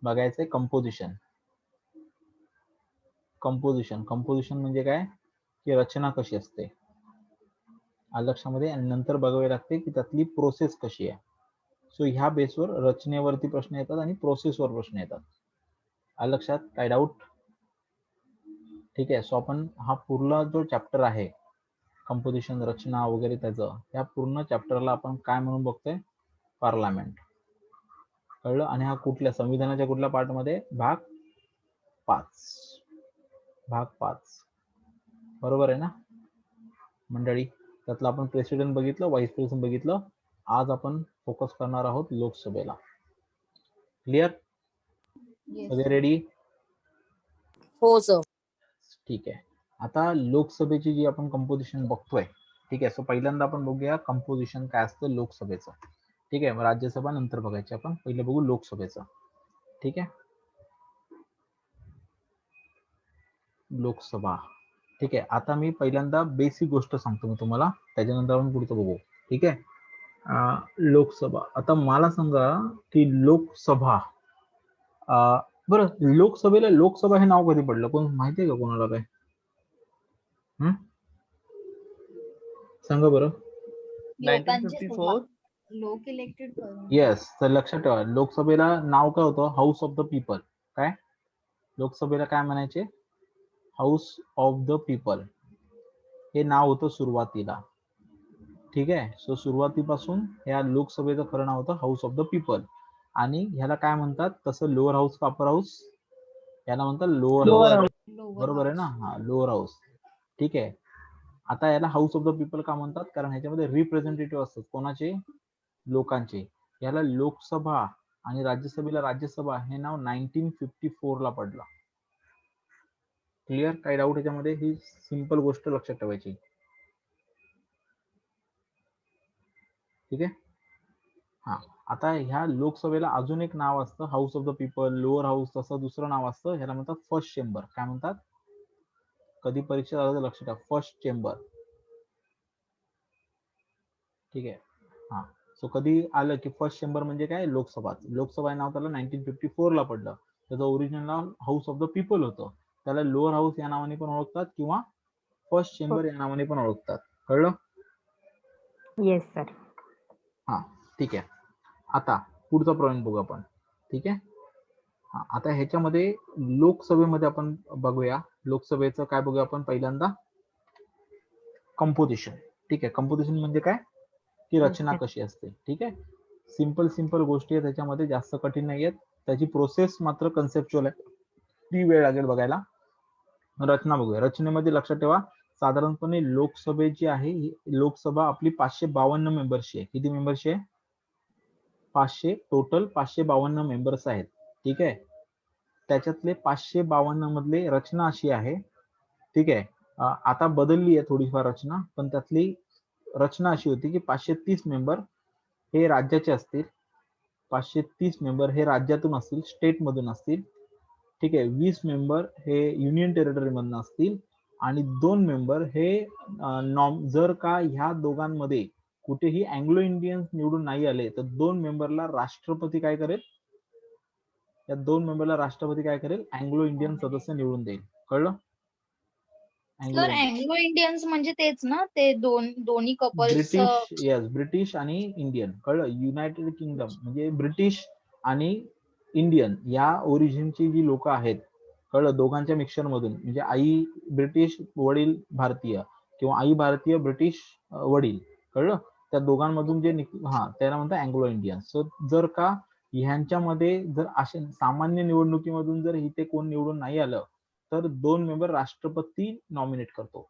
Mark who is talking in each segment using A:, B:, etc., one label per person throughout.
A: बघायचंय composition. Composition म्हणजे काय की रचना कशी असते लक्षामध्ये, आणि नंतर बघावे लागते की त्यातली प्रोसेस कशी आहे. सो ह्या बेसवर रचनेवरती प्रश्न येतात आणि प्रोसेसवर प्रश्न येतात. लक्षात काय डाऊट? ठीक आहे. सो आपण हा पूर्ण जो चॅप्टर आहे कंपोजिशन, रचना वगैरे त्याचं, त्या पूर्ण चॅप्टरला आपण काय म्हणून बघतोय? पार्लमेंट. कळलं? आणि हा कुठल्या संविधानाच्या कुठल्या पार्ट मध्ये? भाग 5. बरोबर आहे ना मंडळी? त्यातलं आपण प्रेसिडेंट बघितलं, व्हाईस प्रेसिडेंट बघितलं. आज आपण फोकस करणार आहोत लोकसभेला. क्लिअर? सगळे रेडी?
B: हो सर.
A: ठीक आहे. आता लोकसभेची जी आपण कंपोजिशन बघतोय, ठीक आहे. सो पहिल्यांदा आपण बघूया कंपोजिशन काय असतं लोकसभेचं. ठीक आहे. मग राज्यसभा नंतर बघायची आपण, पहिले बघू लोकसभेचं. ठीक आहे. लोकसभा. ठीक आहे. आता मी पहिल्यांदा बेसिक गोष्ट सांगतो मी तुम्हाला, त्याच्यानंतर आपण पुढचं बघू. ठीक आहे. लोकसभा. आता मला सांगा की लोकसभा, बरं लोकसभेला लोकसभा हे नाव कधी पडलं? कोण माहिती आहे का कोणाला? काय सांगा बरं.
C: 1954 लोक इलेक्टेड करून.
A: येस. तर लक्षात ठेवा, लोकसभेला नाव काय होतं? House of the people. काय लोकसभेला काय म्हणायचे? हाऊस ऑफ द पीपल हे नाव होतं सुरुवातीला. ठीक आहे. सो सुरुवातीपासून या लोकसभेचं खरं नाव होतं हाऊस ऑफ द पीपल. आणि ह्याला काय म्हणतात तसं? लोअर हाऊस का अपर हाऊस? याला म्हणतात लोअर हाऊस. बरोबर आहे ना? हा, लोअर हाऊस. ठीक आहे. आता याला हाऊस ऑफ द पीपल का म्हणतात? कारण ह्याच्यामध्ये रिप्रेझेंटेटिव्ह असतात. कोणाचे? लोकांचे. याला लोकसभा आणि राज्यसभेला राज्यसभा हे नाव 1954 ला पडलं. क्लिअर? काही डाऊट याच्यामध्ये? ही सिंपल गोष्ट लक्षात ठेवायची. ठीक आहे. हा, आता ह्या लोकसभेला अजून एक नाव असतं, house of the people, lower house, तसं दुसरं नाव असतं. ह्याला म्हणतात फर्स्ट चेंबर. काय म्हणतात? कधी परीक्षा झालं तर लक्षात ठेवा, फर्स्ट चेंबर. ठीक आहे. हा, सो कधी आलं की फर्स्ट चेंबर म्हणजे काय? लोकसभा. लोकसभा हे नाव त्याला 1954 ला पडलं. त्याचं original now house of the people होतं. त्याला लोअर हाऊस या नावाने पण ओळखतात किंवा फर्स्ट चेंबर या नावाने पण ओळखतात. कळलं?
D: Yes sir.
A: हा, ठीक आहे. आता पुढचा पॉईंट बघू आपण. ठीक आहे. हा, आता ह्याच्यामध्ये लोकसभेमध्ये आपण बघूया, लोकसभेचं काय बघूया आपण पहिल्यांदा? कंपोजिशन. ठीक आहे. कंपोजिशन म्हणजे काय की रचना कशी असते. ठीक आहे. सिंपल गोष्टी आहेत त्याच्यामध्ये, जास्त कठीण नाही आहेत. त्याची प्रोसेस मात्र कन्सेप्च्युअल आहे, ती वेळ लागेल बघायला. रचना बघूया. रचनेमध्ये लक्षात ठेवा, साधारणपणे लोकसभा जी आहे, लोकसभा आपली 552 मेंबर्सची आहे. किती मेंबर्सची आहे? 500. टोटल 552 मेंबर्स आहेत. ठीक आहे. त्याच्यातले 552 मधले रचना अशी आहे. ठीक आहे. आता बदलली आहे थोडीफार रचना, पण त्यातली रचना अशी होती की 530 मेंबर हे राज्याचे असतील, 530 मेंबर हे राज्यातून असतील, स्टेट मधून असतील. ठीक आहे. 20 मेंबर हे युनियन टेरिटरी मधून असतील, आणि 2 मेंबर हे जर का ह्या दोघांमध्ये कुठेही अँग्लो इंडियन्स निवडून नाही आले तर 2 मेंबरला राष्ट्रपती काय करेल? या 2 मेंबरला राष्ट्रपती काय करेल? अँग्लो इंडियन सदस्य निवडून देईल. कळलं?
C: सर अँग्लो इंडियन्स म्हणजे तेच ना, ते दोन्ही कपल्स?
A: ब्रिटिश. येस, ब्रिटिश आणि इंडियन. कळलं? युनायटेड किंगडम म्हणजे ब्रिटिश आणि इंडियन या ओरिजिनची जी लोक आहेत, कळलं, दोघांच्या मिक्सचर मधून, म्हणजे आई ब्रिटिश वडील भारतीय, किंवा आई भारतीय ब्रिटिश वडील. कळलं? त्या दोघांमधून जे त्याला म्हणतात अँग्लो इंडियन. सो जर का ह्यांच्यामध्ये जर असे सामान्य निवडणुकीमधून जर इथे कोण निवडून नाही आलं तर 2 मेंबर राष्ट्रपती नॉमिनेट करतो.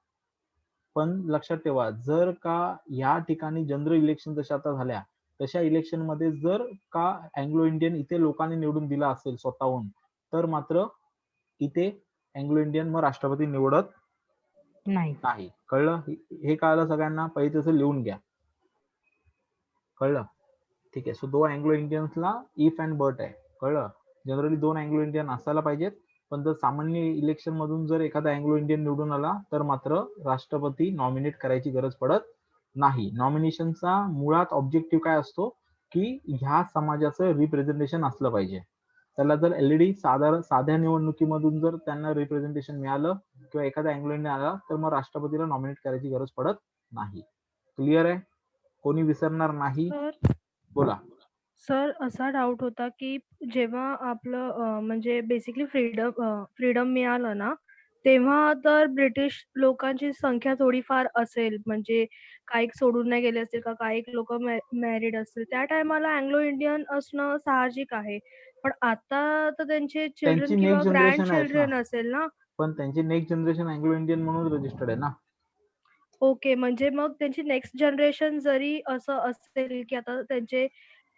A: पण लक्षात ठेवा, जर का या ठिकाणी जनरल इलेक्शन जशा आता झाल्या, तशा इलेक्शन मध्ये जर का अँग्लो इंडियन इथे लोकांनी निवडून दिला असेल स्वतःहून, तर मात्र इथे अँग्लो इंडियन मग राष्ट्रपती निवडत नाही. कळलं? हे कळलं सगळ्यांना? पहिले तसं लिहून घ्या. कळलं? ठीक आहे. सो 2 अँग्लो इंडियन्सला इफ अँड बट आहे. कळलं? जनरली 2 अँग्लो इंडियन असायला पाहिजेत, पण जर सामान्य इलेक्शन मधून जर एखादा अँग्लो इंडियन निवडून आला तर मात्र राष्ट्रपती नॉमिनेट करायची गरज पडत नाही. नॉमिनेशनचा मुळात ऑब्जेक्टिव्ह काय असतो की ह्या समाजाचं रिप्रेझेंटेशन असलं पाहिजे. त्याला जर एलईडी साध्या निवडणुकीमधून जर त्यांना रिप्रेझेंटेशन मिळालं किंवा एखादा अँग्लो इंडियन आला तर मग राष्ट्रपतीला नॉमिनेट करायची गरज पडत नाही. क्लिअर आहे? कोणी विसरणार नाही. बोला.
E: सर असा डाऊट होता की जेव्हा आपलं म्हणजे बेसिकली फ्रीडम मिळालं ना, तेव्हा तर ब्रिटिश लोकांची संख्या थोडीफार असेल, म्हणजे काही सोडून नाही गेले असतील का, काही लोक मॅरिड असतील, त्या टायमाला अँग्लो इंडियन असणं साहजिक आहे. पण आता तर त्यांचे चिल्ड्रन
A: त्यांची
E: किंवा
A: नेक्स्ट
E: ग्रँड
A: जनरेशन आहेत ना,
E: चिल्ड्रन असेल ना.
A: पण त्यांची नेक्स्ट जनरेशन अँग्लो इंडियन म्हणून रजिस्टर्ड आहे ना.
E: ओके, म्हणजे मग त्यांची नेक्स्ट जनरेशन जरी असं असेल की आता त्यांचे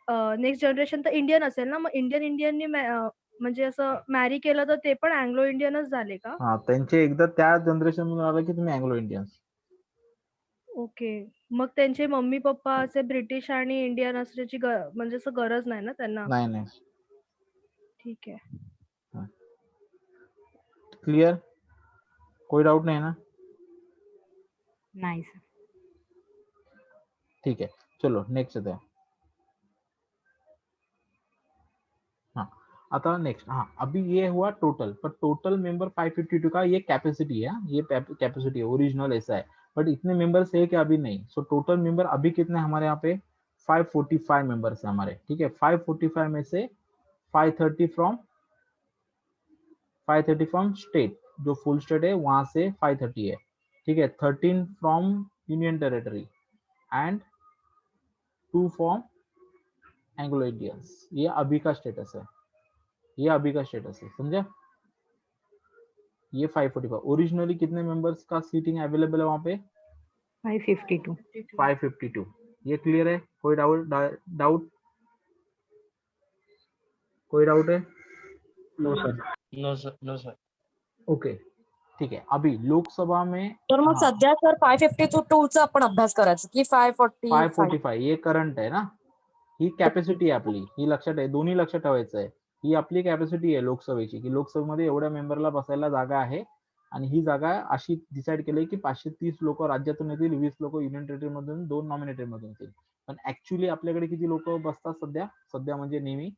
E: नेक्स्ट जनरेशन तर इंडियन असेल ना, मग इंडियननी म्हणजे असं मॅरी केलं तर ते पण अँग्लो इंडियनच झाले का?
A: हा, त्यांचे एकदा त्या जनरेशन मधून आलं की तुम्ही अँग्लो इंडियन्स.
E: ओके, मग त्यांचे मम्मी पप्पा असे ब्रिटिश आणि इंडियन असण्याची म्हणजे असं गरज नाही ना त्यांना?
A: नाही.
E: ठीक आहे.
A: क्लिअर? कोई डाऊट नाही ना?
D: नाही सर.
A: ठीक है, चलो नेक्स्ट येते हैं. हाँ, आता नेक्स्ट. हाँ, अभी ये हुआ टोटल, पर टोटल मेंबर 552 का ये कैपेसिटी है. ये कैपेसिटी है, ओरिजिनल ऐसा है, बट इतने मेंबर्स है कि अभी नहीं. सो टोटल मेंबर अभी कितने हमारे यहाँ पे 545 मेंबर्स है हमारे. ठीक है, 545 में से 530 फ्रॉम स्टेट, जो फुल स्टेट है वहां से 530 है. ठीक है, 13 from union territory end 2 from Anglo Indians. ये अभी का स्टेटस है, ये अभी का स्टेटस है, समझा? ये 545. ओरिजिनली कितने मेंबर्स का सीटिंग अवेलेबल है वहां पे?
D: 552.
A: 552. ये क्लियर है? कोई डाउट? कोई डाउट है?
F: No sir.
A: ओके, ठीक है. अभी लोकसभा में
B: तर मग
A: हाँ,
B: सध्या सर 552 चा आपण अभ्यास करायचा की 545?
A: 545 ये करंट आहे ना. ही कॅपॅसिटी आहे आपली, ही लक्षात आहे, दोन्ही लक्षात ठेवायचं आहे. ही आपली कॅपॅसिटी आहे लोकसभेची, की लोकसभेमध्ये एवढ्या मेंबरला बसायला जागा आहे आणि ही जागा अशी डिसाईड केली की 530 लोक राज्यातून येतील, 20 लोक युनियन टेरिटरी मधून, 2 नॉमिनेटेड मधून येतील. पण ऍक्च्युली आपल्याकडे किती लोक बसतात सध्या म्हणजे नेहमी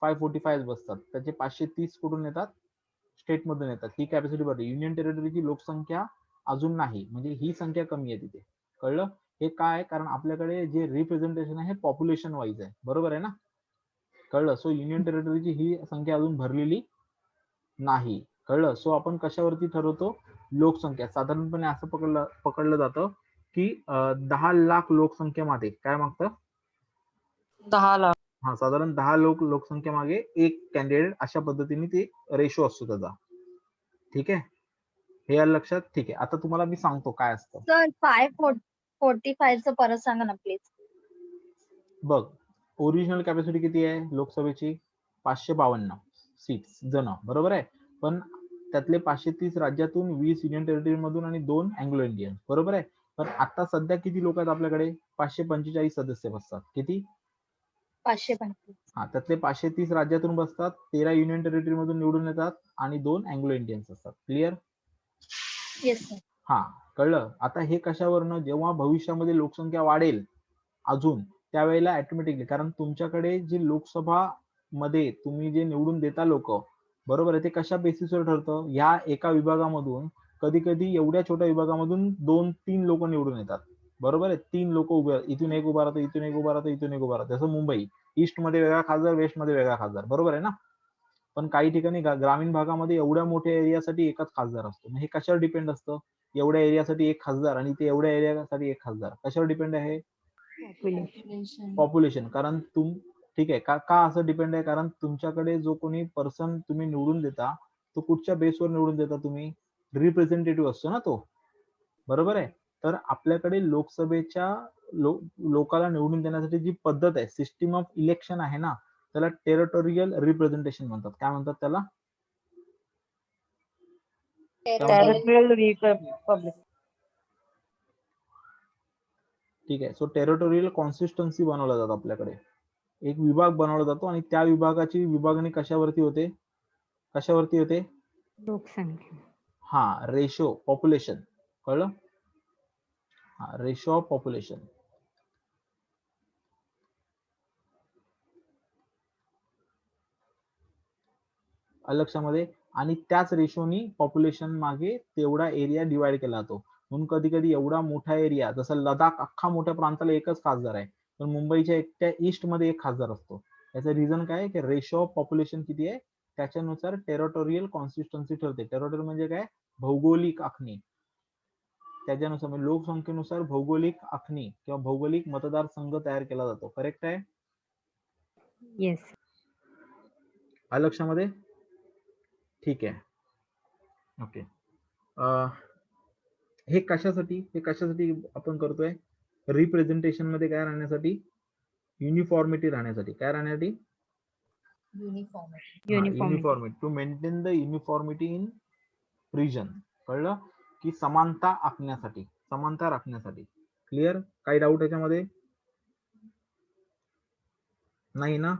A: 545 बसतात. त्याचे 530 कुठून येतात? स्टेट मधून येतात. ही कॅपॅसिटी बघा, युनियन टेरिटरीची लोकसंख्या अजून नाही, म्हणजे ही संख्या कमी आहे तिथे. कळलं? हे काय? कारण आपल्याकडे जे रिप्रेझेंटेशन आहे पॉप्युलेशन वाईज आहे, बरोबर आहे ना? कळलं? सो युनियन टेरिटरीची ही संख्या अजून भरलेली नाही. कळलं? सो आपण कशावरती ठरवतो? लोकसंख्या. साधारणपणे असं पकडलं जातं की 10 लाख लोकसंख्येमध्ये काय मागतं?
B: 10 लाख.
A: हा, साधारण 10 लोकसंख्या मागे एक कॅन्डिडेट, अशा पद्धतीने ते रेशो असतो त्याचा. ठीक आहे, हे आलं लक्षात? ठीक आहे, आता तुम्हाला मी सांगतो काय असतं.
C: सर 545 चं परत सांगा ना प्लीज.
A: बघ, ओरिजिनल कॅपॅसिटी किती आहे लोकसभेची? 552 सीट्स जण, बरोबर आहे. पण त्यातले 530 राज्यातून, 20 युनियन टेरिटरी मधून आणि 2 अँग्लो इंडियन, बरोबर आहे. पण आता सध्या किती लोक आहेत आपल्याकडे? 545 सदस्य बसतात. किती?
C: 525.
A: हा, त्यातले 530 राज्यातून बसतात, 13 युनियन टेरिटरी मधून निवडून येतात आणि 2 अँग्लो इंडियन्स असतात. क्लिअर?
C: Yes sir.
A: हा, कळलं? आता हे कशावरनं? जेव्हा भविष्यामध्ये लोकसंख्या वाढेल अजून, त्यावेळेला ऑटोमॅटिकली, कारण तुमच्याकडे जे लोकसभा मध्ये तुम्ही जे निवडून देता लोक, बरोबर आहे, ते कशा बेसिसवर ठरतं? ह्या एका विभागामधून कधी कधी एवढ्या छोट्या विभागामधून 2-3 लोक निवडून येतात, बरोबर आहे. 3 लोक उभे, इथून एक उभा राहतो, इथून एक उभा राहतो, इथून एक उभा राहतो. जसं मुंबई ईस्ट मध्ये वेगळा खासदार, वेस्ट मध्ये वेगळा खासदार, बरोबर आहे ना. पण काही ठिकाणी ग्रामीण भागामध्ये एवढ्या मोठ्या एरियासाठी एकच खासदार असतो. हे कशावर डिपेंड असतं? एवढ्या एरियासाठी एक खासदार आणि ते एवढ्या एरियासाठी एक खासदार. कशावर डिपेंड आहे? पॉप्युलेशन. कारण ठीक आहे का असं डिपेंड आहे? कारण तुमच्याकडे जो कोणी पर्सन तुम्ही निवडून देता, तो कुठच्या बेसवर निवडून देता तुम्ही? रिप्रेझेंटेटिव्ह असतो ना तो, बरोबर आहे. तर आपल्याकडे लोकसभेच्या लोकाला निवडून देण्यासाठी जी पद्धत आहे, सिस्टीम ऑफ इलेक्शन आहे ना, त्याला टेरिटोरियल रिप्रेझेंटेशन म्हणतात. काय म्हणतात त्याला?
B: Territorial Republic.
A: ठीक आहे. सो टेरिटोरियल कॉन्सिस्टन्सी बनवला जातो आपल्याकडे, एक विभाग बनवला जातो आणि त्या विभागाची विभागणी कशावरती होते? कशावरती होते?
D: लोकसंख्या.
A: हा, रेशो पॉप्युलेशन. कळलं? हा, रेशो ऑफ पॉप्युलेशन. लक्षामध्ये, आणि त्याच रेशोनी पॉप्युलेशन मागे तेवढा एरिया डिवाइड केला जातो. म्हणून कधी कधी एवढा मोठा एरिया, जसं लडाख अख्खा मोठ्या प्रांताला एकच खासदार आहे, पण मुंबईच्या एकट्या ईस्ट मध्ये एक खासदार असतो. याचं रिझन काय आहे की रेशो ऑफ पॉप्युलेशन किती आहे त्याच्यानुसार टेरिटोरियल कॉन्सिस्टन्सी ठरते. टेरिटोरियल म्हणजे काय, भौगोलिक आखणी. त्याच्यानुसार म्हणजे लोकसंख्येनुसार भौगोलिक आखणी किंवा भौगोलिक मतदारसंघ तयार केला जातो. करेक्ट आहे?
D: येस.
A: लक्षामध्ये? ठीक आहे. ओके. हे कशासाठी आपण करतोय? रिप्रेझेंटेशन मध्ये काय राहण्यासाठी? युनिफॉर्मिटी राहण्यासाठी. काय राहण्यासाठी? Uniformity. To maintain the uniformity in region. कळलं? की समानता राखण्यासाठी. क्लिअर? काही डाऊट याच्यामध्ये? नाही ना?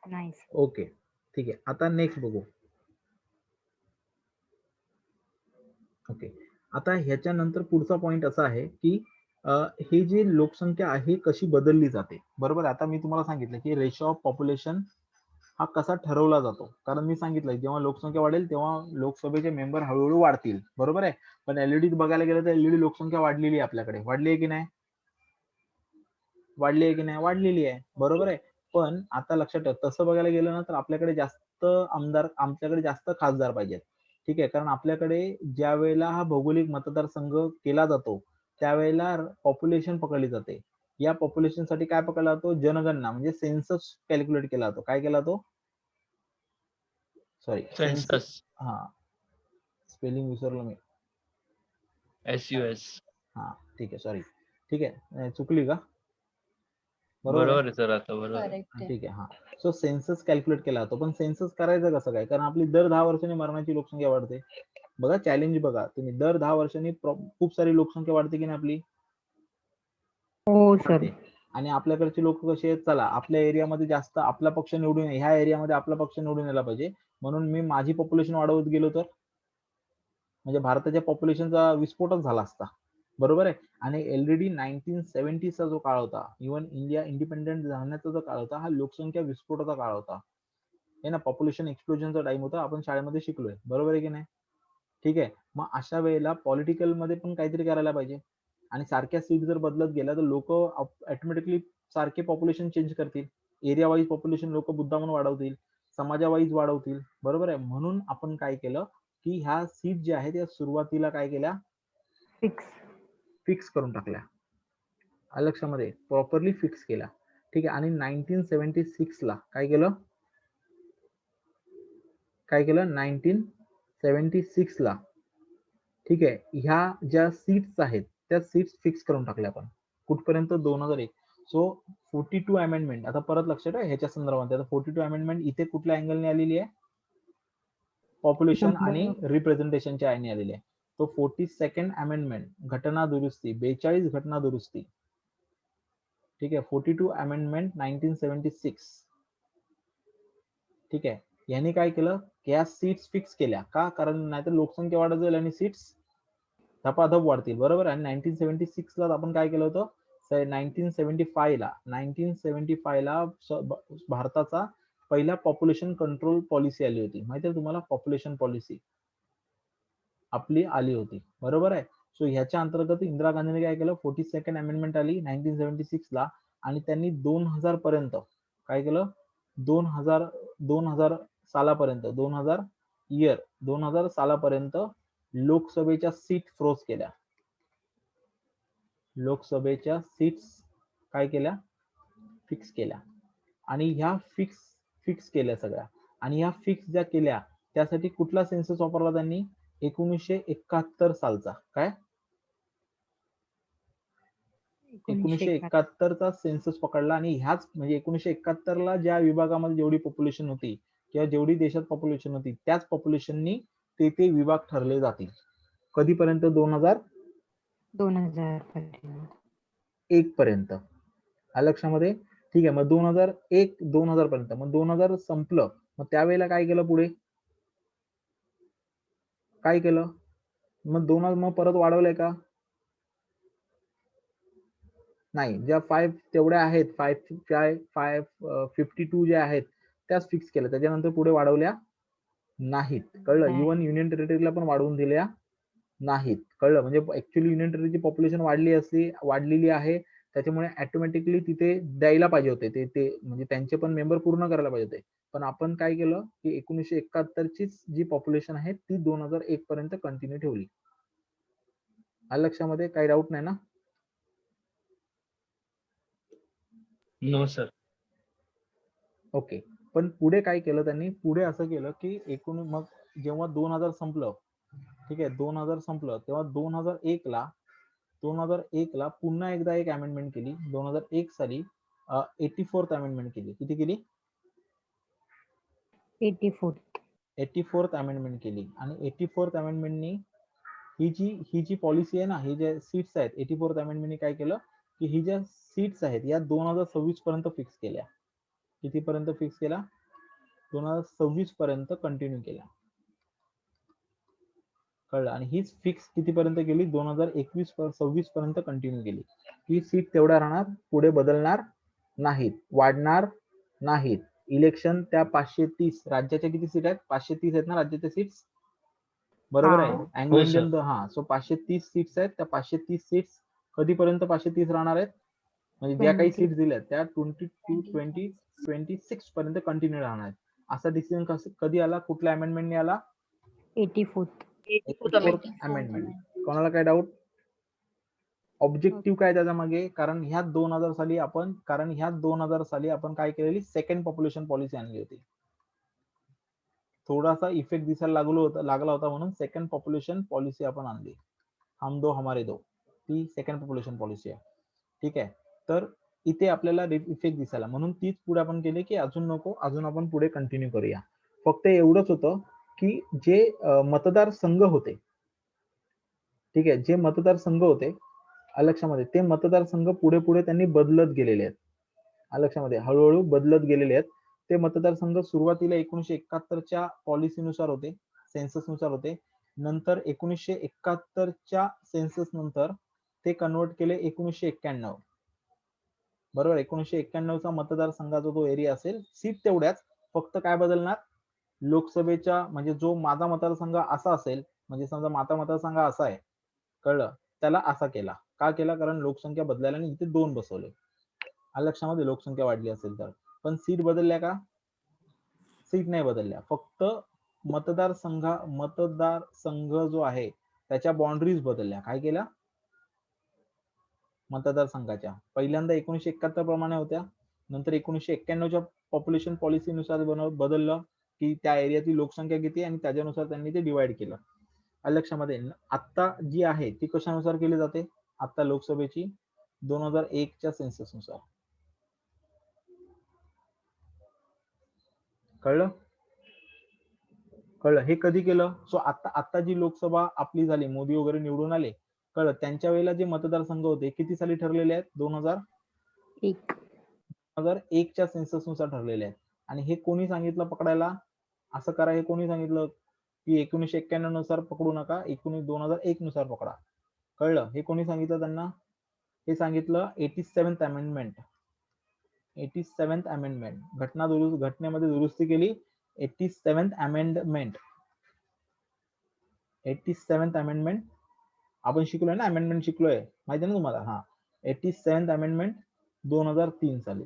D: नाही.
A: ओके, ठीक आहे. आता नेक्स्ट बघू. ओके, आता ह्याच्यानंतर पुढचा पॉइंट असा आहे की हे जे लोकसंख्या आहे कशी बदलली जाते. बरोबर. आता मी तुम्हाला सांगितलं की रेशो ऑफ पॉप्युलेशन हा कसा ठरवला जातो, कारण मी सांगितलं जेव्हा लोकसंख्या वाढेल तेव्हा लोकसभेचे मेंबर हळूहळू वाढतील. बरोबर आहे. पण एलईडी बघायला गेलं तर एलईडी लोकसंख्या वाढलेली आहे आपल्याकडे. वाढली आहे की नाही? वाढलेली आहे. बरोबर आहे. पण आता लक्षात ठेव, तसं बघायला गेलं ना तर आपल्याकडे जास्त आमदार, आमच्याकडे जास्त खासदार पाहिजेत. ठीक आहे, कारण आपल्याकडे ज्या वेळेला हा भौगोलिक मतदारसंघ केला जातो त्यावेळेला पॉप्युलेशन पकडली जाते. या पॉप्युलेशन साठी काय पकडला जातो? जनगणना म्हणजे सेन्सस कॅल्क्युलेट केला जातो. काय केला तो? Sorry,
F: census.
A: हा, स्पेलिंग विसरलो मी.
F: SUS.
A: हा, ठीक आहे, सॉरी. ठीक आहे, चुकली का?
F: बरोबर आहे सर. आता बरोबर.
A: ठीक आहे. हा, सो सेन्सस कॅल्क्युलेट केला जातो. पण सेन्सस करायचं कसं काय? कारण आपली दर 10 वर्षांनी मरणाची लोकसंख्या वाढते. बघा, चॅलेंज बघा तुम्ही, दर 10 वर्षांनी खूप सारी लोकसंख्या वाढते की नाही आपली?
D: हो सर.
A: आणि आपल्याकडचे लोक कसे आहेत? चला, आपल्या एरियामध्ये जास्त आपला पक्ष निवडून, ह्या एरियामध्ये आपला पक्ष निवडून यायला पाहिजे, म्हणून मी माझी पॉप्युलेशन वाढवत गेलो तर म्हणजे भारताच्या पॉप्युलेशनचा विस्फोटच झाला असता. बरोबर आहे. आणि ऑलरेडी 1970चा जो काळ होता, इव्हन इंडिया इंडिपेंडेंट झाल्याचा जो काळ होता, हा लोकसंख्या विस्फोटाचा काळ होता. हे ना, पॉप्युलेशन एक्सप्लोजनचा टाइम होता. आपण शाळेमध्ये शिकलोय. बरोबर आहे की नाही? ठीक आहे. मग अशा वेळेला पॉलिटिकल मध्ये पण काहीतरी करायला पाहिजे. आणि सारख्या सीट जर बदलत गेल्या तर लोक ऑटोमॅटिकली सारखे पॉप्युलेशन चेंज करतील. एरिया वाईज पॉप्युलेशन लोक मुद्दामून वाढवतील, समाजा वाईज वाढवतील. बरोबर आहे. म्हणून आपण काय केलं की ह्या सीट ज्या आहेत त्या सुरुवातीला काय केल्या? फिक्स करून टाकल्या. लक्षामध्ये, प्रॉपरली फिक्स केल्या. ठीक आहे. आणि 1976 ला काय केलं? 1976 ला, ठीक आहे, ह्या ज्या सीट्स आहेत त्या सीट्स फिक्स करून टाकल्या आपण. कुठपर्यंत? 2001. So 42 amendment. आता परत लक्षात आहे ह्याच्या संदर्भात, आता 42 अमेंडमेंट इथे कुठल्या अँगलने आलेली आहे? पॉप्युलेशन आणि रिप्रेझेंटेशनच्या आईने आलेली आहे. तो 42nd अमेंडमेंट, घटना दुरुस्ती, 42 घटना दुरुस्ती. ठीक आहे. 42 अमेंडमेंट 1976. ठीक आहे. यांनी काय केलं? या सीट्स फिक्स केल्या. का? कारण नाहीतर लोकसंख्या वाढत जाईल आणि सीट्स धपाधप वाढतील. बरोबर. आणि 1976 ला आपण काय केलं होतं? 1975 ला भारताचा पहिला पॉप्युलेशन कंट्रोल पॉलिसी आली होती. माहिती आहे तुम्हाला? पॉप्युलेशन पॉलिसी आपली आली होती. बरोबर आहे. सो ह्याच्या अंतर्गत इंदिरा गांधीने काय केलं? 42nd अमेंडमेंट आली 1976 ला, आणि त्यांनी 2000 पर्यंत काय केलं? 2000 सालापर्यंत 2000 सालापर्यंत लोकसभेच्या सीट फ्रोज केल्या. लोकसभेच्या सीट्स काय केल्या? फिक्स केल्या. आणि ह्या फिक्स केल्या सगळ्या. आणि ह्या फिक्स ज्या केल्या त्यासाठी कुठला सेन्सस वापरला त्यांनी? 1971 सालचा. काय? 1971 चा सेन्सस पकडला. आणि ह्याच म्हणजे 1971 ला ज्या विभागामध्ये जेवढी पॉप्युलेशन होती किंवा जेवढी देशात पॉप्युलेशन होती त्याच पॉप्युलेशननी ते विभाग ठरले जातील. कधीपर्यंत? 2001 पर्यंत. लक्षामध्ये. ठीक आहे. मग 2001-2000 पर्यंत. मग 2000 संपलं. मग त्यावेळेला काय केलं? पुढे काय केलं? मग 2000 मग परत वाढवलंय का? नाही. ज्या 5 तेवढ्या आहेत, 52 ज्या आहेत त्याच फिक्स केल्या. त्याच्यानंतर पुढे वाढवल्या नाहीत. कळलं?
D: नाही.
A: इव्हन युनियन टेरिटरीला पण वाढवून दिल्या नाहीत. कळलं? म्हणजे ऍक्च्युअली युनियन टेरिटरीची पॉप्युलेशन वाढलेली आहे, त्याच्यामुळे ऑटोमॅटिकली तिथे द्यायला पाहिजे होते ते म्हणजे त्यांचे पण मेंबर पूर्ण करायला पाहिजे होते. पण आपण काय केलं की 1971 चीच जी पॉप्युलेशन आहे ती 2001 पर्यंत कंटिन्यू ठेवली. आलं लक्षामध्ये? काही डाऊट नाही ना?
F: No sir.
A: ओके. पण पुढे काय केलं त्यांनी? पुढे असं केलं की मग जेव्हा 2000 संपलं, ठीक आहे, 2000 संपलं तेव्हा 2001 ला पुन्हा एकदा एक अमेंडमेंट केली. 2001 साली 84th अमेंडमेंट केली. किती केली?
D: 84.
A: 84th अमेंडमेंट केली. आणि 84th अमेंडमेंटनी ही जी पॉलिसी आहे ना, ही जे सीट्स आहेत, 84th अमेंडमेंटनी काय केलं की ही ज्या सीट्स आहेत या 2026 पर्यंत फिक्स केल्या. किती पर्यंत फिक्स केला? 2026 पर्यंत कंटिन्यू केल्या. कळलं? आणि हीच फिक्स किती पर्यंत केली? 2021-26 पर्यंत कंटिन्यू केली. ही सीट तेवढ्या राहणार, पुढे बदलणार नाहीत, वाढणार नाहीत. इलेक्शन त्या 530 राज्याच्या किती सीट आहेत? 530 आहेत ना राज्याच्या सीट्स, बरोबर आहे?
D: हा.
A: अँग्लो
F: हो, सर.
A: इंडियन हा. सो 530 सीट्स आहेत. त्या 530 सीट्स कधीपर्यंत 530 राहणार आहेत? म्हणजे ज्या काही
D: 20.
A: सीट्स दिल्यात त्या 2026 पर्यंत कंटिन्यू राहणार आहेत. असा डिसिजन कधी आला? कुठल्या अमेंडमेंटने आला?
D: 84.
A: 84th amendment. कोणाला काय डाऊट? ऑब्जेक्टिव्ह काय त्याच्या मागे? कारण ह्या 2000 साली आपण काय केलेली? सेकंड पॉप्युलेशन पॉलिसी आणली होती. थोडासा इफेक्ट दिसायला लागला होता म्हणून सेकंड पॉप्युलेशन पॉलिसी आपण आणली. हम दो हमारे दो, ती सेकंड पॉप्युलेशन पॉलिसी आहे. ठीक आहे. तर इथे आपल्याला इफेक्ट दिसायला, म्हणून तीच पुढे आपण केली की अजून नको, अजून आपण पुढे कंटिन्यू करूया. फक्त एवढंच होतं की जे मतदारसंघ होते, ठीक आहे, जे मतदारसंघ होते लक्षामध्ये, ते मतदारसंघ पुढे पुढे त्यांनी बदलत गेलेले आहेत. लक्षामध्ये हळूहळू बदलत गेलेले आहेत. ते मतदारसंघ सुरुवातीला 1971च्या पॉलिसीनुसार होते, सेन्सस नुसार होते. नंतर 1971च्या सेन्सस नंतर ते कन्वर्ट केले 1991. बरोबर? 1991चा मतदारसंघाचा जो एरिया असेल, सीट तेवढ्याच, फक्त काय बदलणार? लोकसभेच्या म्हणजे जो माझा मतदारसंघ असा असेल, म्हणजे समजा माझा मतदारसंघ असा आहे, कळलं, त्याला असा केला. का केला? कारण लोकसंख्या बदलायला आणि इथे 2 बसवले. लक्षामध्ये लोकसंख्या वाढली असेल तर. पण सीट बदलल्या का? सीट नाही बदलल्या. फक्त मतदारसंघ जो आहे त्याच्या बाउंड्रीज बदलल्या. काय केल्या? मतदारसंघाच्या पहिल्यांदा 1971 प्रमाणे होत्या, नंतर 1991च्या पॉप्युलेशन पॉलिसीनुसार बदललं की त्या एरियाची लोकसंख्या किती आणि त्याच्यानुसार त्यांनी ते डिवाइड केलं. लक्षामध्ये. आता जी आहे ती कशानुसार केली जाते? आता लोकसभेची 2001च्या सेन्सस नुसार. कळलं? हे कधी केलं? सो आता जी लोकसभा आपली झाली, मोदी वगैरे निवडून आले, कळलं, त्यांच्या वेळेला जे मतदारसंघ होते किती साली ठरलेले आहेत? 2001च्या सेन्सस नुसार ठरलेले आहेत. आणि हे कोणी सांगितलं पकडायला? असं करा हे कोणी सांगितलं की 1991 नुसार पकडू नका, 2001 नुसार पकडा. कळलं? हे कोणी सांगितलं त्यांना? हे सांगितलं 87th अमेंडमेंट. 87th अमेंडमेंट घटनेमध्ये दुरुस्ती केली. 87th amendment. 87th अमेंडमेंट आपण शिकलोय ना, अमेंडमेंट शिकलोय, माहिती ना तुम्हाला? हा. 87th अमेंडमेंट 2003 साली.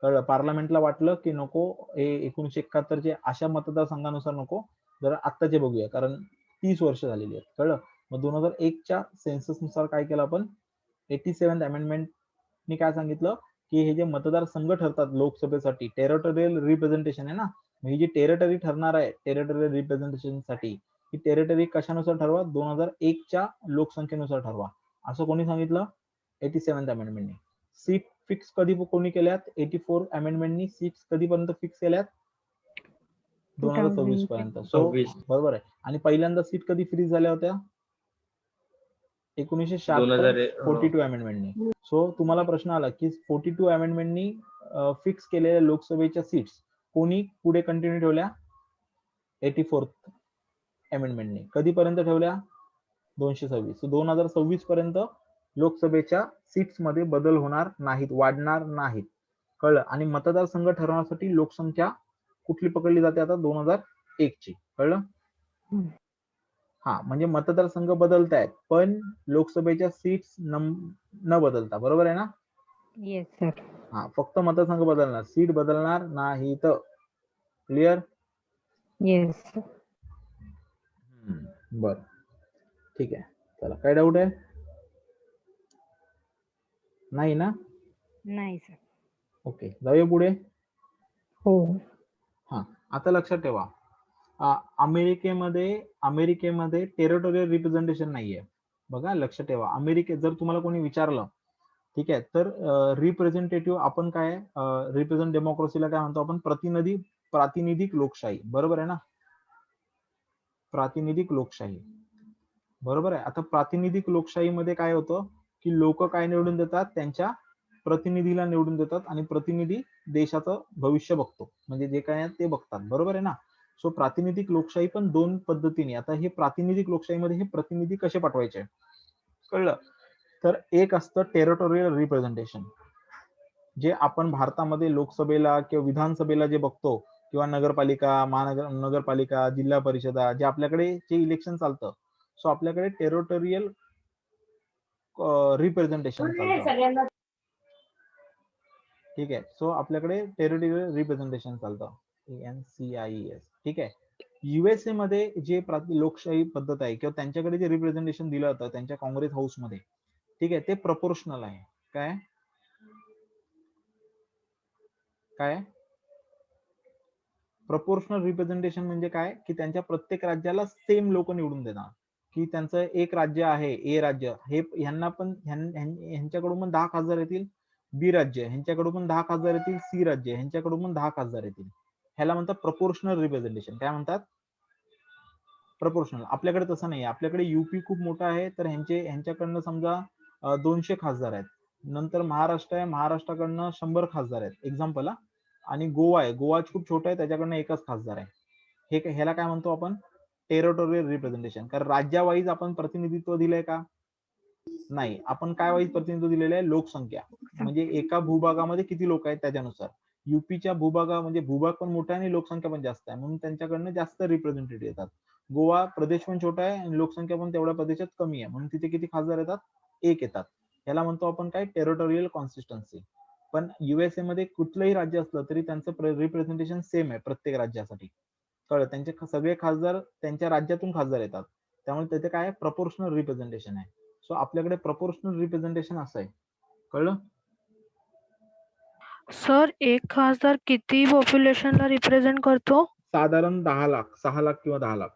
A: कळलं? पार्लमेंटला वाटलं की नको, हे 1971चे अशा मतदारसंघानुसार नको, जरा आत्ताचे बघूया, कारण 30 वर्ष झालेली आहेत. कळलं? मग 2001च्या सेन्सस नुसार काय केलं आपण? 87th अमेंडमेंटनी काय सांगितलं की हे जे मतदारसंघ ठरतात लोकसभेसाठी, टेरिटोरियल रिप्रेझेंटेशन आहे ना, ही जी टेरिटरी ठरणार आहे टेरिटोरियल रिप्रेझेंटेशन साठी, ही टेरिटरी कशानुसार ठरवा? 2001च्या लोकसंख्येनुसार ठरवा. असं कोणी सांगितलं? 87th अमेंडमेंटने. सीट फिक्स कधी कोणी केल्यात? 84 अमेंडमेंटनी सीट्स कधीपर्यंत फिक्स केल्यात? 2026 पर्यंत. सो
F: 26.
A: बरोबर आहे. आणि पहिल्यांदा सीट कधी फ्रीज झाल्या होत्या? 1976 42 अमेंडमेंटनी. सो तुम्हाला प्रश्न आला की 42 अमेंडमेंटनी फिक्स केलेल्या लोकसभेच्या सीट्स कोणी पुढे कंटिन्यू ठेवल्या? 84th अमेंडमेंटने. कधीपर्यंत ठेवल्या? 226. 2026 पर्यंत लोकसभेच्या सीट्स मध्ये बदल होणार नाहीत, वाढणार नाहीत. कळलं? आणि मतदारसंघ ठरवण्यासाठी लोकसंख्या कुठली पकडली जाते आता? 1ची. कळलं?
D: हम्म.
A: हा, म्हणजे मतदारसंघ बदलतायत पण लोकसभेच्या सीट्स न बदलता. बरोबर आहे ना?
D: Yes sir.
A: हा, फक्त मतदारसंघ बदलणार, सीट बदलणार नाही. तर क्लिअर?
D: येस.
A: बर, ठीक आहे. चला, काय डाऊट आहे? नाही ना?
D: नाही सर.
A: ओके, जाऊया पुढे.
D: हो.
A: हा, आता लक्षात ठेवा, अमेरिकेमध्ये टेरिटोरियल रिप्रेझेंटेशन नाहीये. बघा, लक्षात ठेवा, जर तुम्हाला कोणी विचारलं, ठीक आहे, तर रिप्रेझेंटेटिव्ह आपण काय, रिप्रेझेंट डेमोक्रेसीला काय म्हणतो आपण? प्रातिनिधिक लोकशाही. बरोबर आहे ना? प्रातिनिधिक लोकशाही. बरोबर आहे. आता प्रातिनिधिक लोकशाहीमध्ये काय होतं की लोक काय निवडून देतात? त्यांच्या प्रतिनिधीला निवडून देतात आणि प्रतिनिधी देशाचं भविष्य बघतो, म्हणजे जे काय आहे ते बघतात. बरोबर आहे ना? सो प्रातिनिधिक लोकशाही पण दोन पद्धतीने. आता हे प्रातिनिधिक लोकशाहीमध्ये हे प्रतिनिधी कसे पाठवायचे, कळलं? तर एक असतं टेरिटोरियल रिप्रेझेंटेशन, जे आपण भारतामध्ये लोकसभेला किंवा विधानसभेला जे बघतो, किंवा नगरपालिका, नगरपालिका, जिल्हा परिषदा, जे आपल्याकडे जे इलेक्शन चालतं, सो आपल्याकडे टेरिटोरियल रिप्रेझेंटेशन चालतं. ठीक आहे. सो आपल्याकडे टेरिटोरियल रिप्रेझेंटेशन चालतं, ANCIES. ठीक आहे. युएसए मध्ये जे लोकशाही पद्धत आहे किंवा त्यांच्याकडे जे रिप्रेझेंटेशन दिलं जातं त्यांच्या काँग्रेस हाऊसमध्ये, ठीक आहे, ते प्रपोर्शनल आहे. काय काय प्रपोर्शनल रिप्रेझेंटेशन म्हणजे काय की त्यांच्या प्रत्येक राज्याला सेम लोक निवडून देणार. की त्यांचं एक राज्य आहे, ए राज्य, हे ह्यांना पण ह्यांच्याकडून पण 10 खासदार येतील. बी राज्य, ह्यांच्याकडून पण 10 खासदार येतील. सी राज्य, ह्यांच्याकडून पण 10 खासदार येतील. ह्याला म्हणतात प्रपोर्शनल रिप्रेझेंटेशन. काय म्हणतात? प्रपोर्शनल. आपल्याकडे तसं नाही. आपल्याकडे यूपी खूप मोठा आहे, तर ह्यांच्याकडनं समजा 200 खासदार आहेत. नंतर महाराष्ट्र आहे, महाराष्ट्राकडनं 100 खासदार आहेत, एक्झाम्पल. आणि गोवा आहे, गोवा खूप छोटा आहे, त्याच्याकडनं एकच खासदार आहे. ह्याला काय म्हणतो आपण? Territorial representation. कारण राज्यावाईज आपण प्रतिनिधित्व दिलंय का? नाही. आपण काय वाईज प्रतिनिधित्व दिलेलं आहे? लोकसंख्या. म्हणजे एका भूभागामध्ये किती लोक आहेत त्याच्यानुसार. युपीच्या भूभागा म्हणजे भूभाग पण मोठा आहे आणि लोकसंख्या पण जास्त आहे, म्हणून त्यांच्याकडनं जास्त रिप्रेझेंटेटिव्ह येतात. गोवा प्रदेश पण छोटा आहे आणि लोकसंख्या पण तेवढ्या प्रदेशात कमी आहे, म्हणून तिथे किती खासदार येतात? 1 येतात. याला म्हणतो आपण काय? टेरिटोरियल कॉन्सिस्टन्सी. पण युएसए मध्ये कुठलंही राज्य असलं तरी त्यांचं रिप्रेझेंटेशन सेम आहे प्रत्येक राज्यासाठी. कळलं? त्यांचे सगळे खासदार त्यांच्या राज्यातून खासदार येतात, त्यामुळे तिथे काय प्रपोर्शनल रिप्रेझेंटेशन आहे. सो आपल्याकडे प्रपोर्शनल रिप्रेझेंटेशन असं आहे. कळलं?
E: सर, एक खासदार किती पॉप्युलेशनला रिप्रेझेंट करतो?
A: साधारण 10 लाख, 6 लाख किंवा 10 लाख.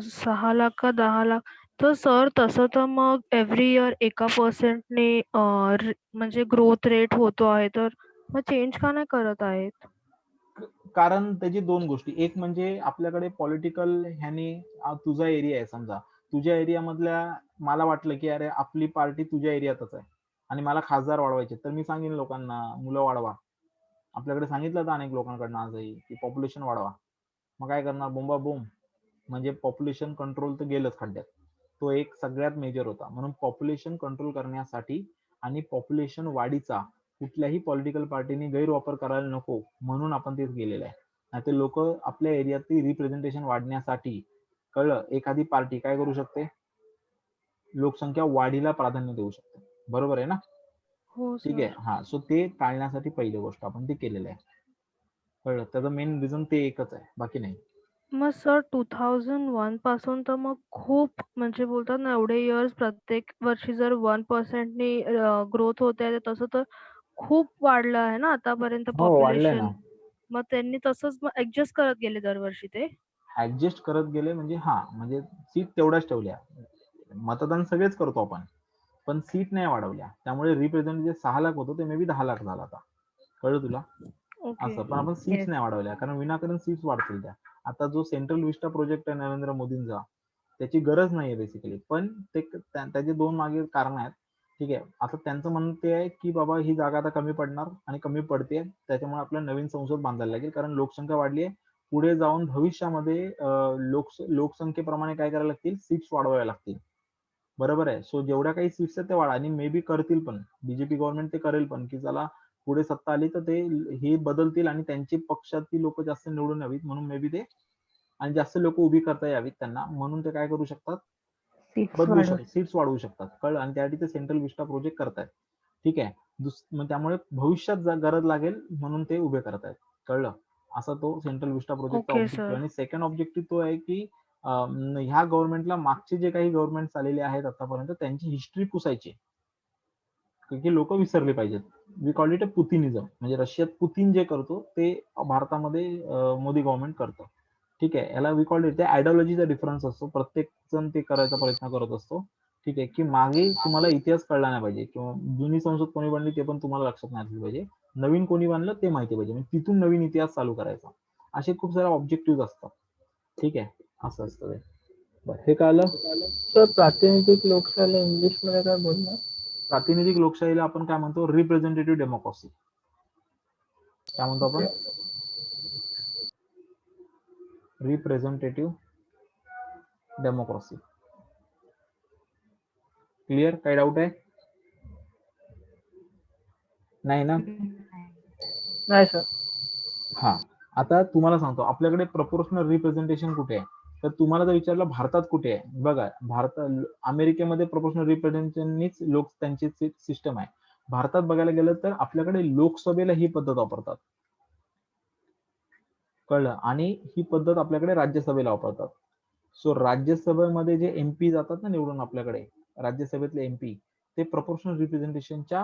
E: 6 लाख का 10 लाख? तर सर तसं तर मग एव्हरी इयर 1% म्हणजे ग्रोथ रेट होतो आहे, तर मग चेंज का नाही करत आहेत?
A: कारण त्याची 2 गोष्टी. एक म्हणजे आपल्याकडे पॉलिटिकल ह्याने तुझा एरिया आहे, समजा तुझ्या एरिया मधल्या मला वाटलं की अरे आपली पार्टी तुझ्या एरियातच आहे आणि मला खासदार वाढवायचे, तर मी सांगेन लोकांना मुलं वाढवा. आपल्याकडे सांगितलं तर अनेक लोकांकडनं आजही की पॉप्युलेशन वाढवा. मग काय करणार? बोंबा बोंब. म्हणजे पॉप्युलेशन कंट्रोल तर गेलंच खड्ड्यात. तो एक सगळ्यात मेजर होता. म्हणून पॉप्युलेशन कंट्रोल करण्यासाठी आणि पॉप्युलेशन वाढीचा कुठल्याही पॉलिटिकल पार्टीने गैरवापर करायला नको, म्हणून आपण तेच गेलेलं आहे. नाहीतर लोक आपल्या एरियातली रिप्रेझेंटेशन वाढण्यासाठी, कळलं, एखादी पार्टी काय करू शकते? लोकसंख्या वाढीला प्राधान्य देऊ शकते. बरोबर आहे ना?
E: हो
A: ठीक आहे.
E: सर.
A: हा, सो ते टाळण्यासाठी पहिली गोष्ट आपण ते केलेलं आहे. कळलं? त्याचं मेन रिझन ते एकच आहे, बाकी नाही.
E: मग सर 2001 पासून तर मग खूप म्हणजे बोलतात ना एवढे इयर्स प्रत्येक वर्षी जर 1% ने ग्रोथ होते आहे, तसं तर खूप वाढलं आहे ना आतापर्यंत
A: हो, वाढलंय
E: पॉप्युलेशन.
A: ना.
E: मग त्यांनी तसंच मग ऍडजस्ट करत गेले दरवर्षी ते?
A: ऍडजस्ट करत गेले म्हणजे हा, म्हणजे सीट तेवढ्याच ठेवल्या. मतदान सगळेच करतो आपण, पण सीट नाही वाढवल्या. त्यामुळे रिप्रेझेंट जे 6 लाख होतं ते मे बी 10 लाख झाला आता. कळलं तुला?
E: ओके.
A: असं. पण आपण सीट्स नाही वाढवल्या, कारण विनाकारण सीट्स वाढतील त्या. आता जो सेंट्रल विस्टा प्रोजेक्ट आहे नरेंद्र मोदींचा, त्याची गरज नाहीये बेसिकली, पण त्याचे 2 मागे कारण आहेत. ठीक आहे. आता त्यांचं म्हणणं ते आहे की बाबा ही जागा आता कमी पडणार आणि कमी पडते, त्याच्यामुळे आपल्याला नवीन संसद बांधायला लागेल, कारण लोकसंख्या वाढली आहे. पुढे जाऊन भविष्यामध्ये लोकसंख्येप्रमाणे काय करायला लागतील? सीट्स वाढवाव्या लागतील. बरोबर आहे. सो जेवढ्या काही सीट्स आहेत ते वाढा, आणि मे बी करतील पण. बीजेपी गव्हर्नमेंट ते करेल पण, की चला पुढे सत्ता आली तर ते हे बदलतील आणि त्यांची पक्षातील लोक जास्त निवडून यावीत म्हणून मे बी ते आणि जास्त लोक उभी करता यावीत त्यांना म्हणून ते काय करू शकतात,
D: सीट्स
A: बदलू
D: वाढवू
A: शकतात, सीट्स वाढवू शकतात. कळलं? आणि त्यासाठी ते सेंट्रल विस्टा प्रोजेक्ट करतायत. ठीक आहे. मग त्यामुळे भविष्यात गरज लागेल म्हणून ते उभे करतायत. कळलं? असा तो सेंट्रल विस्टा प्रोजेक्टचा
E: ओके
A: ऑब्जेक्टिव्ह.
E: सर.
A: आणि सेकंड ऑब्जेक्टिव्ह तो आहे की ह्या गव्हर्नमेंटला मागचे जे काही गव्हर्नमेंट आलेले आहेत आतापर्यंत त्यांची हिस्ट्री पुसायची, की लोक विसरले पाहिजेत. We call it a Putinism. म्हणजे रशियात पुतीन जे करतो ते भारतामध्ये मोदी गव्हर्नमेंट करतं. ठीक आहे. याला वी कॉल इट, ते आयडिओलॉजीचा डिफरन्स असतो. प्रत्येक जण ते करायचा प्रयत्न करत असतो. ठीक आहे. की मागे तुम्हाला इतिहास कळला नाही पाहिजे किंवा जुनी संसद कोणी बनली ते पण तुम्हाला लक्षात नाही असलं पाहिजे. नवीन कोणी बांधलं ते माहिती पाहिजे. म्हणजे तिथून नवीन इतिहास चालू करायचा. असे खूप सारे ऑब्जेक्टिव्ह असतात. ठीक आहे. असं असतं ते. बरं, हे कळलं?
F: सर प्रातिनिधिक लोकशाहीला इंग्लिश मध्ये काय बोलणार?
A: प्रातिनिधिक लोकशाहीला आपण काय म्हणतो, रिप्रेझेंटेटिव्ह डेमोक्रेसी. काय म्हणतो आपण? Representative democracy. क्लिअर? काही डाऊट आहे? नाही ना?
F: नाही सर.
A: हा. आता तुम्हाला सांगतो आपल्याकडे प्रपोर्शनल रिप्रेझेंटेशन कुठे आहे. तर तुम्हाला जर विचारलं भारतात कुठे आहे, बघा अमेरिकेमध्ये प्रपोर्शनल रिप्रेझेंटेशननीच लोक त्यांची सिस्टम आहे. भारतात बघायला गेलं तर आपल्याकडे लोकसभेला ही पद्धत वापरतात. कळलं? आणि ही पद्धत आपल्याकडे राज्यसभेला वापरतात. सो राज्यसभेमध्ये जे एमपी जातात ना निवडून आपल्याकडे, राज्यसभेतले एमपी ते प्रपोर्शनल रिप्रेझेंटेशनच्या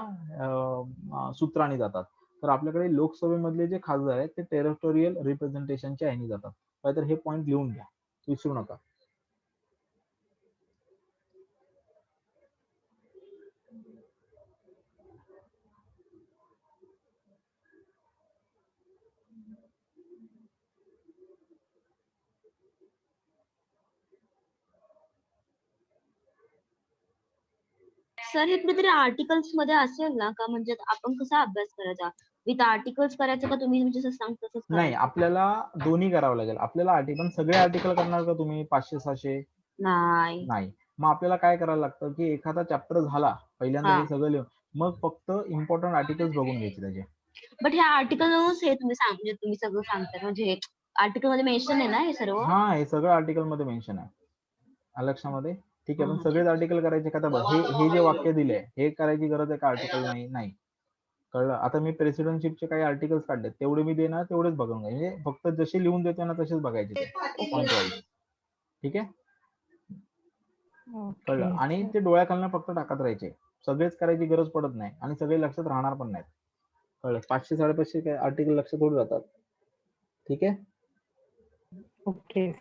A: सूत्राने जातात. तर आपल्याकडे लोकसभेमधले जे खासदार आहेत ते टेरिटोरियल रिप्रेझेंटेशनच्या ह्याने जातात. तर हे पॉईंट लिहून घ्या, विसरू नका.
G: सर हे कुठेतरी आर्टिकल्स मध्ये असेल ना का, म्हणजे आपण कसा अभ्यास करायचा, विथ आर्टिकल्स करायचं का तुम्ही जसं सांगता तसंच
A: नाही,
G: करायचं?
A: आपल्याला दोन्ही करावं लागेल. आपल्याला आर्टिकल, सगळे आर्टिकल करणार का तुम्ही 500-600?
G: नाही.
A: नाही. मग आपल्याला काय करायला लागतं की एखादा चॅप्टर झाला पहिल्यांदा
G: हा.
A: हे सगळं लिहून, मग फक्त इम्पॉर्टंट आर्टिकल्स बघून घ्यायचे त्याचे.
G: बट ह्या आर्टिकल हे तुम्ही म्हणजे तुम्ही सगळं सांगताय म्हणजे आर्टिकल मध्ये मेन्शन आहे ना हे सर्व?
A: हा, हे सगळं आर्टिकल मध्ये मेन्शन आहे. आलं लक्षामध्ये? ठीक आहे. पण
G: हा,
A: सगळेच आर्टिकल करायचे का? तर हे जे वाक्य दिले हे करायची गरज आहे का आर्टिकल? नाही. कळलं? आता मी प्रेसिडेंटशिपचे काही आर्टिकल्स काढले, तेवढे मी देणार, तेवढेच बघून घ्यायचे. म्हणजे फक्त जसे लिहून देतो ना तसेच बघायचे ते पॉईंट वाईज. ठीक आहे? कळलं?
D: ओके
A: आणि ते डोळ्याखालनं फक्त टाकत राहायचे. सगळेच करायची गरज पडत नाही आणि सगळे लक्षात राहणार पण नाहीत. कळलं? 500-550 काय आर्टिकल लक्षात थोडी राहतात. ठीक आहे?
D: Okay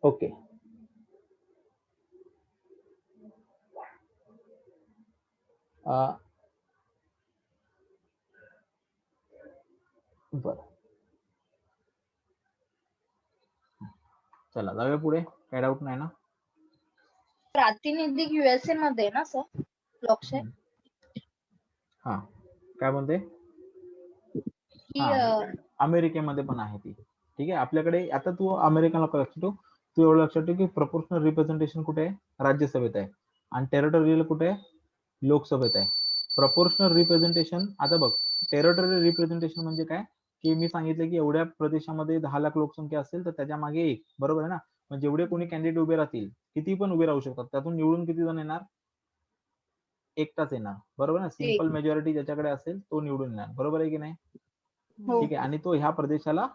A: okay. बरं, चला जाऊया पुढे. काय डाऊट नाही ना?
C: प्रातिनिधिक युएसए मध्ये आहे ना सर लोकशाही?
A: हा, काय म्हणते?
C: की
A: हा, अमेरिकेमध्ये पण आहे ती. ठीक आहे. आपल्याकडे आता तू अमेरिकन लक्षात ठेव, तू एवढं लक्षात ठेव की प्रपोर्शनल रिप्रेझेंटेशन कुठे आहे? राज्यसभेत आहे. आणि टेरिटोरियल कुठे आहे? लोकसभेत आहे. प्रपोर्शनल रिप्रेझेंटेशन, आता बघ, टेरिटोरियल रिप्रेझेंटेशन म्हणजे काय, की मी सांगितलं की एवढ्या प्रदेशामध्ये 10 लाख लोकसंख्या असेल तर त्याच्या मागे एक, बरोबर आहे ना? मग जेवढे कोणी कॅन्डिडेट उभे राहतील, किती पण उभे राहू शकतात, त्यातून निवडून किती जण येणार? एकटाच येणार, बरोबर ना? सिंपल मेजॉरिटी ज्याच्याकडे असेल तो निवडून येणार, बरोबर आहे की नाही?
C: हो.
A: ठीक आहे. आणि तो ह्या प्रदेशाला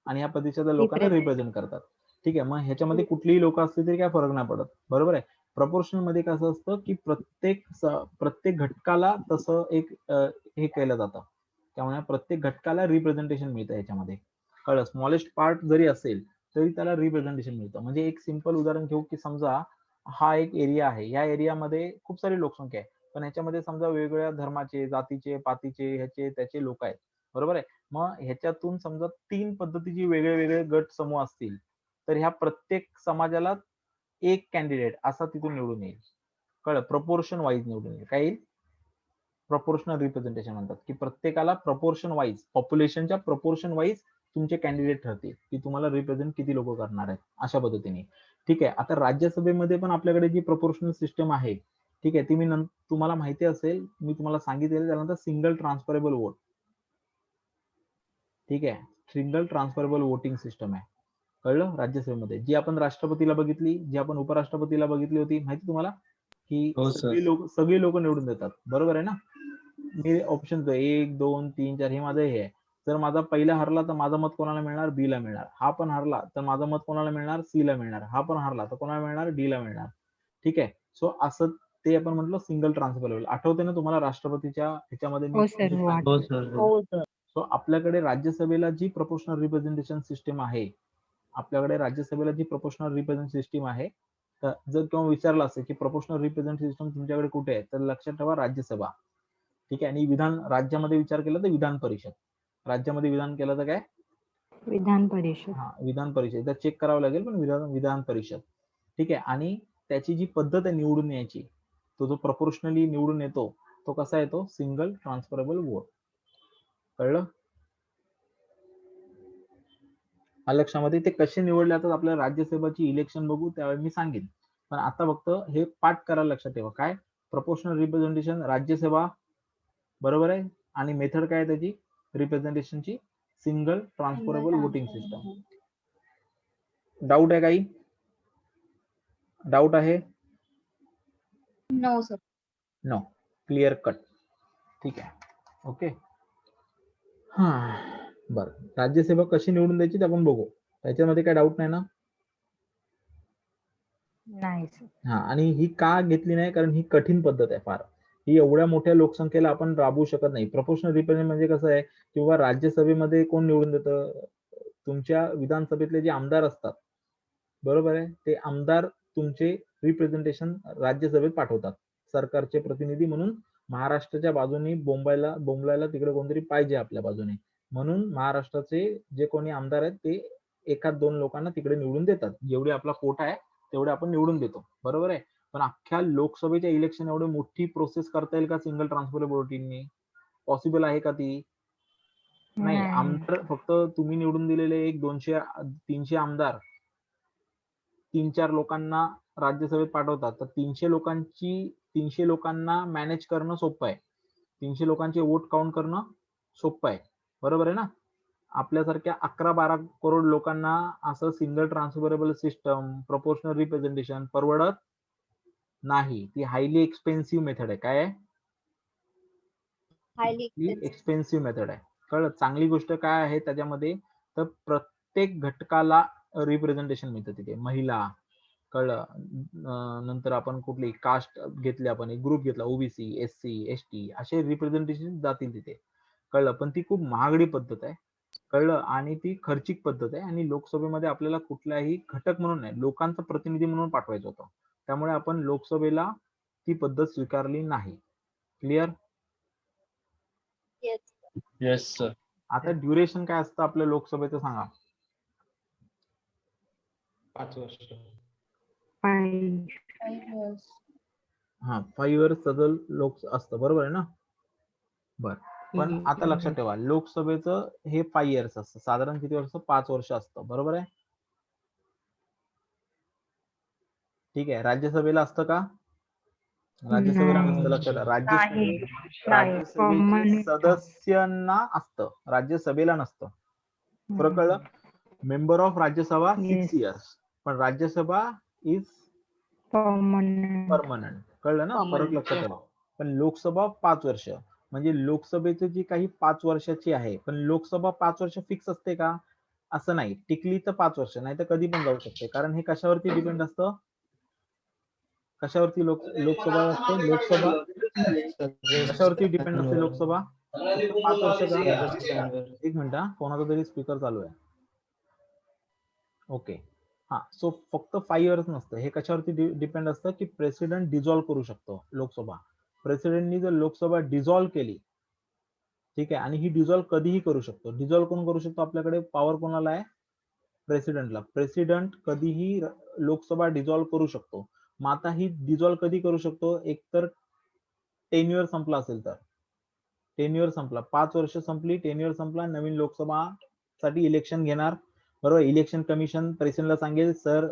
A: आणि ह्या प्रदेशाच्या लोकांना रिप्रेझेंट करतात. ठीक आहे. मग ह्याच्यामध्ये कुठलीही लोक असली तरी काय फरक नाही पडत, बरोबर आहे? प्रपोर्शनल मध्ये कसं असतं की प्रत्येक घटकाला तसं एक हे केलं जातं, त्यामुळे प्रत्येक घटकाला रिप्रेझेंटेशन मिळतं ह्याच्यामध्ये. कळलं? स्मॉलेस्ट पार्ट जरी असेल तरी त्याला रिप्रेझेंटेशन मिळतं. म्हणजे एक सिंपल उदाहरण घेऊ की समजा हा एक एरिया आहे, या एरियामध्ये खूप सारी लोकसंख्या आहे, पण ह्याच्यामध्ये समजा वेगवेगळ्या धर्माचे, जातीचे, पातीचे, ह्याचे त्याचे लोक आहेत, बरोबर आहे? मग ह्याच्यातून समजा 3 पद्धतीचे वेगळे वेगळे गट समूह असतील, तर ह्या प्रत्येक समाजाला एक कॅन्डिडेट असा तिथून निवडून येईल. कळलं? प्रपोर्शन वाईज निवडून येईल. काय येईल? प्रपोर्शनल रिप्रेझेंटेशन म्हणतात, की प्रत्येकाला प्रपोर्शन वाईज, पॉप्युलेशनच्या प्रपोर्शन वाईज तुमचे कॅन्डिडेट ठरतील की तुम्हाला रिप्रेझेंट किती लोक करणार आहेत, अशा पद्धतीने. ठीक आहे. आता राज्यसभेमध्ये पण आपल्याकडे जी प्रपोर्शनल सिस्टम आहे, ठीक आहे. ती मी तुम्हाला माहिती असेल, मी तुम्हाला सांगितलेलं त्यानंतर सिंगल ट्रान्सफरेबल वोट. ठीक आहे. सिंगल ट्रान्सफरेबल वोटिंग सिस्टम आहे. कळलं? राज्यसभेमध्ये जी आपण राष्ट्रपतीला बघितली, जी आपण उपराष्ट्रपतीला बघितली होती, माहिती तुम्हाला की
F: हो सर.
A: सगळी लोक निवडून देतात. बरोबर आहे ना? मी ऑप्शन 1, 2, 3, 4 हे माझं हे आहे. जर माझा पहिला हरला तर माझं मत कोणाला मिळणार? बी ला मिळणार. हा पण हरला तर माझं मत कोणाला मिळणार? सी ला मिळणार. हा पण हरला तर कोणाला मिळणार? डी ला मिळणार. ठीक आहे. सो असं ते आपण म्हटलं सिंगल ट्रान्सफरेबल. आठवते ना तुम्हाला राष्ट्रपतीच्या ह्याच्यामध्ये मी
D: हो सर, हो
F: हो सर.
G: हो सर.
A: सो आपल्याकडे राज्यसभेला जी प्रोपोर्शनल रिप्रेझेंटेशन सिस्टीम आहे, आपल्याकडे राज्यसभेला जी प्रोपोर्शनल रिप्रेझेंटेशन सिस्टीम आहे, तर जर किंवा विचारलं असेल की प्रोपोर्शनल रिप्रेझेंटेशन सिस्टम तुमच्याकडे कुठे आहे, तर लक्षात ठेवा राज्यसभा. ठीक आहे. आणि विधान राज्यामध्ये विचार केला तर विधान परिषद. राज्यामध्ये विधान केलं तर काय?
D: विधान परिषद.
A: हा, विधान परिषद. एकदा चेक करावं लागेल, पण विधान परिषद. ठीक आहे. आणि त्याची जी पद्धत आहे निवडून यायची, तो जो प्रपोर्शनली निवडून येतो, तो कसा येतो? Single transferable vote. कळलं? लक्षामध्ये ते कसे निवडले जातात आपल्याला राज्यसभेची इलेक्शन बघू त्यावेळी मी सांगेन. पण आता फक्त हे पाठ करायला लक्षात ठेवा. काय? प्रपोर्शनल रिप्रेझेंटेशन राज्यसभा, बरोबर आहे. आणि मेथड काय आहे त्याची रिप्रेझेंटेशनची? Single transferable voting system. Doubt आहे काही? डाऊट आहे?
C: No sir.
A: No. Clear cut. ठीक आहे. ओके. हा, बरं. राज्यसभा कशी निवडून द्यायची ते आपण बघू. त्याच्यामध्ये काय डाऊट नाही ना?
D: नाही सर.
A: हा, आणि ही का घेतली नाही? कारण ही कठीण पद्धत आहे फार. ही एवढ्या मोठ्या लोकसंख्येला आपण राबवू शकत नाही. प्रोपोर्शनल रिप्रेझेंटेशन म्हणजे कसं आहे, किंवा राज्यसभेमध्ये कोण निवडून देतं? तुमच्या विधानसभेतले जे आमदार असतात, बरोबर आहे, ते आमदार तुमचे रिप्रेझेंटेशन राज्यसभेत पाठवतात सरकारचे प्रतिनिधी म्हणून. महाराष्ट्राच्या बाजूने बोंबलायला तिकडे कोणतरी पाहिजे आपल्या बाजूने, म्हणून महाराष्ट्राचे जे कोणी आमदार आहेत ते एखाद 2 लोकांना तिकडे निवडून देतात. जेवढी आपला कोटा आहे तेवढे आपण निवडून देतो. बरोबर आहे. पण अख्ख्या लोकसभेच्या इलेक्शन एवढी मोठी प्रोसेस करता येईल का सिंगल ट्रान्सफरेबल वोटिंगने? पॉसिबल आहे का ती? नाही.
D: नाही.
A: आमदार फक्त तुम्ही निवडून दिलेले 200-300 आमदार 3-4 लोकांना राज्यसभेत पाठवतात. तर 300 लोकांना मॅनेज करणं सोपं आहे. 300 लोकांचे वोट काउंट करणं सोपं आहे. बरोबर आहे ना? आपल्यासारख्या 11-12 करोड लोकांना असं single transferable system, proportional representation परवडत नाही. ती हायली एक्सपेन्सिव्ह मेथड आहे. काय आहे?
C: हायली
A: एक्सपेन्सिव्ह मेथड आहे. कळलं? चांगली गोष्ट काय आहे त्याच्यामध्ये, तर प्रत्येक घटकाला रिप्रेझेंटेशन मिळतं तिथे. महिला, कळलं, नंतर आपण कुठली कास्ट घेतली, आपण एक ग्रुप घेतला, ओबीसी, एससी, एसटी, असे रिप्रेझेंटेशन जातील तिथे. कळलं? पण ती खूप महागडी पद्धत आहे. कळलं? आणि ती खर्चिक पद्धत आहे. आणि लोकसभेमध्ये आपल्याला कुठलाही घटक म्हणून नाही, लोकांचा प्रतिनिधी म्हणून पाठवायचं होतं. त्यामुळे आपण लोकसभेला ती पद्धत स्वीकारली नाही. क्लिअर?
F: Yes sir.
A: आता ड्युरेशन काय असतं आपल्या लोकसभेचं सांगा?
F: 5 वर्ष.
D: 5
A: हा, 5 इयर्स लोक असतं. बरोबर आहे ना? बर. पण आता लक्षात ठेवा, लोकसभेचं हे 5 इयर्स असतं. साधारण किती वर्ष? 5 वर्ष असतं. बरोबर आहे? ठीक आहे. राज्यसभेला असतं का? राज्यसभेला नसतं. लक्षात ठेवा. राज्यसभेचे सदस्यांना असतं, राज्यसभेला नसतं. फरक कळलं? मेंबर ऑफ राज्यसभा 6 इयर्स, पण राज्यसभा इज परमनंट. कळलं ना? फरक लक्षात ठेवा. पण लोकसभा 5 वर्ष, म्हणजे लोकसभेची जी काही 5 वर्षाची आहे, पण लोकसभा 5 वर्ष फिक्स असते का? असं नाही. टिकली तर 5 वर्ष, नाही तर कधी पण जाऊ शकते. कारण हे कशावरती डिपेंड असतं? कशावरती लोकसभा असते? लोकसभा कशावरती डिपेंड असते? लोकसभा 5 वर्ष का? एक मिनिट, कोणाचा तरी स्पीकर चालू आहे. ओके. हा, सो फक्त 5 इयर्स नसतं. हे कशावरती डिपेंड असतं की प्रेसिडेंट डिझॉल्व्ह करू शकतो लोकसभा. प्रेसिडेंटनी जर लोकसभा डिझॉल्व्ह केली, ठीक आहे, आणि ही डिझॉल्व्ह कधीही करू शकतो. डिझॉल्व्ह कोण करू शकतो? आपल्याकडे पॉवर कोणाला आहे? प्रेसिडेंटला. प्रेसिडेंट कधीही लोकसभा डिझॉल्व्ह करू शकतो. मग आता ही डिझॉल्व्ह कधी करू शकतो? एक तर टेन्युअर संपला असेल तर. टेन्युअर संपला, 5 वर्ष संपली, टेन्युअर संपला, नवीन लोकसभा साठी इलेक्शन घेणार. बरोबर? इलेक्शन कमिशन प्रेसिडेंटला सांगेल, सर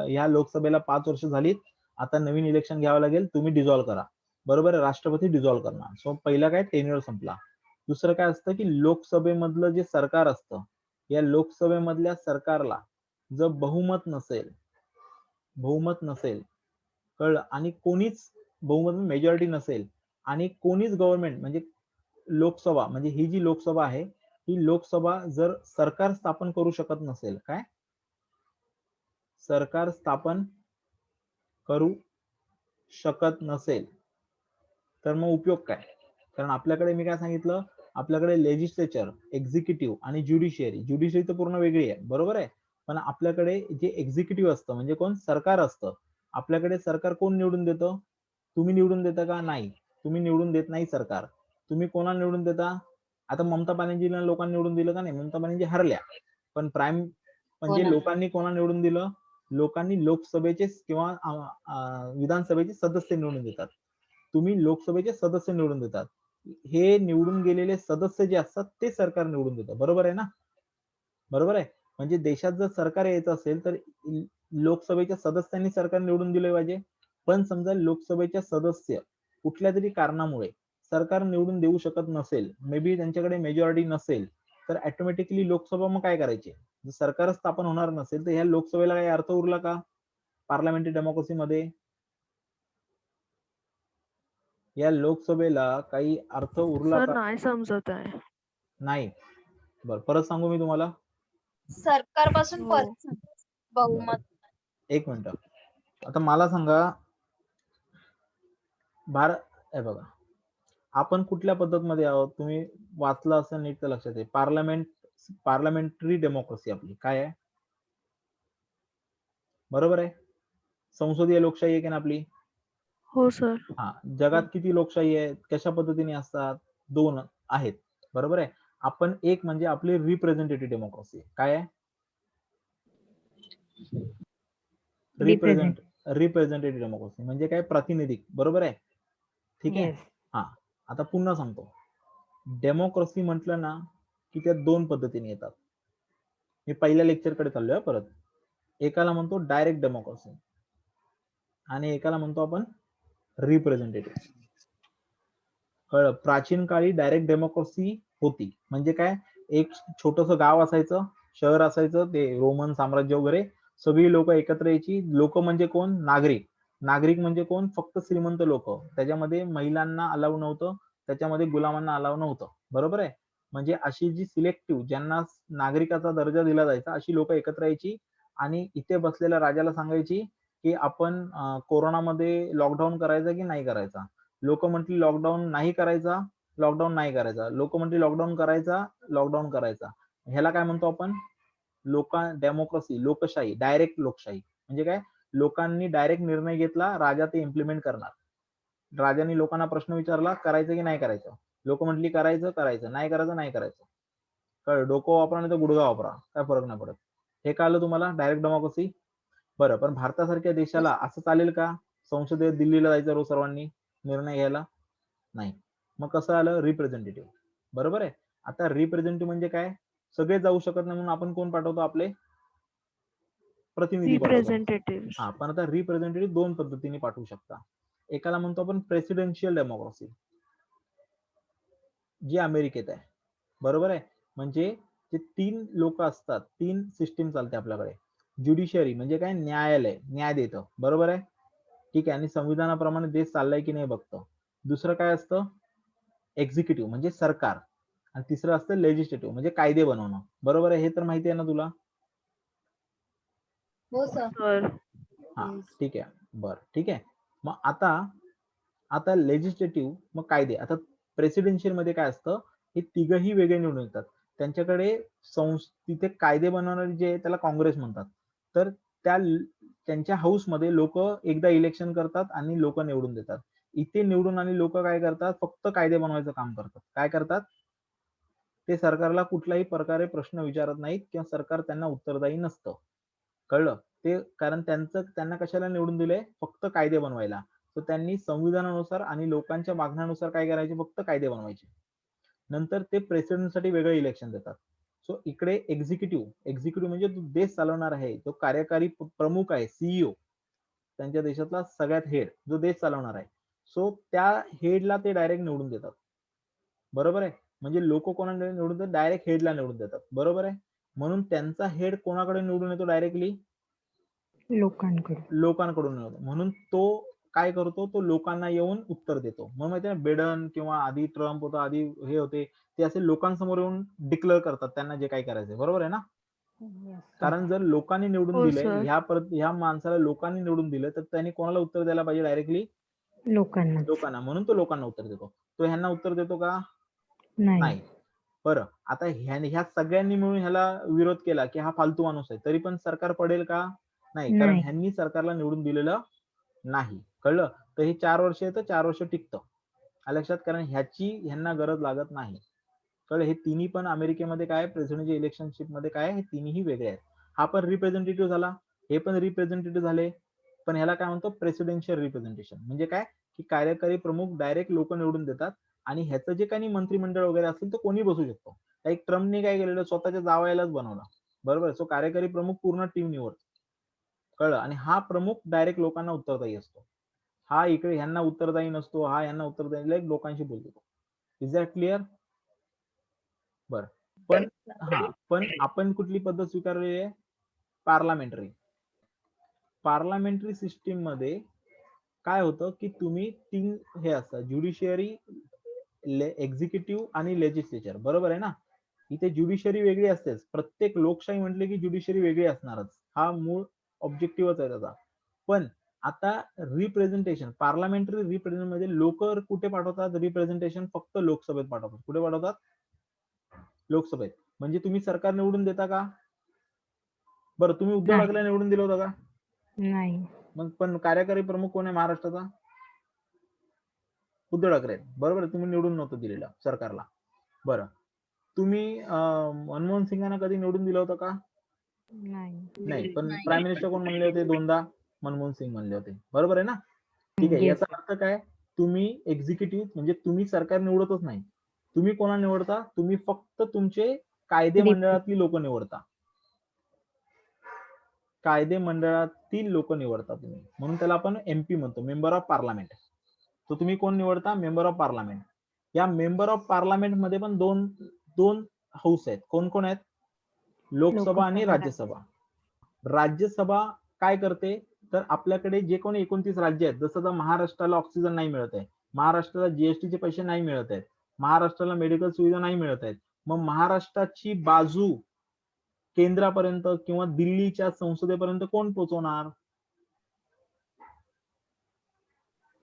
A: ह्या लोकसभेला 5 वर्ष झालीत, आता नवीन इलेक्शन घ्यावं लागेल, तुम्ही डिझॉल्व्ह करा. बरोबर आहे, राष्ट्रपती डिझॉल्व्ह करणार. सो पहिला काय, टेन्युअर संपला. दुसरं काय असतं की लोकसभेमधलं जे सरकार असतं, या लोकसभेमधल्या सरकारला जर बहुमत नसेल, कळलं, आणि कोणीच बहुमत मेजॉरिटी नसेल आणि कोणीच गव्हर्नमेंट म्हणजे लोकसभा, म्हणजे ही जी लोकसभा आहे, ही लोकसभा जर सरकार स्थापन करू शकत नसेल, काय सरकार स्थापन करू शकत नसेल, तर मग उपयोग काय? कारण आपल्याकडे मी काय सांगितलं, आपल्याकडे लेजिस्लेचर, एक्झिक्युटिव्ह आणि ज्युडिशियरी तर पूर्ण वेगळी आहे, बरोबर आहे. पण आपल्याकडे जे एक्झिक्युटिव्ह असतं म्हणजे कोण, सरकार असतं. आपल्याकडे सरकार कोण निवडून देतं? तुम्ही निवडून देता का? नाही, तुम्ही निवडून देत नाही सरकार. तुम्ही कोणाला निवडून देता? आता ममता बनर्जीला लोकांनी निवडून दिलं का नाही? ममता बनर्जी हरल्या, पण
G: हो
A: म्हणजे
G: ना.
A: लोकांनी कोणाला निवडून दिलं? लोकांनी लोकसभेचे किंवा विधानसभेचे सदस्य निवडून देतात. तुम्ही लोकसभेचे सदस्य निवडून देतात. हे निवडून गेलेले सदस्य जे असतात ते सरकार निवडून देतं, बरोबर आहे ना? बरोबर आहे. म्हणजे देशात जर सरकार यायचं असेल तर लोकसभेच्या सदस्यांनी सरकार निवडून दिले पाहिजे. पण समजा लोकसभेच्या सदस्य कुठल्या तरी कारणामुळे सरकार निवडून देऊ शकत नसेल, मे बी त्यांच्याकडे मेजॉरिटी नसेल, तर ऑटोमॅटिकली लोकसभा मग काय करायची? जर सरकार स्थापन होणार नसेल तर ह्या लोकसभेला काही अर्थ उरला का? पार्लमेंटरी डेमोक्रेसीमध्ये या लोकसभेला काही अर्थ उरला
E: सर
A: का?
E: नाही समजत आहे.
A: नाही. बरं, परत सांगू मी तुम्हाला.
C: सरकारपासून
E: हो.
C: परत सांगा. बहुमत.
A: एक मिनिट. आता मला सांगा, हे बघा, आपण कुठल्या पद्धतीमध्ये आहोत? तुम्ही वाचलं असं नीट तर लक्षात आहे. पार्लमेंटरी डेमोक्रेसी आपली काय आहे? बरोबर आहे. संसदीय लोकशाही आहे की ना आपली?
E: हो सर.
A: हा. जगात किती लोकशाही आहे? कशा पद्धतीने असतात? 2 आहेत, बरोबर आहे. आपण एक म्हणजे आपली रिप्रेझेंटेटिव्ह डेमोक्रेसी. काय आहे?
D: Represent.
A: रिप्रेझेंटेटिव्ह डेमोक्रेसी म्हणजे काय? प्रातिनिधिक, बरोबर आहे. ठीक आहे.
D: Yes.
A: हा. आता पुन्हा सांगतो, डेमोक्रेसी म्हटलं ना की त्या 2 पद्धतीने येतात. मी पहिल्या लेक्चरकडे चाललोय परत. एकाला म्हणतो डायरेक्ट डेमोक्रेसी आणि एकाला म्हणतो आपण रिप्रेझेंटेटिव्ह. कळलं? प्राचीन काळी डायरेक्ट डेमोक्रेसी होती. म्हणजे काय? एक छोटस गाव असायचं, शहर असायचं, ते रोमन साम्राज्य वगैरे, सगळी लोक एकत्र यायची. लोक म्हणजे कोण? नागरिक. नागरिक म्हणजे कोण? फक्त श्रीमंत लोक. त्याच्यामध्ये महिलांना अलाव नव्हतं, त्याच्यामध्ये गुलामांना अलाव नव्हतं, बरोबर आहे. म्हणजे अशी जी सिलेक्टिव्ह, ज्यांना नागरिकाचा दर्जा दिला जायचा, अशी लोक एकत्र यायची आणि इथे बसलेल्या राजाला सांगायची की आपण कोरोनामध्ये लॉकडाऊन करायचा की नाही करायचा. लोक म्हटली लॉकडाऊन नाही करायचा, लॉकडाऊन नाही करायचा. लोक म्हटली लॉकडाऊन करायचा, लॉकडाऊन करायचा. ह्याला काय म्हणतो आपण? डेमोक्रेसी, लोकशाही, डायरेक्ट लोकशाही. म्हणजे काय? लोकांनी डायरेक्ट निर्णय घेतला, राजा ते इम्प्लिमेंट करणार. राजाने लोकांना प्रश्न विचारला, करायचं की नाही करायचं? लोक म्हटली करायचं, करायचं, नाही करायचं, नाही करायचं. कळलं? डोकं वापरा नाही तर गुडघा वापरा, काय फरक नाही पडत. हे कळलं तुम्हाला? Direct democracy. बरं, पण भारतासारख्या देशाला असं चालेल का? संसदेत दिल्लीला जायचं रोज सर्वांनी निर्णय घ्यायला? नाही. मग कसं आलं? रिप्रेझेंटेटिव्ह, बरोबर आहे. आता रिप्रेझेंटेटिव्ह म्हणजे काय? सगळे जाऊ शकत नाही म्हणून आपण कोण पाठवतो? आपले प्रतिनिधी पाठवतो.
E: रिप्रेझेंटेटिव्ह.
A: हा. पण आता रिप्रेझेंटेटिव्ह 2 पद्धतीने पाठवू शकता. एकाला म्हणतो आपण प्रेसिडेन्शियल डेमोक्रेसी, जी अमेरिकेत आहे, बरोबर आहे. म्हणजे जे 3 लोक असतात, 3 सिस्टीम चालते आपल्याकडे. ज्युडिशियरी म्हणजे काय? न्यायालय, न्याय देतं, बरोबर आहे. ठीक आहे. आणि संविधानाप्रमाणे देश चाललाय की नाही बघतं. दुसरं काय असतं? एक्झिक्युटिव्ह म्हणजे सरकार. आणि तिसरं असतं लेजिस्लेटिव्ह म्हणजे कायदे बनवणं, बरोबर आहे. हे तर माहिती आहे ना तुला?
C: हो सर.
E: सर.
A: हा. ठीक आहे. बरं, ठीक आहे. मग आता लेजिस्लेटिव्ह, मग कायदे. आता प्रेसिडेन्शियल मध्ये काय असतं? हे तिघही वेगळे निवडून येतात. त्यांच्याकडे तिथे कायदे बनवणारे जे आहे त्याला काँग्रेस म्हणतात. तर त्यांच्या हाऊसमध्ये लोक एकदा इलेक्शन करतात आणि लोक निवडून देतात. इथे निवडून आणि लोक काय करतात? फक्त कायदे बनवायचं काम करतात. काय करतात? ते सरकारला कुठल्याही प्रकारे प्रश्न विचारत नाहीत किंवा सरकार त्यांना उत्तरदायी नसतं. कळलं? ते कारण त्यांना कशाला निवडून दिलंय? फक्त कायदे बनवायला. तर त्यांनी संविधानानुसार आणि लोकांच्या मागण्यानुसार काय करायचे? फक्त कायदे बनवायचे. नंतर ते प्रेसिडेंटसाठी वेगळं इलेक्शन देतात. सो इकडे एक्झिक्युटिव्ह म्हणजे जो देश चालवणार आहे, जो कार्यकारी प्रमुख आहे, सीईओ, त्यांच्या देशातला सगळ्यात हेड जो देश चालवणार आहे, सो त्या हेडला ते डायरेक्ट निवडून देतात. बरोबर आहे. म्हणजे लोक कोणाकडे निवडून देतात? डायरेक्ट हेडला निवडून देतात. बरोबर आहे. म्हणून त्यांचा हेड कोणाकडे निवडून येतो? डायरेक्टली लोकांकडून येतो. म्हणून तो काय करतो? तो लोकांना येऊन उत्तर देतो. मग माहिती आहे बेडन किंवा आधी ट्रम्प होता, आधी हे होते, ते असे लोकांसमोर येऊन डिक्लेअर करतात त्यांना जे काही करायचंय. बरोबर आहे ना? कारण जर लोकांनी निवडून
E: हो
A: दिले,
E: सर.
A: ह्या माणसाला लोकांनी निवडून दिलं, तर त्यांनी कोणाला उत्तर द्यायला पाहिजे? डायरेक्टली लोकांना. म्हणून तो लोकांना उत्तर देतो. तो ह्यांना उत्तर देतो का? नाही. बरं, आता ह्या सगळ्यांनी मिळून ह्याला विरोध केला की हा फालतू माणूस आहे, तरी पण सरकार पडेल का? नाही, कारण ह्यांनी सरकारला निवडून दिलेलं नाही. कळलं? तर हे 4 वर्ष येतं, 4 वर्ष टिकतं. आलं लक्षात? कारण ह्यांना गरज लागत नाही. कळलं? हे तिन्ही पण अमेरिकेमध्ये काय प्रेसिडेंटच्या इलेक्शनशिप मध्ये काय हे तिन्ही वेगळे आहेत. हा पण रिप्रेझेंटेटिव्ह झाला, हे पण रिप्रेझेंटेटिव्ह झाले, पण ह्याला काय म्हणतो? Presidential representation. म्हणजे काय की कार्यकारी प्रमुख डायरेक्ट लोक निवडून देतात आणि ह्याचं जे काही मंत्रिमंडळ वगैरे असेल तर कोणी बसू शकतो. लाईक ट्रम्पने काय केलेलं? स्वतःच्या जावयालाच बनवला. बरोबर. सो कार्यकारी प्रमुख पूर्ण टीम निवडतो. कळलं? आणि हा प्रमुख डायरेक्ट लोकांना उत्तरदायी असतो. हा इकडे ह्यांना उत्तरदायी नसतो, हा ह्यांना उत्तरदायी, लाईक लोकांशी बोलतो. Is that clear? बर. पण आपण कुठली पद्धत स्वीकारलेली आहे? पार्लमेंटरी. पार्लमेंटरी सिस्टीम मध्ये काय होतं की तुम्ही 3 हे असतात, ज्युडिशियरी, एक्झिक्युटिव्ह आणि लेजिस्लेचर. बरोबर आहे ना? इथे ज्युडिशियरी वेगळी असतेच. प्रत्येक लोकशाही म्हटले की ज्युडिशियरी वेगळी असणारच. हा मूळ ऑब्जेक्टिव्हच आहे त्याचा. पण आता रिप्रेझेंटेशन, पार्लमेंटरी रिप्रेझेंटेशन मध्ये लोक कुठे पाठवतात? रिप्रेझेंटेशन फक्त लोकसभेत पाठवतात. कुठे पाठवतात? लोकसभेत. म्हणजे तुम्ही सरकार निवडून देता का? बरं, तुम्ही उद्धव ठाकरे निवडून दिलं होतं का? मग पण कार्यकारी प्रमुख कोण आहे महाराष्ट्राचा? उद्धव ठाकरे. बरोबर. तुम्ही निवडून नव्हतं दिलेलं सरकारला. बरं, तुम्ही मनमोहन सिंगांना कधी निवडून दिलं होतं का? नाही. पण प्राईम मिनिस्टर कोण म्हणले होते? 2दा मनमोहन सिंग म्हणले होते. बरोबर आहे ना? ठीक आहे. याचा अर्थ काय? तुम्ही एक्झिक्युटिव्ह म्हणजे तुम्ही सरकार निवडतच नाही. तुम्ही कोणाला निवडता? तुम्ही फक्त तुमचे कायदे मंडळातली लोक निवडता. कायदे मंडळातील लोक निवडता तुम्ही. म्हणून त्याला आपण एमपी म्हणतो, मेंबर ऑफ पार्लमेंट. तर तुम्ही कोण निवडता? Member of parliament. या मेंबर ऑफ पार्लमेंट मध्ये पण दोन हाऊस आहेत. कोण कोण आहेत? लोकसभा आणि राज्यसभा. राज्यसभा काय करते? तर आपल्याकडे जे कोणी 29 राज्य आहेत, जसं महाराष्ट्राला ऑक्सिजन नाही मिळत आहे, महाराष्ट्राला जीएसटीचे पैसे नाही मिळत आहेत, महाराष्ट्राला मेडिकल सुविधा नाही मिळत आहेत, मग महाराष्ट्राची बाजू केंद्रापर्यंत किंवा दिल्लीच्या संसदेपर्यंत कोण पोहोचवणार?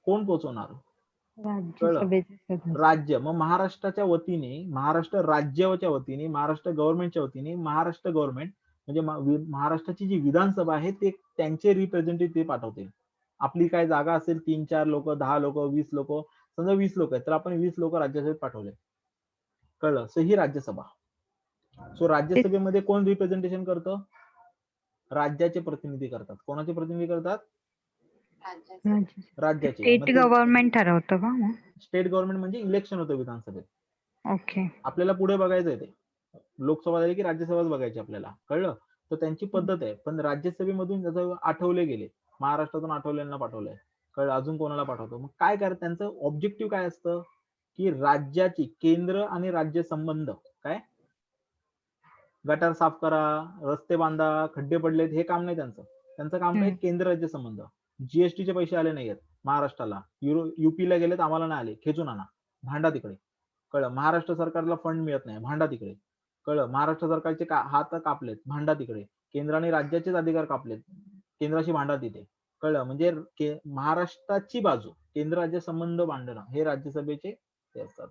A: कोण पोहोचवणार? राज्य. मग महाराष्ट्राच्या वतीने, महाराष्ट्र राज्याच्या वतीने, महाराष्ट्र गव्हर्नमेंटच्या वतीने, महाराष्ट्र गव्हर्नमेंट म्हणजे महाराष्ट्राची जी विधानसभा आहे ते त्यांचे रिप्रेझेंटेटिव्ह ते पाठवतील. आपली काय जागा असेल 3-4 लोक, 10 लोक, 20 लोक, समजा 20 लोक आहेत तर आपण 20 लोक राज्यसभेत पाठवले. कळलं? सो ही राज्यसभा. सो राज्यसभेमध्ये कोण रिप्रेझेंटेशन करतं? राज्याचे प्रतिनिधी करतात. कोणाचे प्रतिनिधी करतात? राज्याचे.
H: स्टेट गव्हर्नमेंट ठरवतं का मग?
A: स्टेट गव्हर्नमेंट म्हणजे इलेक्शन होतं विधानसभेत.
H: ओके.
A: आपल्याला पुढे बघायचं ते लोकसभा झाली की राज्यसभाच बघायची आपल्याला. कळलं? तर त्यांची पद्धत आहे. पण राज्यसभेमधून जसं आठवले गेले, महाराष्ट्रातून आठवलेंना पाठवलंय. कळलं? अजून कोणाला पाठवतो? मग काय कर, त्यांचं ऑब्जेक्टिव्ह काय असतं की राज्याची, केंद्र आणि राज्य संबंध, काय गटार साफ करा, रस्ते बांधा, खड्डे पडलेत, हे काम नाही त्यांचं. त्यांचं काम काय? केंद्र राज्य संबंध. जीएसटीचे पैसे आले नाहीयेत महाराष्ट्राला, युपीला गेलेत, आम्हाला नाही आले, खेचून आणा, भांडा तिकडे. कळलं? महाराष्ट्र सरकारला फंड मिळत नाही, भांडा तिकडे. कळलं? महाराष्ट्र सरकारचे हात कापलेत, भांडा तिकडे. केंद्राने राज्याचेच अधिकार कापलेत, केंद्राशी भांडा तिथे. कळलं? म्हणजे महाराष्ट्राची बाजू, केंद्र राज्य संबंध मांडणं हे राज्यसभेचे ते असतात.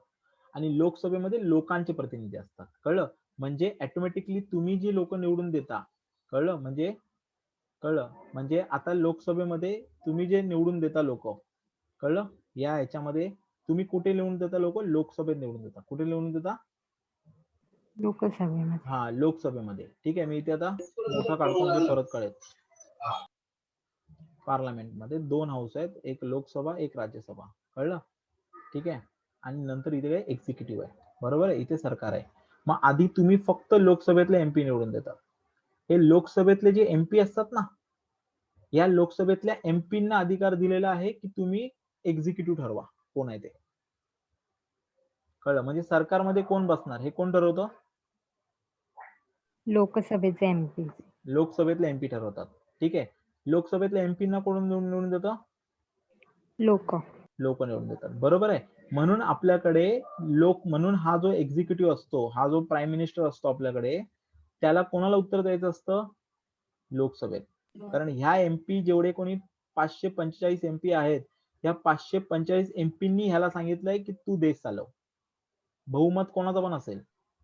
A: आणि लोकसभेमध्ये लोकांचे प्रतिनिधी असतात. कळलं? म्हणजे ऑटोमॅटिकली तुम्ही जी लोक निवडून देता, कळलं? म्हणजे आता लोकसभेमध्ये तुम्ही जे निवडून देता लोक, कळलं? या ह्याच्यामध्ये तुम्ही कुठे निवडून देता लोक? लोकसभेत निवडून देता. कुठे निवडून देता?
H: लोकसभेमध्ये.
A: हा, लोकसभेमध्ये. ठीक आहे. मी इथे आता मोठा काढतो म्हणजे परत कळेल. पार्लमेंट मध्ये 2 हाऊस आहेत, एक लोकसभा, एक राज्यसभा. कळलं? ठीक आहे. आणि नंतर इथे काय? एक्झिक्युटिव्ह आहे. बरोबर आहे? इथे सरकार आहे. मग आधी तुम्ही फक्त लोकसभेतले एमपी निवडून देता. हे लोकसभेतले जे एमपी असतात ना, या लोकसभेतल्या एमपींना अधिकार दिलेला आहे की तुम्ही एक्झिक्युटिव्ह ठरवा कोण आहे ते. कळलं? म्हणजे सरकारमध्ये कोण बसणार हे कोण ठरवतं?
H: लोकसभेचे एमपी.
A: लोकसभेतले एमपी ठरवतात. ठीक आहे. लोकसभेतल्या एमपींना कोण निवडून देतं?
H: लोक.
A: लोक निवडून देतात. बरोबर आहे. म्हणून आपल्याकडे म्हणून हा जो एक्झिक्युटिव्ह असतो, हा जो प्राईम मिनिस्टर असतो आपल्याकडे, त्याला कोणाला उत्तर द्यायचं असतं? लोकसभेत. कारण ह्या एमपी जेवढे कोणी 545 एमपी आहेत, या 545 एमपींनी ह्याला सांगितलंय की तू देश चालव. बहुमत कोणाचं पण असेल,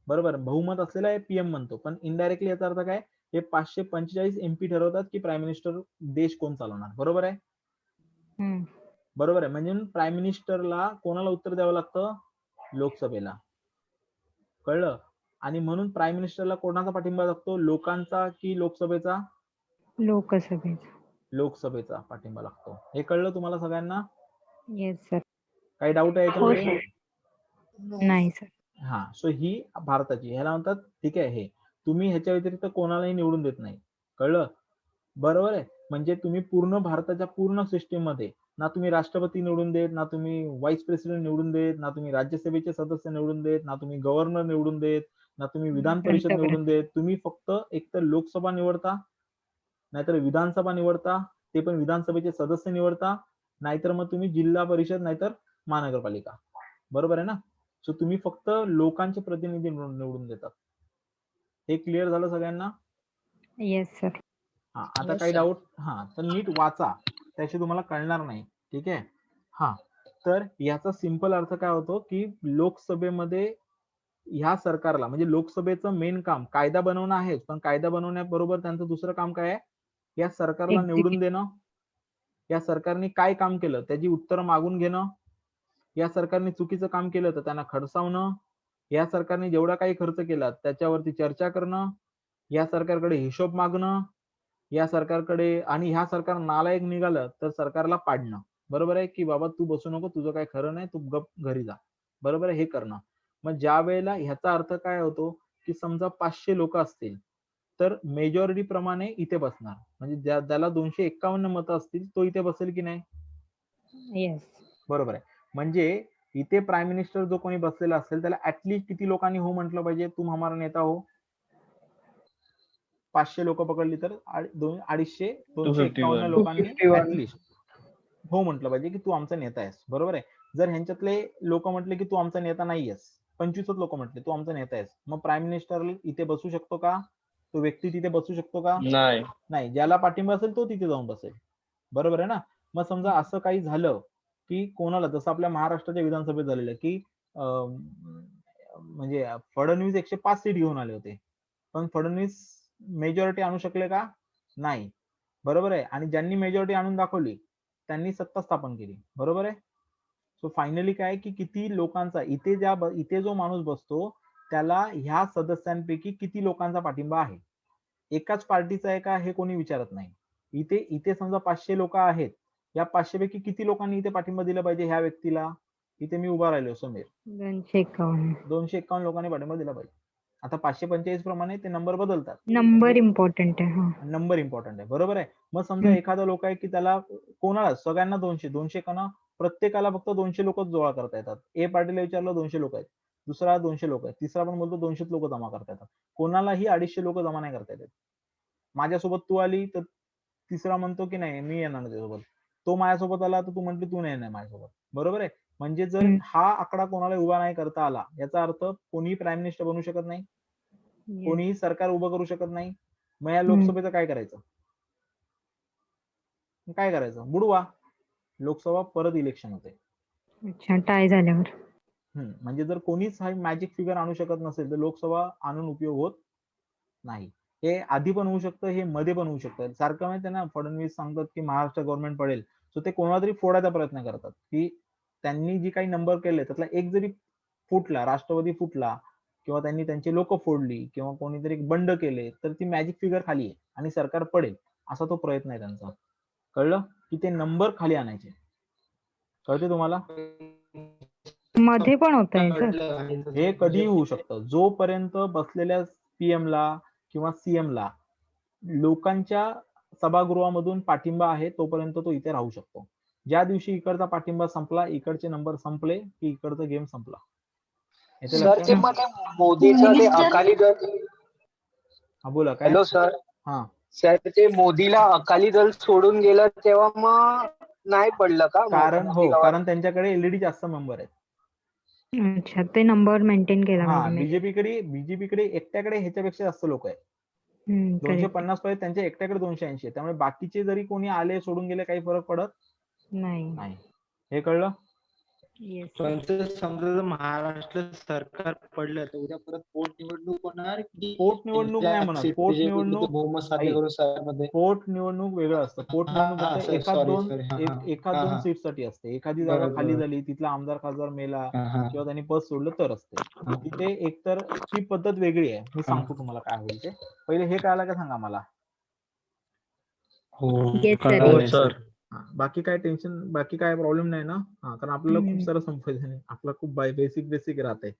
A: बरोबर, बहुमत असलेला आहे पीएम म्हणतो, पण इनडायरेक्टली याचा अर्थ काय? हे 545 एमपी ठरवतात की प्राईम मिनिस्टर देश कोण चालवणार. बरोबर आहे? बरोबर आहे. म्हणजे प्राईम मिनिस्टरला कोणाला उत्तर द्यावं लागतं? लोकसभेला. कळलं? आणि म्हणून प्राईम मिनिस्टरला कोणाचा पाठिंबा लागतो? लोकांचा की लोकसभेचा?
H: लोकसभेचा.
A: लोकसभेचा पाठिंबा लागतो. हे कळलं तुम्हाला सगळ्यांना?
H: Yes sir.
A: काही डाऊट आहे
H: हो
A: याच्यामध्ये?
H: सर. नाही सर.
A: हा. सो ही भारताची, ह्याला म्हणतात ठीक आहे हे तुम्ही ह्याच्या व्यतिरिक्त कोणालाही निवडून देत नाही. कळलं? बरोबर आहे. म्हणजे तुम्ही पूर्ण भारताच्या पूर्ण सिस्टीम मध्ये ना तुम्ही राष्ट्रपती निवडून देत, ना तुम्ही व्हाईस प्रेसिडेंट निवडून देत, ना तुम्ही राज्यसभेचे सदस्य निवडून देत, ना तुम्ही गव्हर्नर निवडून देत, ना तुम्ही विधान परिषद निवडून देत. तुम्ही फक्त एकतर लोकसभा निवडता, नाहीतर विधानसभा निवडता, ते पण विधानसभेचे सदस्य निवडता, नाहीतर मग तुम्ही जिल्हा परिषद नाहीतर महानगरपालिका. बरोबर आहे ना? सो तुम्ही फक्त लोकांचे प्रतिनिधी निवडून देतात. हे क्लिअर झालं सगळ्यांना?
H: Yes sir.
A: हा. आता
B: Yes,
A: काही
B: sir.
A: डाऊट? हा. तर नीट वाचा, त्याशी तुम्हाला कळणार नाही. ठीक आहे. हा. तर याचा सिंपल अर्थ काय होतो की लोकसभेमध्ये ह्या सरकारला, म्हणजे लोकसभेचं मेन काम कायदा बनवणं आहे, पण कायदा बनवण्याबरोबर त्यांचं दुसरं काम काय आहे? या सरकारला निवडून देणं, या सरकारने काय काम केलं त्याची उत्तरं मागून घेणं, या सरकारने चुकीचं काम केलं तर त्यांना खडसावणं, या सरकारने जेवढा काही खर्च केला त्याच्यावरती चर्चा करणं, या सरकारकडे हिशोब मागणं, या सरकारकडे, आणि ह्या सरकार नालायक निघालं तर सरकारला पाडणं. बरोबर आहे? की बाबा तू बसू नको, तुझं काही खरं नाही, तू गप घरी जा. बरोबर आहे? हे करणं. मग ज्या वेळेला ह्याचा अर्थ काय होतो की समजा 500 लोक असतील तर मेजॉरिटी प्रमाणे इथे बसणार, म्हणजे ज्याला 251 मतं असतील तो इथे बसेल की नाही?
H: येस.
A: बरोबर आहे. म्हणजे इथे प्राईम मिनिस्टर जो कोणी बसलेला असेल त्याला ऍटलीस्ट किती लोकांनी हो म्हटलं पाहिजे? तुम हमारा नेता हो. 500 लोक पकडली तर 251 लोकांनी ऍटलीस्ट हो म्हटलं पाहिजे की तू आमचा नेता आहेस. बरोबर आहे? जर ह्यांच्यातले लोक म्हटले की तू आमचा नेता नाहीयेस, 25 लोक म्हटले तू आमचा नेता आहेस, मग प्राईम मिनिस्टर इथे बसू शकतो का? तो व्यक्ती तिथे बसू शकतो का? नाही. ज्याला पाठिंबा असेल तो तिथे जाऊन बसेल. बरोबर आहे ना? मग समजा असं काही झालं की कोणाला, जसं आपल्या महाराष्ट्राच्या विधानसभेत झालेलं की म्हणजे फडणवीस 105 सीट घेऊन आले होते, पण फडणवीस मेजॉरिटी आणू शकले का? नाही. बरोबर आहे? आणि ज्यांनी मेजॉरिटी आणून दाखवली त्यांनी सत्ता स्थापन केली. बरोबर आहे? सो फायनली काय की किती लोकांचा इथे जो माणूस बसतो त्याला ह्या सदस्यांपैकी किती लोकांचा पाठिंबा आहे. एकाच पार्टीचा आहे का हे कोणी विचारत नाही. इथे समजा 500 लोक आहेत, या 500 पैकी किती लोकांनी इथे पाठिंबा दिला पाहिजे ह्या व्यक्तीला? इथे मी उभा राहिलो समीर,
H: 251.
A: 251 लोकांनी पाठिंबा दिला पाहिजे. आता 545 प्रमाणे ते नंबर बदलतात.
H: नंबर इम्पॉर्टंट आहे. हा.
A: नंबर इम्पॉर्टंट आहे. बरोबर आहे? मग समजा एखादा लोक आहे की त्याला कोणाला, सगळ्यांना 200 का, प्रत्येकाला फक्त 200 लोक गोळा करता येतात. ए पार्टीला विचारलं 200 लोक आहेत, दुसरा 200 लोक आहेत, तिसरा पण बोलतो 200 लोक जमा करता येतात. कोणालाही 250 लोक जमा नाही करता येतात. माझ्यासोबत तू आली तर तिसरा म्हणतो की नाही मी येणार त्याच्यासोबत, तो माझ्यासोबत आला तर तू म्हणते तू नाही येणार माझ्यासोबत. बरोबर आहे? म्हणजे जर हा आकडा कोणाला उभा नाही करता आला याचा अर्थ कोणीही प्राईम मिनिस्टर बनू शकत नाही, कोणीही सरकार उभं करू शकत नाही. मग या लोकसभेचं काय करायचं? काय करायचं? बुडवा. लोकसभा परत इलेक्शन होते.
H: अच्छा. टाय झाल्यावर.
A: म्हणजे जर कोणीच हा मॅजिक फिगर आणू शकत नसेल तर लोकसभा आणून उपयोग होत नाही. हे आधी पण होऊ शकतं, हे मध्ये पण होऊ शकतं. सारखं माहिती आहे ना, फडणवीस सांगतात की महाराष्ट्र गव्हर्नमेंट पडेल, सो ते कोणाला तरी फोडायचा प्रयत्न करतात की त्यांनी जी काही नंबर केले त्यातला एक जरी फुटला, राष्ट्रवादी फुटला, किंवा त्यांनी त्यांची लोक फोडली, किंवा कोणीतरी बंड केले, तर ती मॅजिक फिगर खाली आहे आणि सरकार पडेल असा तो प्रयत्न आहे त्यांचा. कळलं? की ते नंबर खाली आणायचे. कळते तुम्हाला?
H: मध्ये पण होत आहे सर.
A: हे कधीही होऊ शकतं. जोपर्यंत बसलेल्या पीएम ला किंवा सीएम ला लोकांच्या सभागृहामधून पाठिंबा आहे तोपर्यंत तो इथे राहू शकतो. ज्या दिवशी इकडचा पाठिंबा संपला, इकडचे नंबर संपले की इकडचा गेम संपला. येते
I: सर
A: लक्षात?
I: ते मध्ये मोदीचं ते
C: Minister-
I: अकाली दल.
A: हा बोला काय.
I: Hello sir.
A: हा
I: सर ते मोदीला अकाली दल सोडून गेलं तेव्हा मग नाही पडलं का?
A: कारण
I: मोदी गावात?
A: कारण त्यांच्याकडे एलईडी जास्त मेंबर आहेत.
H: अच्छा, ते नंबर मेंटेन केला
A: हा
H: पाहिजे.
A: बीजेपीकडे एकट्याकडे ह्याच्यापेक्षा जास्त लोक आहेत.
H: करेक्ट.
A: 250 पाहिजे, त्यांच्या एकट्याकडे 280 आहे. त्यामुळे बाकीचे जरी कोणी आले सोडून गेले काही फरक पडत
H: नाही.
A: नाही. हे कळलं?
H: येस.
D: पण ते समजा जर महाराष्ट्र सरकार पडलं तर उद्या परत पोटनिवडणूक होणार की
A: पोटनिवडणूक नाही म्हणत.
D: BJP
A: पोटनिवडणूक
D: बहुमत साध्य करून सरकारमध्ये.
A: पोटनिवडणूक वेगळं असतं. पोटनिवडणूक
D: हा,
A: फक्त
D: sorry,
A: एखाद दोन
D: sorry. हा, हा.
A: एखाद
D: हा,
A: दोन
D: हा.
A: सीटसाठी असते. एखादी जागा
D: बरोबर,
A: खाली
D: बरोबर.
A: झाली, तिथला आमदार खासदार मेला
D: हा, हा.
A: किंवा त्यांनी पद सोडलं तर असते. तिथे एकतर ती पद्धत वेगळी आहे. मी सांगतो तुम्हाला काय होईल ते. पहिले हे कळालं का सांगा मला.
D: हो
H: Yes, sir.
D: कळलं
H: हो,
D: नाही, सर.
A: बाकी काय टेन्शन, बाकी काय प्रॉब्लेम नाही ना? हा, कारण आपल्याला खूप सारं संपायचं नाही. आपला खूप बेसिक राहते.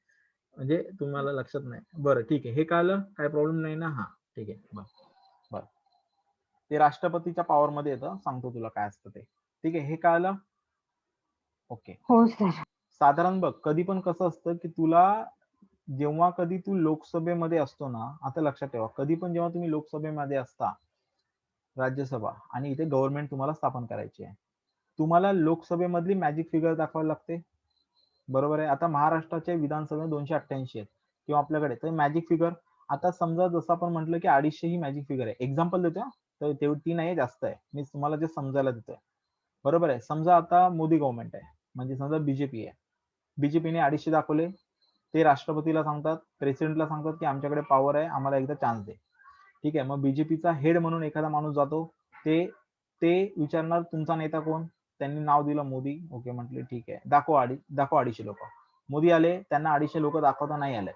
A: म्हणजे तुम्हाला लक्षात नाही. बरं ठीक आहे. हे कळलं, काय प्रॉब्लेम नाही ना? हा ठीक आहे. बरं. ते राष्ट्रपतीच्या पॉवर मध्ये येतं. सांगतो तुला काय असतं ते. ठीक आहे. हे कळलं? ओके.
H: हो सर.
A: साधारण बघ, कधी पण कसं असतं की तुला जेव्हा कधी तू लोकसभेमध्ये असतो ना, आता लक्षात ठेवा, कधी पण जेव्हा तुम्ही लोकसभेमध्ये असता, राज्यसभा आणि इथे गव्हर्नमेंट तुम्हाला स्थापन करायची आहे, तुम्हाला लोकसभेमधली मॅजिक फिगर दाखवायला लागते. बरोबर आहे. आता महाराष्ट्राच्या विधानसभेत 288 आहेत किंवा आपल्याकडे तर मॅजिक फिगर. आता समजा जसं आपण म्हटलं की 250 ही मॅजिक फिगर आहे. एक्झाम्पल देतो हा. तर तेवढी ती नाही, जास्त आहे. मी तुम्हाला जे समजायला देतोय. बरोबर आहे. समजा आता मोदी गव्हर्नमेंट आहे, म्हणजे समजा बीजेपी आहे. बीजेपीने 250 दाखवले. ते राष्ट्रपतीला सांगतात, प्रेसिडेंटला सांगतात की आमच्याकडे पॉवर आहे, आम्हाला एकदा चान्स दे. ठीक आहे. मग बीजेपीचा हेड म्हणून एखादा माणूस जातो. ते विचारणार तुमचा नेता कोण. त्यांनी नाव दिलं मोदी. ओके म्हटले, ठीक आहे. दाखवा 250 लोक. मोदी आले, त्यांना 250 लोक दाखवता नाही आले.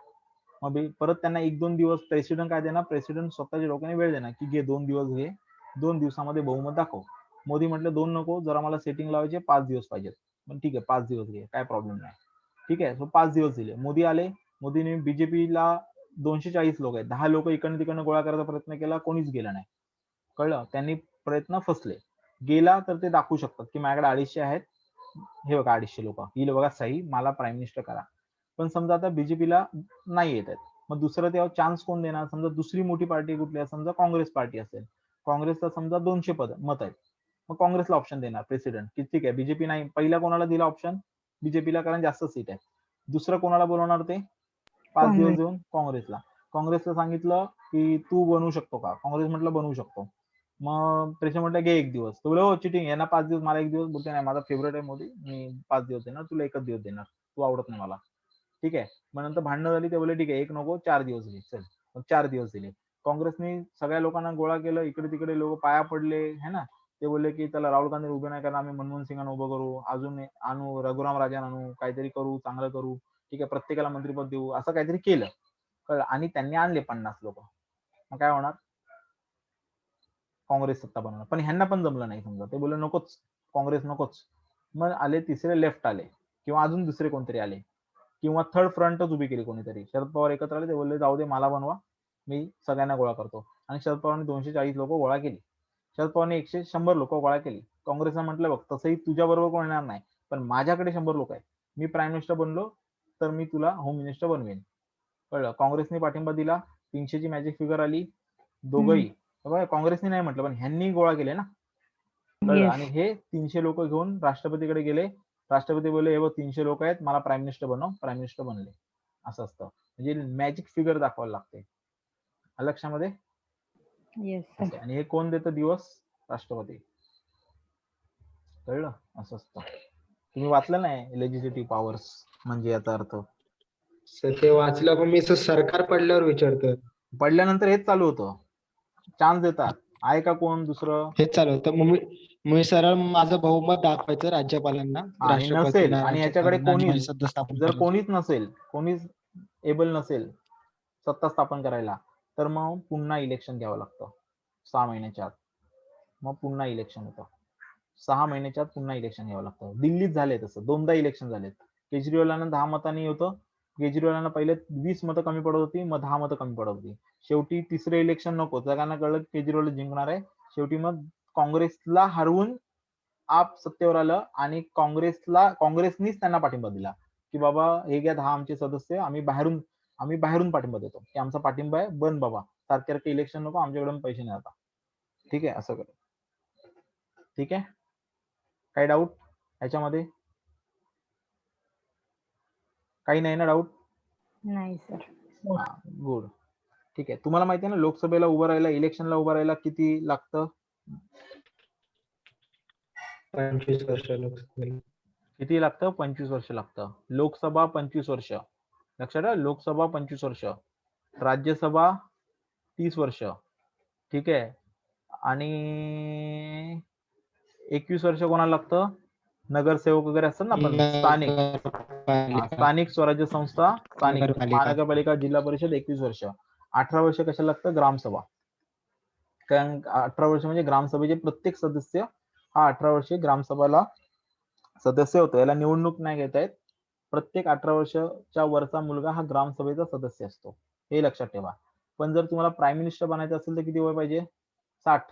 A: मग परत त्यांना 1-2 दिवस प्रेसिडेंट काय देणार, प्रेसिडेंट स्वतःच्या लोकांनी वेळ देणार की घे 2 दिवस घे, 2 दिवसामध्ये बहुमत दाखव. मोदी म्हटलं 2 नको, जरा मला सेटिंग लावायचे, 5 दिवस पाहिजेत. पण ठीक आहे, 5 दिवस घे, काय प्रॉब्लेम नाही. ठीक आहे. सो 5 दिवस दिले. मोदी आले. मोदीने बीजेपीला 240 लोक आहेत, 10 लोक इकडनं तिकडनं गोळा करायचा प्रयत्न केला, कोणीच गेलं नाही. कळलं? त्यांनी प्रयत्न फसले. गेला तर ते दाखवू शकतात की माझ्याकडे 250 आहेत, हे बघा 250 लोक, ही बघा सही, मला प्राईम मिनिस्टर करा. पण समजा आता बीजेपीला नाही येत आहेत, मग दुसरं तेव्हा चान्स कोण देणार. समजा दुसरी मोठी पार्टी कुठली आहे, समजा काँग्रेस पार्टी असेल. काँग्रेसचा समजा 200 मत आहेत, मग काँग्रेसला ऑप्शन देणार प्रेसिडेंट की ठीक आहे, बीजेपी नाही. पहिला कोणाला दिला ऑप्शन, बीजेपीला, कारण जास्त सीट आहे. दुसरं कोणाला बोलवणार ते 5 दिवस देऊन, काँग्रेसला. काँग्रेसला सांगितलं की तू बनवू शकतो का, काँग्रेस म्हटलं बनवू शकतो. मग प्रेसिडेंट म्हटलं घे 1 दिवस. तो बोले हो चिटिंग, यांना 5 दिवस, मला 1 दिवस. बोलते नाही, माझा फेवरेट आहे मोदी, मी 5 दिवस देणार, तुला 1च दिवस देणार, तू आवडत नाही मला. ठीक आहे. मग नंतर भांडणं झाली. ते बोले ठीक आहे, 1 नको, 4 दिवस घे, चल. मग 4 दिवस दिले. काँग्रेसने सगळ्या लोकांना गोळा केलं, इकडे तिकडे लोक पाया पडले, है ना. ते बोलले की त्याला राहुल गांधी उभे नाही करणार, आम्ही मनमोहन सिंगांना उभं करू, अजून आणू, रघुराम राजन आणू, काहीतरी करू, चांगलं करू. ठीक आहे, प्रत्येकाला मंत्रिपद देऊ, असं काहीतरी केलं. कळलं? आणि त्यांनी आणले 50 लोक. मग काय होणार, काँग्रेस सत्ता बनवणार. पण ह्यांना पण जमलं नाही. समजा ते बोलले नकोच, काँग्रेस नकोच. मग आले तिसरे, लेफ्ट आले, किंवा अजून दुसरे कोणतरी आले, किंवा थर्ड फ्रंटच उभी केली कोणीतरी. शरद पवार एकत्र आले. ते बोलले जाऊ दे, मला बनवा, मी सगळ्यांना गोळा करतो. आणि शरद पवारांनी 240 लोक गोळा केली. शरद पवारने 100 लोक गोळा केली. काँग्रेसनं म्हटलं बघ, तसंही तुझ्या बरोबर कोण येणार नाही, पण माझ्याकडे 100 लोक आहेत, मी प्राईम मिनिस्टर बनलो तर मी तुला होम मिनिस्टर बनवेन. कळलं? काँग्रेसने पाठिंबा दिला. 300 ची मॅजिक फिगर आली. दोघंही काँग्रेसने नाही म्हटलं, पण ह्यांनी गोळा केले ना. कळलं? आणि हे 300 लोक घेऊन राष्ट्रपतीकडे गेले. राष्ट्रपती बोलले हे बघ 300 लोक आहेत, मला प्राईम मिनिस्टर बनव. प्राईम मिनिस्टर बनले. असं असतं. म्हणजे मॅजिक फिगर दाखवायला लागते. लक्षामध्ये.
H: Yes sir.
A: आणि हे कोण देतं दिवस, राष्ट्रपती. कळलं? असं असतं. तुम्ही वाचलं नाही लेजिस्लेटिव्ह पॉवर्स म्हणजे याचा अर्थ.
D: सर ते वाचलं, पण मी सरकार पडल्यावर विचारतोय.
A: पडल्यानंतर हेच चालू होतं, चान्स देतात. आहे का कोण दुसरं,
D: हेच चालू होतं. मग मी सरळ माझं बहुमत दाखवायचं राज्यपालांना,
A: आणि नसेल, आणि ह्याच्याकडे कोणीच, जर
D: कोणीच
A: कोणीच नसेल, कोणीच एबल नसेल सत्ता स्थापन करायला, तर मग पुन्हा इलेक्शन घ्यावं लागतं 6 महिन्याच्या आत. मग पुन्हा इलेक्शन होतं 6 महिन्याच्या आत, पुन्हा इलेक्शन घ्यावं लागतं. दिल्लीत झाले तसं, 2दा इलेक्शन झालेत. केजरीवालांना 10 मतांनी होतं. केजरीवालांना पहिले 20 मतं कमी पडत होती, मग 10 मतं कमी पडत होती. शेवटी तिसरे इलेक्शन नको, जगांना कळलं केजरीवाल जिंकणार आहे. शेवटी मग काँग्रेसला हरवून आप सत्तेवर आलं आणि काँग्रेसनीच त्यांना पाठिंबा दिला की बाबा हे घ्या 10 आमचे सदस्य, आम्ही बाहेरून पाठिंबा देतो की आमचा पाठिंबा आहे, बन बाबा सारखे इलेक्शन नको, आमच्याकडून पैसे नाही आता. ठीक आहे, असं कर. ठीक आहे, काही डाऊट याच्यामध्ये? काही नाही ना डाऊट?
H: नाही सर.
A: गुड. ठीक आहे, तुम्हाला माहिती आहे ना लोकसभेला उभं राहायला, इलेक्शनला उभं राहायला किती लागतं?
D: 25 वर्ष लोकसभेला.
A: किती लागतं? 25 वर्ष लागतं. लोकसभा 25 वर्ष. लक्षात ठेवा, लोकसभा 25 वर्ष, राज्यसभा 30 वर्ष. ठीक आहे, आणि 21 वर्ष कोणाला लागतं? नगरसेवक वगैरे असतात ना आपण, स्थानिक स्वराज्य संस्था, स्थानिक महानगरपालिका, जिल्हा परिषद 21 वर्ष. 18 वर्ष कशाला लागतं? ग्रामसभा. कारण 18 वर्ष म्हणजे ग्रामसभेचे प्रत्येक सदस्य हा 18 वर्षे ग्रामसभेला सदस्य होतो. याला निवडणूक नाही घेता येत. प्रत्येक 18 वर्षाच्या वरचा मुलगा हा ग्रामसभेचा सदस्य असतो, हे लक्षात ठेवा. पण जर तुम्हाला प्राईम मिनिस्टर बनायचं असेल तर किती वय पाहिजे? 60.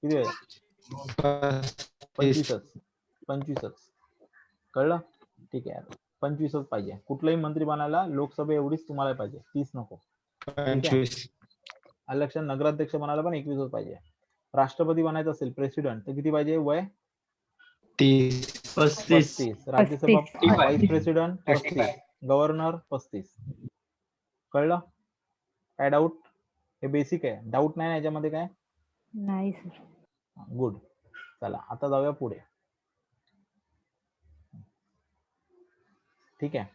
A: किती वय? 25च. कळलं? ठीक आहे, 25च पाहिजे. कुठलाही मंत्री बनायला लोकसभे एवढीच तुम्हाला पाहिजे, 30 नको.
D: 25.
A: लक्षात. नगराध्यक्ष बनायला पण 21च पाहिजे. राष्ट्रपती बनायचं असेल, प्रेसिडेंट, तर किती पाहिजे वय?
D: 35.
A: राज्यसभा
H: 35.
A: Vice president 35, governor 35. कळलं? काय डाऊट? हे बेसिक आहे, डाऊट नाही ना याच्यामध्ये काय?
H: नाही सर.
A: गुड. चला आता जाऊया पुढे. ठीक आहे,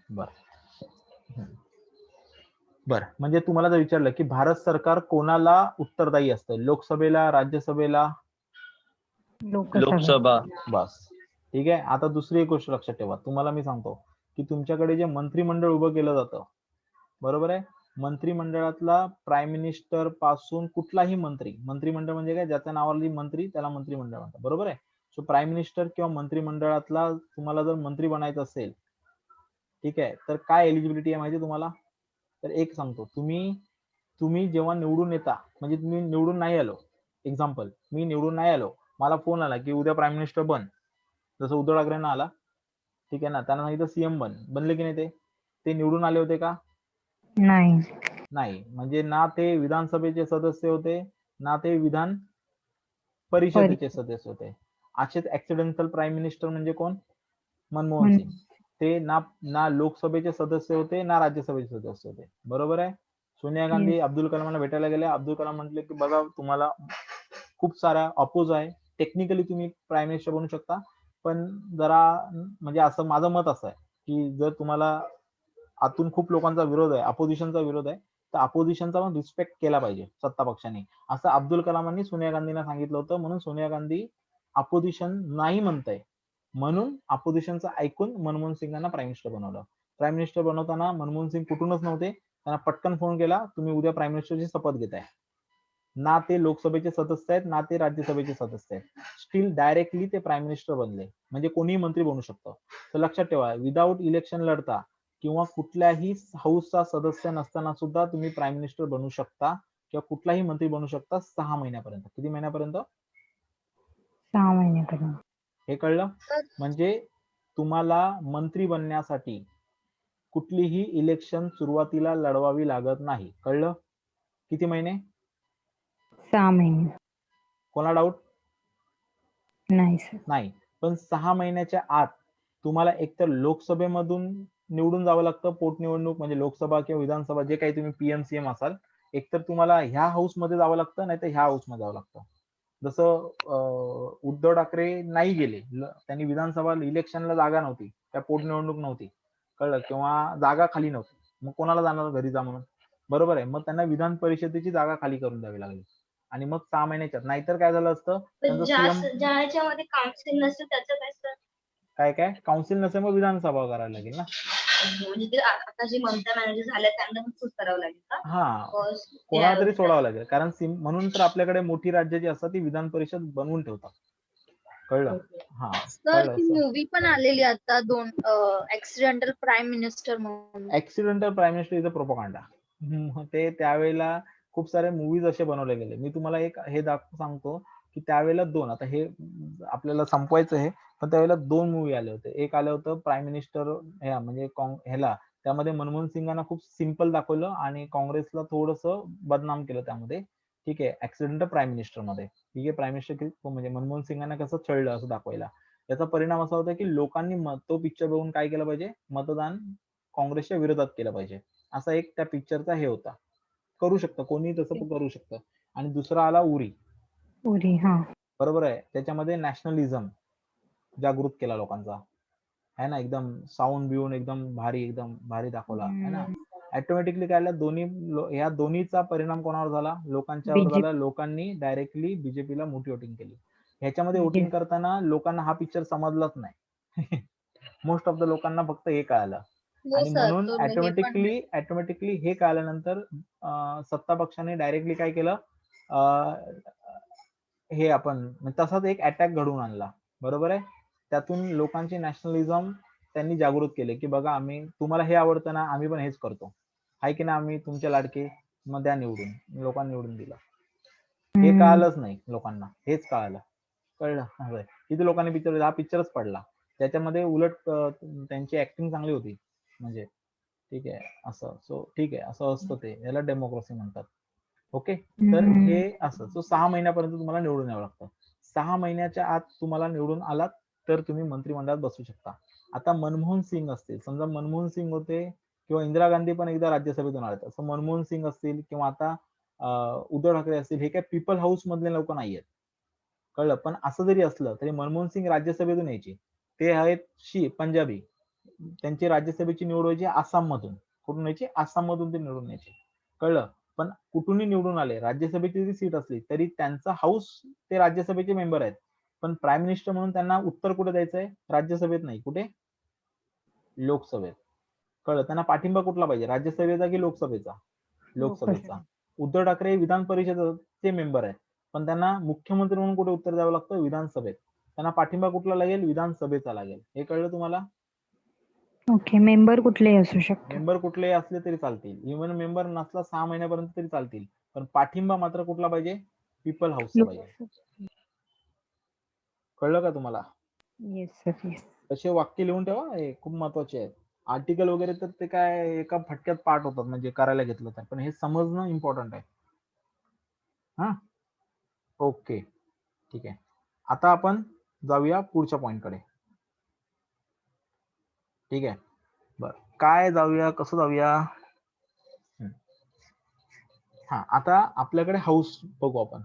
A: बर. म्हणजे तुम्हाला जर विचारलं की भारत सरकार कोणाला उत्तरदायी असतं, लोकसभेला, राज्यसभेला?
H: लोकसभा.
A: बस. ठीक आहे, आता दुसरी एक गोष्ट लक्षात ठेवा. तुम्हाला मी सांगतो की तुमच्याकडे जे मंत्रिमंडळ उभं केलं जातं, बरोबर आहे, मंत्रिमंडळातला प्राईम मिनिस्टर पासून कुठलाही मंत्रिमंडळ म्हणजे काय, ज्याच्या नावावरती मंत्री त्याला मंत्रिमंडळ म्हणतात, बरोबर आहे. सो प्राईम मिनिस्टर किंवा मंत्रिमंडळातला तुम्हाला जर मंत्री बनायचं असेल, ठीक आहे, तर काय एलिजिबिलिटी आहे माहिती तुम्हाला? तर एक सांगतो, तुम्ही जेव्हा निवडून येता, म्हणजे तुम्ही निवडून नाही आलो, एक्झाम्पल मी निवडून नाही आलो, मला फोन आला की उद्या प्राईम मिनिस्टर बन, जसं उद्धव ठाकरेंना आला, ठीक आहे ना, त्यांना सांगितलं सीएम बनले की नाही? ते निवडून आले होते का? नाही. म्हणजे ना ते विधानसभेचे सदस्य होते, ना ते विधान परिषदेचे सदस्य होते. असेच ऍक्सिडेंटल प्राईम मिनिस्टर म्हणजे कोण? मनमोहन सिंग. ते ना लोकसभेचे सदस्य होते, ना राज्यसभेचे सदस्य होते, बरोबर आहे. सोनिया गांधी अब्दुल कलामला भेटायला गेल्या, अब्दुल कलाम म्हटले की बघा तुम्हाला खूप सारा अपोज आहे, टेक्निकली तुम्ही प्राईम मिनिस्टर बनू शकता, पण जरा म्हणजे असं माझं मत असं आहे की जर तुम्हाला आतून खूप लोकांचा विरोध आहे, अपोजिशनचा विरोध आहे, तर अपोजिशनचा पण रिस्पेक्ट केला पाहिजे सत्ता पक्षाने, असं अब्दुल कलामांनी सोनिया गांधींना सांगितलं होतं. म्हणून सोनिया गांधी अपोजिशन नाही म्हणताय, म्हणून अपोजिशनचं ऐकून मनमोहन सिंगांना प्राईम मिनिस्टर बनवलं. प्राईम मिनिस्टर बनवताना मनमोहन सिंग कुठूनच नव्हते, त्यांना पटकन फोन केला, तुम्ही उद्या प्राईम मिनिस्टरची शपथ घेताय. ना ते लोकसभेचे सदस्य आहेत, ना ते राज्यसभेचे सदस्य आहेत, स्टील डायरेक्टली ते प्राईम मिनिस्टर बनले. म्हणजे कोणीही मंत्री बनू शकतं. तर लक्षात ठेवा, विदाऊट इलेक्शन लढता किंवा कुठल्याही हाऊसचा सदस्य नसताना सुद्धा तुम्ही प्राईम मिनिस्टर बनू शकता किंवा कुठलाही मंत्री बनू शकता 6 महिन्यापर्यंत. किती महिन्यापर्यंत?
H: 6 महिन्यापर्यंत.
A: हे कळलं? म्हणजे तुम्हाला मंत्री बनण्यासाठी कुठलीही इलेक्शन सुरुवातीला लढवावी लागत नाही. कळलं? किती महिने?
H: 6 महिने.
A: कोणाला डाऊट?
H: नाही सर.
A: नाही. पण 6 महिन्याच्या आत तुम्हाला एकतर लोकसभेमधून निवडून जावं लागतं, पोटनिवडणूक म्हणजे लोकसभा किंवा विधानसभा जे काही तुम्ही पीएम-सीएम असाल, एकतर तुम्हाला ह्या हाऊस मध्ये जावं लागतं, नाही तर ह्या हाऊस मध्ये जावं लागतं. जसं उद्धव ठाकरे नाही गेले, त्यांनी विधानसभा इलेक्शनला जागा नव्हती, त्या पोटनिवडणूक नव्हती, कळलं, किंवा जागा खाली नव्हती, मग कोणाला जाणार घरी जा म्हणून, बरोबर आहे. मग त्यांना विधान परिषदेची जागा खाली करून द्यावी लागली आणि मग 6 महिन्याच्यात. नाहीतर काय झालं असतं, त्यांचं सीएम
G: ज्या ह्याच्यामध्ये काउन्सिल नसतं त्याचं काय सर?
A: काय काउन्सिल नसेल मग विधानसभा करायला लागेल ना.
G: म्हणजे ते आता जे ममता बॅनर्जी झाल्या त्यांना चूज करावं लागेल का?
A: हा, कोणाला तरी सोडावं लागेल, कारण म्हणून तर आपल्याकडे मोठी राज्य जी असतात ती विधान परिषद बनवून ठेवतात. कळलं? हा.
C: सर ती मूवी पण आलेली आता 2 ऍक्सिडेंटल प्राईम मिनिस्टर म्हणून.
A: Accidental prime minister is a propaganda. ते त्यावेळेला खूप सारे मूवीज असे बनवले गेले. मी तुम्हाला एक हे सांगतो की त्यावेळेला दोन, आता हे आपल्याला संपवायचं आहे, पण त्यावेळेला दोन मूवी आले होते. एक आलं होतं प्राईम मिनिस्टर म्हणजे ह्याला, त्यामध्ये मनमोहन सिंगांना खूप सिंपल दाखवलं आणि काँग्रेसला थोडंसं बदनाम केलं त्यामध्ये. ठीक आहे, ऍक्सिडेंट प्राईम मिनिस्टर मध्ये. ठीक आहे, प्राईम मिनिस्टर म्हणजे मनमोहन सिंगांना कसं छळलं असं दाखवायला. याचा परिणाम असा होता की लोकांनी तो पिक्चर बघून काय केलं पाहिजे, मतदान काँग्रेसच्या विरोधात केलं पाहिजे, असा एक त्या पिक्चरचा हे होता. करू शकतं कोणी, तसं पण करू शकतं. आणि दुसरा आला उरी.
H: उरी, हा.
A: बरोबर आहे, त्याच्यामध्ये नॅशनलिझम जागृत केला लोकांचा, है ना, एकदम साऊंड बिऊन एकदम भारी दाखवला, है ना. ऑटोमॅटिकली काय झालं, या दोन्हीचा परिणाम कोणावर झाला, लोकांच्यावर झाला. लोकांनी डायरेक्टली बीजेपीला मोठी वोटिंग केली. ह्याच्यामध्ये वोटिंग करताना लोकांना हा पिक्चर समजलाच नाही. मोस्ट ऑफ द लोकांना फक्त हे कळालं.
C: हो
A: आणि
C: सर,
A: म्हणून
C: तो हे पण
A: ऑटोमॅटिकली हे कळाल्यानंतर सत्ता पक्षाने डायरेक्टली काय केलं, हे आपण तसाच एक अटॅक घडवून आणला. बरोबर आहे, त्यातून लोकांची नॅशनलिझम त्यांनी जागृत केले की बघा, आम्ही तुम्हाला हे आवडतं ना, आम्ही पण हेच करतो, आहे की ना, आम्ही तुमच्या लाडके, मग द्या निवडून. लोकांनी निवडून दिला. हे कळालंच नाही लोकांना, हेच कळलं. किती लोकांनी पिक्चर, हा पिक्चरच पडला. त्याच्यामध्ये उलट त्यांची ऍक्टिंग चांगली होती म्हणजे. ठीक आहे, असं. सो ठीक आहे, असं असतं ते, याला डेमोक्रेसी म्हणतात. ओके, तर हे असं. सो 6 महिन्यापर्यंत तुम्हाला निवडून यावं लागतं. 6 महिन्याच्या आत तुम्हाला निवडून आलात तर तुम्ही मंत्रिमंडळात बसू शकता. आता मनमोहन सिंग असतील, समजा मनमोहन सिंग होते किंवा इंदिरा गांधी पण एकदा राज्यसभेतून आले, असं मनमोहन सिंग असतील किंवा आता उद्धव ठाकरे असतील, हे काय पीपल हाऊस मधले लोक नाहीयेत, कळलं. पण असं जरी असलं तरी मनमोहन सिंग राज्यसभेतून यायचे. ते आहेत पंजाबी, त्यांची राज्यसभेची निवड व्हायची आसाम मधून. कुठून यायची, आसाम मधून ते निवडून यायचे, कळलं. पण कुठूनही निवडून आले, राज्यसभेची जरी सीट असली तरी त्यांचा हाऊस, ते राज्यसभेचे मेंबर आहेत, पण प्राईम मिनिस्टर म्हणून त्यांना उत्तर कुठे द्यायचंय, राज्यसभेत नाही, कुठे, लोकसभेत, कळलं. त्यांना पाठिंबा कुठला पाहिजे, राज्यसभेचा की लोकसभेचा, लोकसभेचा. उद्धव ठाकरे विधान परिषदेचे मेंबर आहेत, पण त्यांना मुख्यमंत्री म्हणून कुठे उत्तर द्यावं लागतं, विधानसभेत. त्यांना पाठिंबा कुठला लागेल, विधानसभेचा लागेल. हे कळलं तुम्हाला.
H: ओके, मेंबर कुठलेही असू शकतात.
A: मेंबर कुठलेही असले तरी चालतील, इव्हन मेंबर नसला 6 महिन्यापर्यंत तरी चालतील, पण पाठिंबा मात्र कुठला पाहिजे, पीपल हाऊसचा पाहिजे. कळलं का तुम्हाला.
H: Yes sir, yes.
A: तसे वाक्य लिहून ठेवा, हे खूप महत्वाचे आहेत. आर्टिकल वगैरे तर ते काय एका फटक्यात पाठ होतात, म्हणजे करायला घेतलं तर, पण हे समजणं इम्पॉर्टंट आहे. हा, ओके, ठीक आहे. आता आपण जाऊया पुढच्या पॉइंटकडे. ठीक आहे, बर, काय जाऊया, कसं जाऊया. हा, आता आपल्याकडे हाऊस बघू आपण.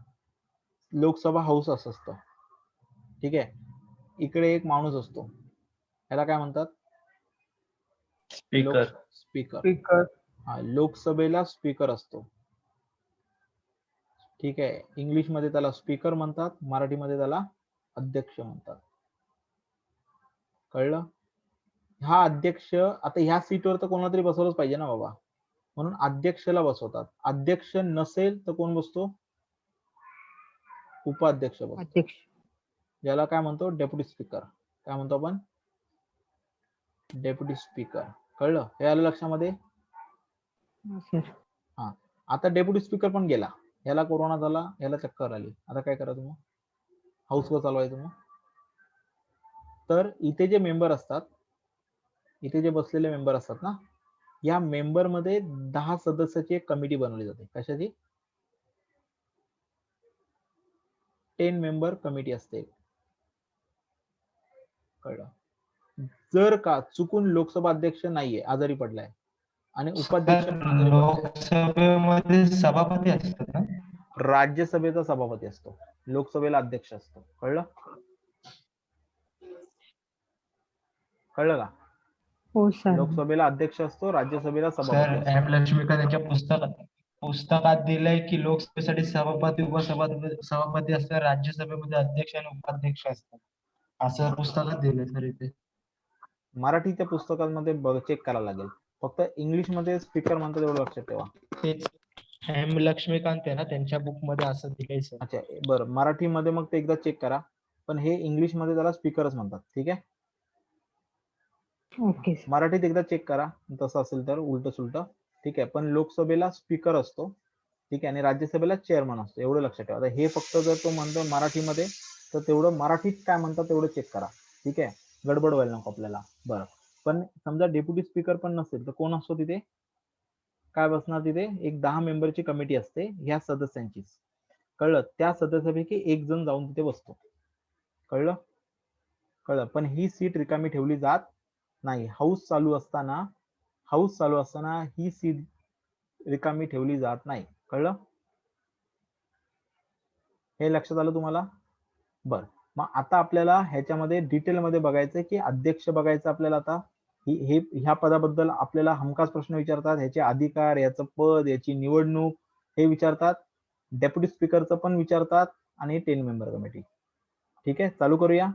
A: लोकसभा हाऊस असं असतं. ठीक आहे, इकडे एक माणूस असतो, याला काय म्हणतात,
D: स्पीकर.
A: स्पीकर. हा, लोकसभेला स्पीकर असतो. ठीक आहे, इंग्लिश मध्ये त्याला स्पीकर म्हणतात, मराठीमध्ये त्याला अध्यक्ष म्हणतात. कळलं. हा अध्यक्ष, आता ह्या सीटवर तर कोणाला तरी बसवलंच पाहिजे ना बाबा, म्हणून अध्यक्षला बसवतात. अध्यक्ष नसेल तर कोण बसतो, उपाध्यक्ष बसतो, ज्याला काय म्हणतो, डेप्युटी स्पीकर. काय म्हणतो आपण, डेप्युटी स्पीकर. कळलं, हे आलं लक्षामध्ये. हा, आता डेप्युटी स्पीकर पण गेला, याला कोरोना झाला, याला चक्कर आली, आता काय करा तुम्ही, हाऊस वर चालवायचं मग. तर इथे जे मेंबर असतात, इथे जे बसलेले मेंबर असतात ना, या मेंबर मध्ये 10 सदस्याची एक कमिटी बनवली जाते. कशाची, 10 मेंबर कमिटी असते. कळलं. जर का चुकून लोकसभा अध्यक्ष नाहीये, आजारी पडलाय, आणि उपाध्यक्ष
D: लोकसभेमध्ये सभापती असतात ना,
A: राज्यसभेचा सभापती असतो, लोकसभेला अध्यक्ष असतो. कळलं, कळलं का.
H: हो सर.
A: लोकसभेला अध्यक्ष असतो, राज्यसभेला
D: सर
A: सभापती असतो.
D: एम लक्ष्मीकांत त्यांच्या पुस्तकात दिलंय की लोकसभेसाठी सभापती उपसभापती असतात, राज्यसभेमध्ये अध्यक्ष आणि उपाध्यक्ष असतात, असं पुस्तकात दिलंय सर इथे.
A: मराठीच्या पुस्तकांमध्ये चेक करायला लागेल, फक्त इंग्लिश मध्ये स्पीकर म्हणतात एवढं लक्षात ठेवा.
D: तेच एम लक्ष्मीकांत आहे ना, त्यांच्या बुक मध्ये असं दिलंय सर.
A: अच्छा, बरं, मराठीमध्ये मग ते एकदा चेक करा, पण हे इंग्लिश मध्ये त्याला स्पीकरच म्हणतात. ठीक आहे,
H: ओके.
A: मराठीत एकदा चेक करा, तसं असेल तर उलट सुलट. ठीक आहे, पण लोकसभेला स्पीकर असतो ठीक आहे, आणि राज्यसभेला चेअरमन असतो, एवढं लक्षात ठेवा. आता हे फक्त जर तो म्हणतो मराठीमध्ये तर तेवढं मराठीत काय म्हणतात तेवढं चेक करा. ठीक आहे, गडबड व्हायला नको आपल्याला. बरं, पण समजा डेप्युटी स्पीकर पण नसेल तर कोण असतो तिथे, काय बसणार तिथे, एक 10 मेंबरची कमिटी असते ह्या सदस्यांची. कळलं, त्या सदस्यापैकी एक जण जाऊन तिथे बसतो. कळलं कळलं, पण ही सीट रिकामी ठेवली जात नाही. हाऊस चालू असताना ही सीट रिकामी ठेवली जात नाही. कळलं, हे लक्षात आलं तुम्हाला? बर, मग आता आपल्याला ह्याच्यामध्ये डिटेलमध्ये बघायचं की अध्यक्ष बघायचं आपल्याला. आता ह्या पदाबद्दल आपल्याला हमखास प्रश्न विचारतात, ह्याचे अधिकार, याचं पद, याची निवडणूक हे विचारतात. डेप्युटी स्पीकरचं पण विचारतात आणि 10 मेंबर कमिटी. ठीक आहे, चालू करूया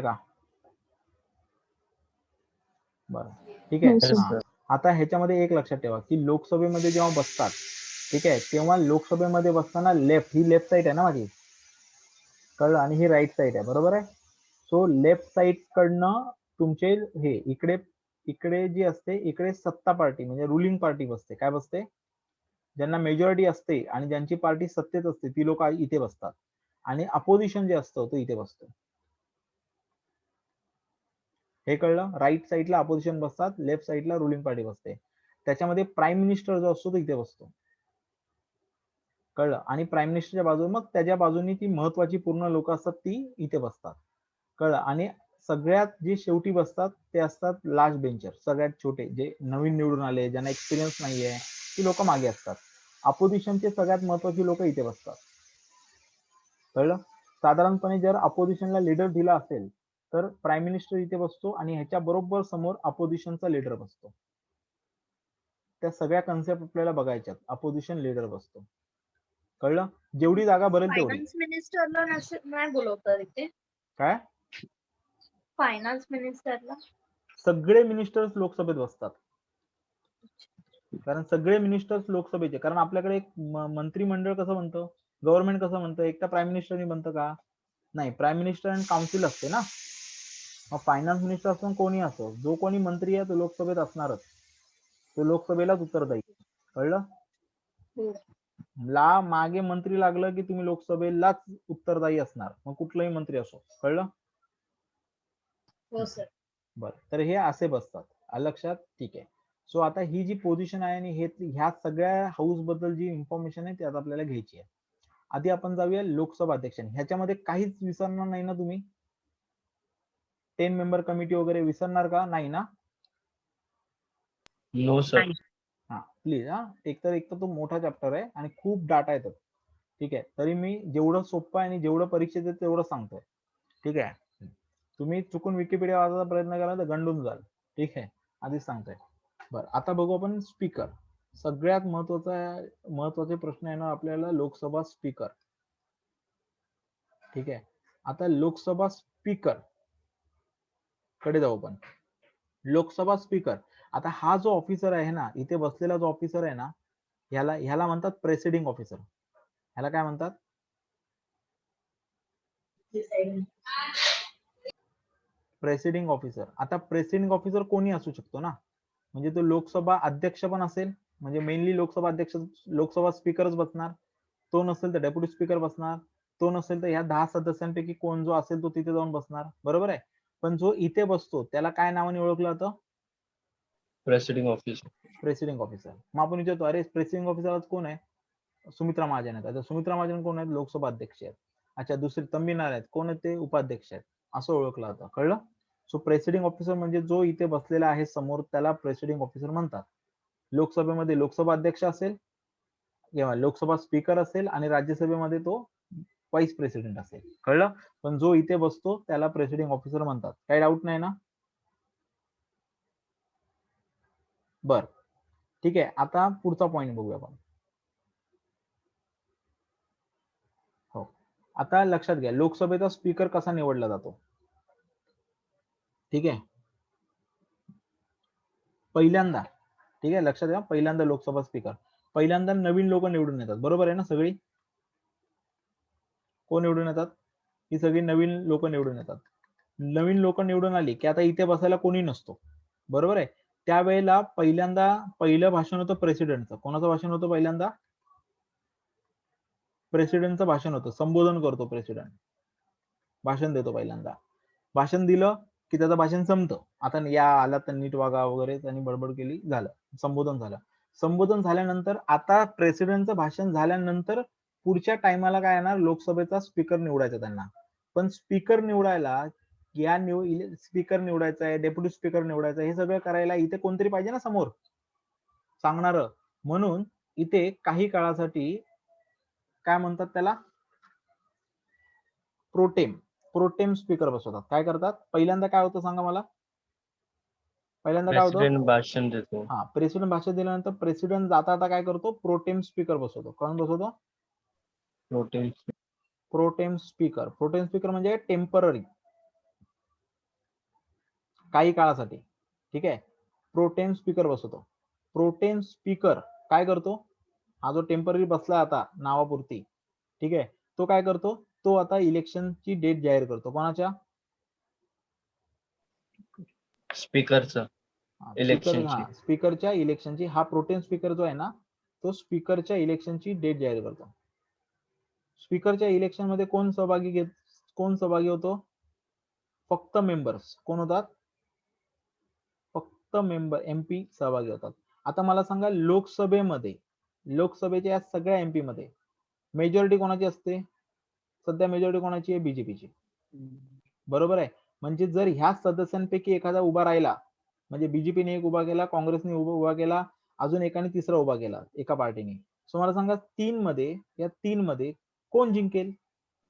A: का? बरं, ठीक आहे. हा, आता ह्याच्यामध्ये एक लक्षात ठेवा की लोकसभेमध्ये जेव्हा बसतात, ठीक आहे, तेव्हा लोकसभेमध्ये बसताना ही लेफ्ट साईड आहे ना माझी, कळलं, आणि ही राईट साईड आहे, बरोबर आहे. सो लेफ्ट साईड कडनं तुमचे हे इकडे जी असते, इकडे सत्ता पार्टी म्हणजे रुलिंग पार्टी बसते. काय बसते? ज्यांना मेजॉरिटी असते आणि ज्यांची पार्टी सत्तेत असते ती लोक इथे बसतात, आणि अपोजिशन जे असतं तो इथे बसतो. हे कळलं? राईट साईडला अपोजिशन बसतात, लेफ्ट साईडला रुलिंग पार्टी बसते. त्याच्यामध्ये प्राईम मिनिस्टर जो असतो तो इथे बसतो. कळलं, आणि प्राईम मिनिस्टरच्या बाजूने मग त्याच्या बाजूनी ती महत्वाची पूर्ण लोक असतात ती इथे बसतात. कळलं, आणि सगळ्यात जे शेवटी बसतात ते असतात लास्ट बेंचर, सगळ्यात छोटे, जे नवीन निवडून आले, ज्यांना एक्सपिरियन्स नाहीये, ती लोक मागे असतात. अपोजिशनचे सगळ्यात महत्वाची लोक इथे बसतात. कळलं, साधारणपणे जर अपोजिशनला लीडर दिला असेल तर प्राईम मिनिस्टर इथे बसतो आणि ह्याच्या बरोबर समोर अपोजिशनचा लीडर बसतो. त्या सगळ्या कन्सेप्ट आपल्याला बघायच्यात. अपोजिशन लीडर बसतो. कळलं, जेवढी जागा भरेल तेवढी.
C: फायनान्स मिनिस्टरला नाही बोलवतात इथे,
A: काय?
C: फायनान्स मिनिस्टरला
A: सगळे मिनिस्टर्स लोकसभेत बसतात, कारण सगळे मिनिस्टर्स लोकसभेचे. कारण आपल्याकडे एक मंत्रिमंडळ कसं म्हणतं, गव्हर्नमेंट कसं म्हणतं, एकटा प्राईम मिनिस्टरनी बनतं का? नाही, प्राईम मिनिस्टर आणि काउन्सिल असते ना. मग फायनान्स मिनिस्टर असो कोणी असो, जो कोणी मंत्री आहे तो लोकसभेत असणारच, तो लोकसभेलाच उत्तरदायी. कळलं, मागे मंत्री लागलं की तुम्ही लोकसभेलाच उत्तरदायी असणार, मग कुठलाही मंत्री असो. कळलं?
C: हो सर.
A: बरं, तर हे असे बसतात. आलं लक्षात? ठीक आहे. सो आता ही जी पोझिशन आहे आणि ह्या सगळ्या हाऊस बद्दल जी इन्फॉर्मेशन आहे ती आता आपल्याला घ्यायची आहे. आधी आपण जाऊया लोकसभा अध्यक्ष. ह्याच्यामध्ये काहीच विसरणार नाही ना तुम्ही? 10 मेंबर कमिटी वगैरे विसरणार का? नाही ना?
D: No sir.
A: हा, प्लीज. हा, एक तर तो मोठा चॅप्टर आहे आणि खूप डाटा येतो. ठीक आहे, तरी मी जेवढं सोपं आहे आणि जेवढं परीक्षेत येतं तेवढं सांगतोय. ठीक आहे, तुम्ही चुकून विकिपीडिया वाचायचा प्रयत्न कराल तर गंडून जाल. ठीक आहे, आधीच सांगतोय. बरं, आता बघू आपण स्पीकर. सगळ्यात महत्वाचे प्रश्न आहे ना आपल्याला लोकसभा स्पीकर. ठीक आहे, आता लोकसभा स्पीकर कडे जाऊ आपण. लोकसभा स्पीकर, आता हा जो ऑफिसर आहे ना, इथे बसलेला जो ऑफिसर आहे ना, ह्याला म्हणतात प्रेसिडिंग ऑफिसर. ह्याला काय म्हणतात? Presiding officer. आता प्रेसिडिंग ऑफिसर कोणी असू शकतो ना, म्हणजे तो लोकसभा अध्यक्ष पण असेल, म्हणजे मेनली लोकसभा अध्यक्ष लोकसभा स्पीकरच बसणार. तो नसेल तर डेप्युटी स्पीकर बसणार. तो नसेल तर ह्या 10 सदस्यांपैकी कोण जो असेल तो तिथे जाऊन बसणार. बरोबर आहे, पण जो इथे बसतो त्याला काय नावाने ओळखलं जातं?
D: Presiding officer.
A: Presiding officer. मग आपण विचारतो, अरे प्रेसिडिंग ऑफिसर कोण आहे? सुमित्रा महाजन आहेत. आता सुमित्रा महाजन कोण आहेत? लोकसभा अध्यक्ष आहेत. अच्छा, दुसरे तंबी नायर आहेत. कोण आहेत ते? उपाध्यक्ष आहेत. असं ओळखलं जातं. कळलं? सो प्रेसिडिंग ऑफिसर म्हणजे जो इथे बसलेला आहे समोर त्याला प्रेसिडिंग ऑफिसर म्हणतात. लोकसभेमध्ये लोकसभा अध्यक्ष असेल किंवा लोकसभा स्पीकर असेल आणि राज्यसभेमध्ये तो व्हाईस प्रेसिडेंट असेल. कळलं? पण जो इथे बसतो त्याला प्रेसिडिंग ऑफिसर म्हणतात. काही डाऊट नाही ना? बर, ठीक आहे. आता पुढचा पॉइंट बघूया आपण. हो, आता लक्षात घ्या लोकसभेचा स्पीकर कसा निवडला जातो. ठीक आहे, पहिल्यांदा, ठीक आहे, लक्षात घ्या, पहिल्यांदा लोकसभा स्पीकर, पहिल्यांदा नवीन लोक निवडून येतात. बरोबर आहे ना? सगळी कोण निवडून येतात? ही सगळी नवीन लोक निवडून येतात. नवीन लोक निवडून आली की आता इथे बसायला कोणी नसतो. बरोबर आहे, त्यावेळेला पहिलं भाषण होतं प्रेसिडेंटचं. कोणाचं भाषण होतं पहिल्यांदा? प्रेसिडेंटचं भाषण होतं. संबोधन करतो प्रेसिडेंट, भाषण देतो पहिल्यांदा. भाषण दिलं की त्याचं भाषण संपतं. आता या आला तर नीट वागा वगैरे त्यांनी बडबड केली, झालं, संबोधन झालं. संबोधन झाल्यानंतर आता प्रेसिडेंटचं भाषण झाल्यानंतर पुढच्या टायमाला काय येणार? लोकसभेचा स्पीकर निवडायचा त्यांना. पण स्पीकर निवडायला स्पीकर निवडायचा आहे, डेप्युटी स्पीकर निवडायचं आहे, हे सगळं करायला इथे कोणतरी पाहिजे ना समोर सांगणार. म्हणून इथे काही काळासाठी काय म्हणतात त्याला, प्रोटेम स्पीकर बसवतात. काय करतात? पहिल्यांदा काय होतं सांगा मला? पहिल्यांदा काय होतं?
J: प्रेसिडेंट भाषण देतो.
A: हा, प्रेसिडेंट भाषण दिल्यानंतर प्रेसिडेंट जाता काय करतो? प्रोटेम स्पीकर बसवतो. कोण बसवतो? Pro tem speaker. प्रोटेम स्पीकर म्हणजे टेम्पररी, काही काळासाठी. ठीक आहे, प्रोटेम स्पीकर बसवतो. प्रोटेम स्पीकर काय करतो? हा जो टेम्पररी बसला आता नावापुरती, ठीक आहे, तो काय करतो? तो आता इलेक्शनची डेट जाहीर करतो. कोणाच्या?
J: स्पीकरचं इलेक्शनची.
A: स्पीकरच्या इलेक्शनची. हा प्रोटेम स्पीकर जो आहे ना, तो स्पीकरच्या इलेक्शनची डेट जाहीर करतो. स्पीकरच्या इलेक्शन मध्ये कोण सहभागी होतो? फक्त मेंबर्स. कोण होतात? फक्त मेंबर, एमपी सहभागी होतात. आता मला सांगा, लोकसभेच्या या सगळ्या एमपी मध्ये मेजॉरिटी कोणाची असते? सध्या मेजॉरिटी कोणाची आहे? बीजेपीची. बरोबर आहे. म्हणजे जर ह्या सदस्यांपैकी एखादा उभा राहिला, म्हणजे बीजेपीने एक उभा केला, काँग्रेसने उभा केला, अजून एकाने तिसरा उभा केला एका पार्टीने, सो मला सांगा या तीन मध्ये कोण जिंकेल?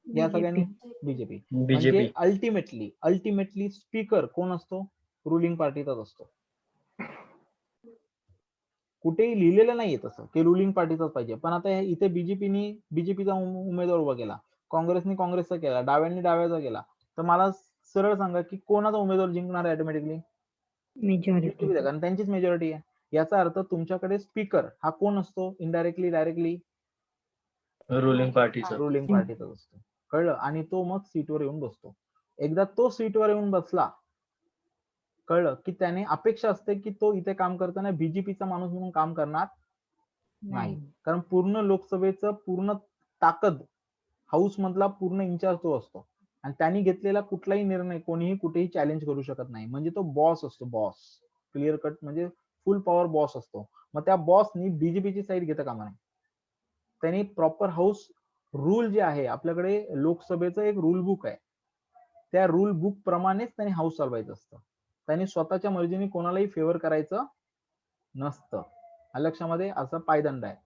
A: या सगळ्यांनी बीजेपी. म्हणजे अल्टिमेटली स्पीकर कोण असतो? रुलिंग पार्टीचाच असतो. कुठेही लिहिलेलं नाहीये तसं की रुलिंग पार्टीचाच पाहिजे. पण आता इथे बीजेपीचा उमेदवार उभा केला, काँग्रेसने काँग्रेसचा केला, डाव्यांनी डाव्याचा केला, तर मला सरळ सांगा की कोणाचा उमेदवार जिंकणार आहे ऑटोमॅटिकली?
H: मेजॉरिटी.
A: कारण त्यांचीच मेजॉरिटी आहे. याचा अर्थ तुमच्याकडे स्पीकर हा कोण असतो? इनडायरेक्टली डायरेक्टली
J: रुलिंग पार्टीचा.
A: रुलिंग पार्टीचाच असतो. कळलं? आणि तो मग सीटवर येऊन बसतो. एकदा तो सीटवर येऊन बसला, कळलं, की त्याने अपेक्षा असते की तो इथे काम करताना बीजेपीचा माणूस म्हणून काम करणार नाही. कारण पूर्ण लोकसभेचं पूर्ण ताकद, हाऊस मधला पूर्ण इंचार्ज तो असतो. आणि त्यांनी घेतलेला कुठलाही निर्णय कोणीही कुठेही चॅलेंज करू शकत नाही. म्हणजे तो बॉस असतो. बॉस, क्लिअर कट, म्हणजे फुल पॉवर बॉस असतो. मग त्या बॉसनी बीजेपीची साईड घेता कामा नये. त्यांनी प्रॉपर हाऊस रूल जे आहे आपल्याकडे, लोकसभेचं एक रूल बुक आहे, त्या रूल बुक प्रमाणेच त्यांनी हाऊस चालवायचं असतं. त्यांनी स्वतःच्या मर्जीने कोणालाही फेवर करायचं नसतं. लक्षामध्ये असा पायदंड आहे.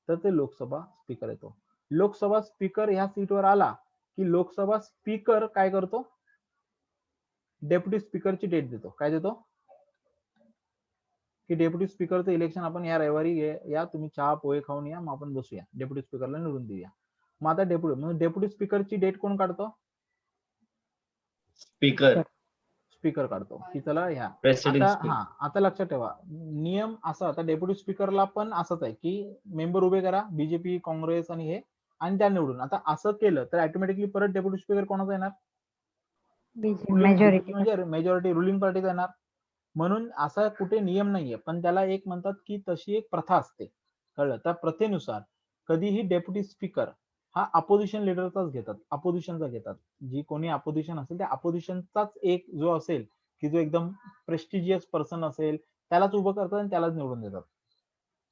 A: तर ते लोकसभा स्पीकर येतो. लोकसभा स्पीकर ह्या सीटवर आला की लोकसभा स्पीकर काय करतो? डेप्युटी स्पीकरची डेट देतो. काय देतो? की डेप्युटी स्पीकरचं इलेक्शन आपण या रविवारी या, तुम्ही चहा पोहे खाऊन या, मग आपण बसूया, डेप्युटी स्पीकरला निवडून देऊया. मग आता डेप्युटी स्पीकरची डेट कोण काढतो? स्पीकर काढतो की चला ह्या. आता लक्षात ठेवा, नियम असा, आता डेप्युटी स्पीकरला पण असंच आहे की मेंबर उभे करा, बीजेपी, काँग्रेस आणि हे, आणि त्या निवडून. आता असं केलं तर ऑटोमॅटिकली परत डेप्युटी स्पीकर कोणाचा येणार? मेजॉरिटी रुलिंग पार्टीचा येणार. म्हणून असा कुठे नियम नाहीये, पण त्याला एक म्हणतात की तशी एक प्रथा असते. कळलं? त्या प्रथेनुसार कधीही डेप्युटी स्पीकर हा अपोजिशन लिडरचाच घेतात, अपोजिशनचा घेतात. जी कोणी अपोजिशन असेल त्या अपोजिशनचाच एक जो असेल की जो एकदम प्रेस्टिजियस पर्सन असेल त्यालाच उभं करतात आणि त्यालाच निवडून देतात.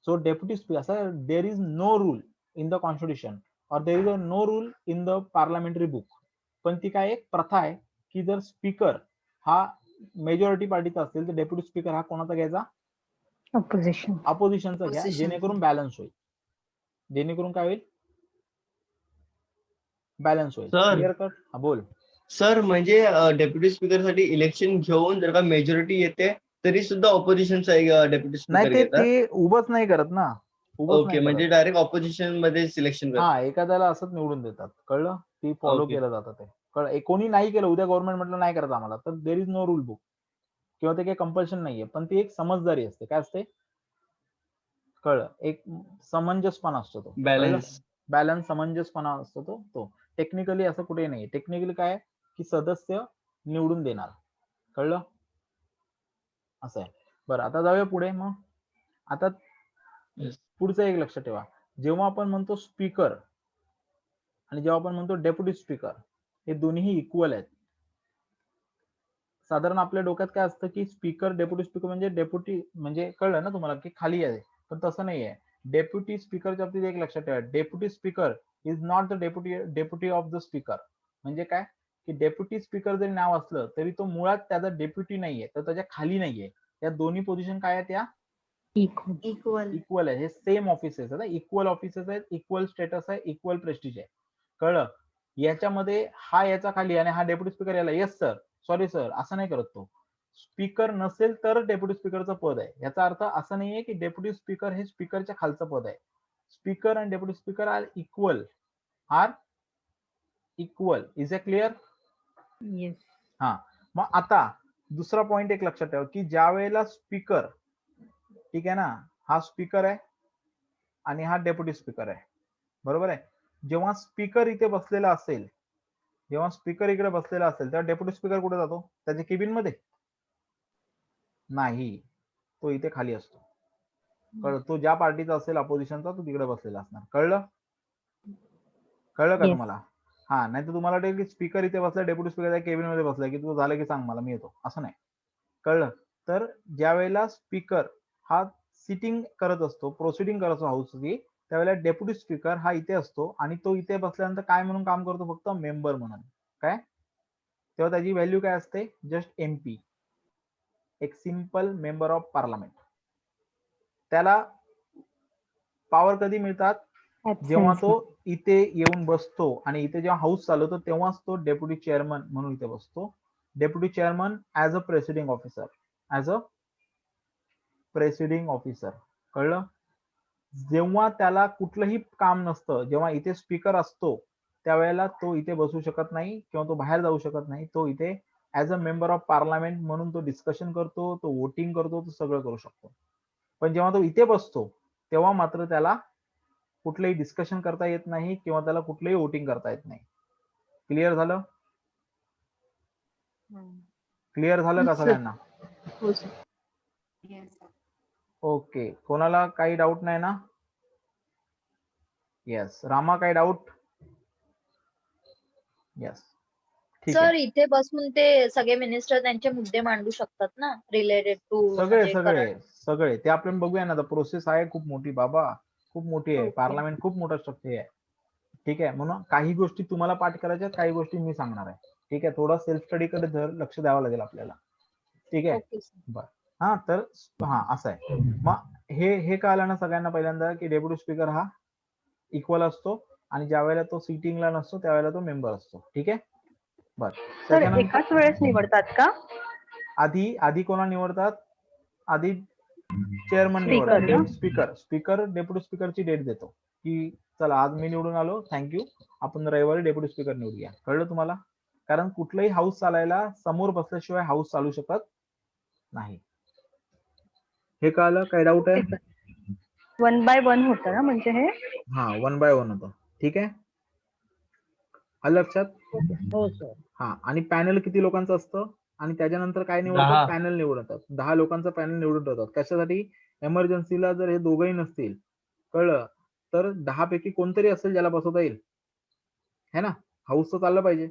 A: सो डेप्युटी स्पीकर, असं there is no rule in the constitution or there is no rule in the parliamentary book. पण ती काय एक प्रथा आहे की जर स्पीकर हा मेजॉरिटी पार्टीचा असेल तर डेप्युटी स्पीकर हा कोणाचा घ्यायचा? अपोजिशनचा घ्या, जेणेकरून बॅलन्स होईल. जेणेकरून काय होईल? बॅलन्स होईल. Clear cut? बोल
J: सर. म्हणजे डेप्युटी स्पीकर साठी इलेक्शन घेऊन जर का मेजॉरिटी येते तरी सुद्धा ऑपोजिशनचा डेप्युटी स्पीकर
A: नाही,
J: घेतात?
A: ते उभंच नाही करत ना.
J: ओके, म्हणजे डायरेक्ट ऑपोजिशन मध्ये सिलेक्शन करतात.
A: हा, एखाद्याला असंच निवडून देतात. कळलं? ती फॉलो केलं जातं ते. कळलं? कोणी नाही केलं, उद्या गव्हर्नमेंट म्हटलं नाही करत आम्हाला, तर there is no rule book किंवा ते काही कंपल्शन नाहीये. पण ती एक समजदारी असते. काय असते? कळलं? एक समंजसपणा असतो तो. बॅलन्स, समंजसपणा असतो तो. टेक्निकली असं कुठेही नाही. टेक्निकली काय की सदस्य निवडून देणार. कळलं? असं आहे. बरं, आता जाऊया पुढे. मग आता पुढचं एक लक्षात ठेवा, जेव्हा आपण म्हणतो स्पीकर आणि जेव्हा आपण म्हणतो डेप्युटी स्पीकर, हे दोन्ही इक्वल आहेत. साधारण आपल्या डोक्यात काय असतं की स्पीकर डेप्युटी स्पीकर म्हणजे डेप्युटी म्हणजे कळलं ना तुम्हाला की खाली आहे, पण तसं नाही आहे. डेप्युटी स्पीकरच्या बाबतीत एक लक्षात ठेवा, deputy speaker is not the deputy of the speaker. म्हणजे काय की डेप्युटी स्पीकर जरी नाव असलं तरी तो मुळात त्याचा डेप्युटी नाहीये, तर त्याच्या खाली नाहीये. या दोन्ही पोझिशन काय आहेत, या
G: इक्वल.
A: इक्वल आहे. हे सेम ऑफिसेस आहेत, इक्वल ऑफिसेस आहेत, इक्वल स्टेटस आहे, इक्वल प्रेस्टिज आहे. कळलं? याच्यामध्ये हा याचा खाली आणि हा डेप्युटी स्पीकर याला येस सर, सॉरी सर असं नाही करत तो. स्पीकर नसेल तर डेप्युटी स्पीकरचं पद आहे. याचा अर्थ असं नाहीये की डेप्युटी स्पीकर हे स्पीकरच्या खालचं पद आहे. स्पीकर आणि deputy speaker are equal. Is a clear?
H: Yes.
A: हा, मग आता दुसरा पॉइंट एक लक्षात ठेवा की ज्या वेळेला स्पीकर, ठीक आहे ना, हा स्पीकर आहे आणि हा डेप्युटी स्पीकर आहे, बरोबर आहे. जेव्हा स्पीकर इथे बसलेला असेल, जेव्हा स्पीकर इकडे बसलेला असेल तेव्हा डेप्युटी स्पीकर कुठे जातो? त्याच्या केबिन मध्ये नाही, तो इथे खाली असतो. कळलं? तो ज्या पार्टीचा असेल अपोजिशनचा तो तिकडे बसलेला असणार. कळलं? कळलं का
H: Yes.
A: तुम्हाला? हा, नाही तर तुम्हाला वाटेल की स्पीकर इथे बसला, डेप्युटी स्पीकर त्या केबिन मध्ये बसलाय की तू झालं की सांग मला, मी येतो, असं नाही. कळलं? तर ज्या वेळेला स्पीकर हा सिटिंग करत असतो, प्रोसिडिंग करत असतो हाऊसची, त्यावेळेला डेप्युटी स्पीकर हा इथे असतो आणि तो इथे बसल्यानंतर काय म्हणून काम करतो? फक्त मेंबर म्हणून. काय? तेव्हा त्याची व्हॅल्यू काय असते? जस्ट एमपी, एक सिंपल मेंबर ऑफ पार्लमेंट. त्याला पॉवर कधी मिळतात? जेव्हा तो इथे येऊन बसतो आणि इथे जेव्हा हाऊस चालवतो तेव्हाच तो डेप्युटी चेअरमन म्हणून इथे बसतो. Deputy chairman as a presiding officer, as a presiding officer. कळलं? जेव्हा त्याला कुठलंही काम नसतं, जेव्हा इथे स्पीकर असतो त्यावेळेला तो इथे बसू शकत नाही किंवा तो बाहेर जाऊ शकत नाही. तो इथे as a member of parliament म्हणून तो डिस्कशन करतो, तो वोटिंग करतो, तो सगळं करू शकतो. पण जेव्हा तो इथे बसतो तेव्हा मात्र त्याला कुठलंही डिस्कशन करता येत नाही किंवा त्याला कुठलंही वोटिंग करता येत नाही. क्लिअर झालं? क्लिअर झालं का सगळ्यांना?
G: हो सर.
A: ओके, कोणाला काही डाऊट नाही ना? येस, रामा काही डाऊट? येस, ठीक
C: सर
A: आहे.
C: इथे बसून ते सगळे मिनिस्टर त्यांचे मुद्दे मांडू शकतात ना रिलेटेड टू
A: सगळे सगळे सगळे ते आपण बघूया ना. प्रोसेस आहे खूप मोठी बाबा, खूप मोठी आहे.
C: Okay.
A: पार्लमेंट खूप मोठं स्ट्रक्चर आहे. ठीक आहे, म्हणून काही गोष्टी तुम्हाला पाठ करायच्या, काही गोष्टी मी सांगणार आहे. ठीक आहे, थोडा सेल्फ स्टडी कडे लक्ष द्यावं लागेल आपल्याला. ठीक आहे,
C: ओके
A: बर. हा, तर हा असं आहे. मग हे कळलं ना सगळ्यांना पहिल्यांदा की डेप्युटी स्पीकर हा इक्वल असतो आणि ज्या वेळेला तो सिटिंगला नसतो त्यावेळेला तो मेंबर असतो. ठीक आहे, बर.
E: सर एकाच वेळेस निवडतात का?
A: आधी कोणा निवडतात? आधी चेअरमन
E: Speaker
A: निवडतात. स्पीकर डेप्युटी स्पीकरची डेट देतो की चला आज मी निवडून आलो, थँक्यू, आपण रविवारी डेप्युटी स्पीकर निवडूया. कळलं तुम्हाला? कारण कुठलंही हाऊस चालायला समोर बसल्याशिवाय हाऊस चालू शकत नाही. हे कळलं? काही डाऊट आहे?
E: 1 by 1 होतं ना म्हणजे हे?
A: हा, 1 by 1 होतं. ठीक आहे, आलं लक्षात?
H: हो सर.
A: हा, आणि पॅनल किती लोकांचं असतं? आणि त्याच्यानंतर काय
D: 10.
A: निवडतात? पॅनल निवडतात. 10 लोकांचा पॅनल निवडून ठेवतात. कशासाठी? एमर्जन्सीला जर हे दोघंही नसतील, कळलं, तर 10 पैकी कोणतरी असेल ज्याला बसवता येईल, है ना? हाऊस तर चाललं पाहिजे.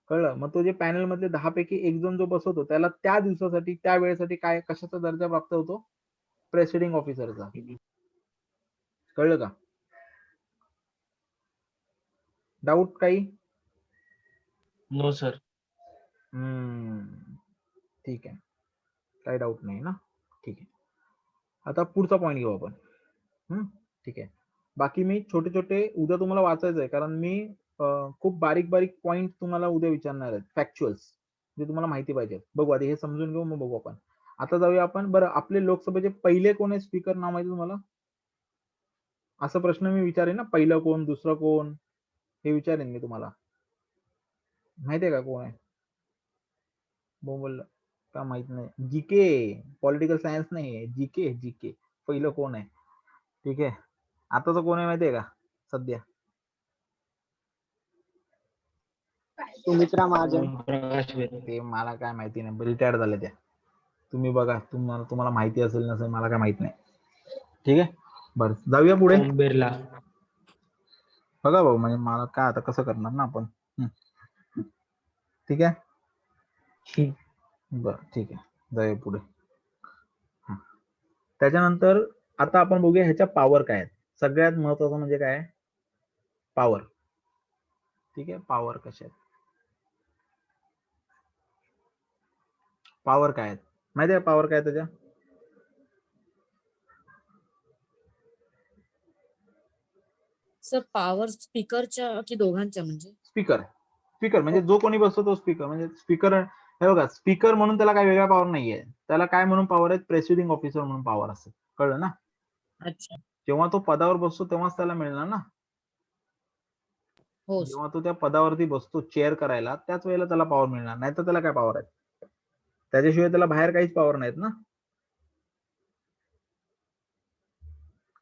A: कळलं? मग तो जे पॅनल मधले 10 पैकी एक जण जो बसवतो त्याला त्या दिवसासाठी, त्या वेळेसाठी काय कशाचा दर्जा प्राप्त होतो? प्रेसिडिंग ऑफिसरचा. कळलं का? डाऊट काही?
D: No sir.
A: ठीक आहे, काही डाऊट नाही ना? ठीक आहे, आता पुढचा पॉईंट घेऊ आपण. ठीक आहे, बाकी मी छोटे छोटे उद्या तुम्हाला वाचायचं आहे, कारण मी खूप बारीक बारीक पॉईंट तुम्हाला उद्या विचारणार आहेत, फॅक्च्युअल्स, जे तुम्हाला माहिती पाहिजे. बघू आधी हे समजून घेऊ, मग बघू आपण. आता जाऊया आपण. बरं, आपले लोकसभेचे पहिले कोण आहे स्पीकर, नाव माहिती तुम्हाला? असा प्रश्न मी विचारेन ना, पहिलं कोण, दुसरं कोण, हे विचारेन मी तुम्हाला. माहितीये का कोण आहे? बोल का माहित नाही? जीके, पॉलिटिकल सायन्स नाही, जीके पहिलं कोण आहे? ठीक आहे, आताच कोण आहे माहितीये का सध्या?
I: सुमित्रा महाजन.
D: प्रकाश बेले.
A: ते मला काय माहिती नाही, रिटायर्ड झाले त्या. तुम्ही बघा, तुम्हाला माहिती असेल नसेल मला काय माहित नाही. ठीक आहे, बरं जाऊया पुढे.
D: ओम बिर्ला.
A: बघा भाऊ, म्हणजे मला काय आता कसं करणार ना आपण. ठीक आहे, बरं ठीक आहे, जाऊया पुढे. त्याच्यानंतर आता आपण बघूया ह्याच्या पॉवर काय आहेत. सगळ्यात महत्वाचं म्हणजे काय, पॉवर. ठीक आहे, पॉवर कशा आहेत, पॉवर काय आहेत माहिती आहे, पॉवर काय त्याच्या.
B: सर पॉवर स्पीकरच्या की दोघांच्या म्हणजे?
A: स्पीकर म्हणजे जो कोणी बसतो तो स्पीकर. म्हणजे स्पीकर, हे बघा, स्पीकर म्हणून त्याला काही वेगळा पॉवर नाहीये. त्याला काय म्हणून पॉवर आहे, प्रेसिडिंग ऑफिसर म्हणून पॉवर असते. कळलं ना.
B: अच्छा.
A: जेव्हा तो पदावर बसतो तेव्हाच त्याला मिळणार ना.
B: हो
A: जेव्हा तो त्या पदावरती बसतो चेअर करायला, त्याच वेळेला त्याला पॉवर मिळणार. नाही तर त्याला काय पॉवर आहे, त्याच्याशिवाय त्याला बाहेर काहीच पॉवर नाहीत ना.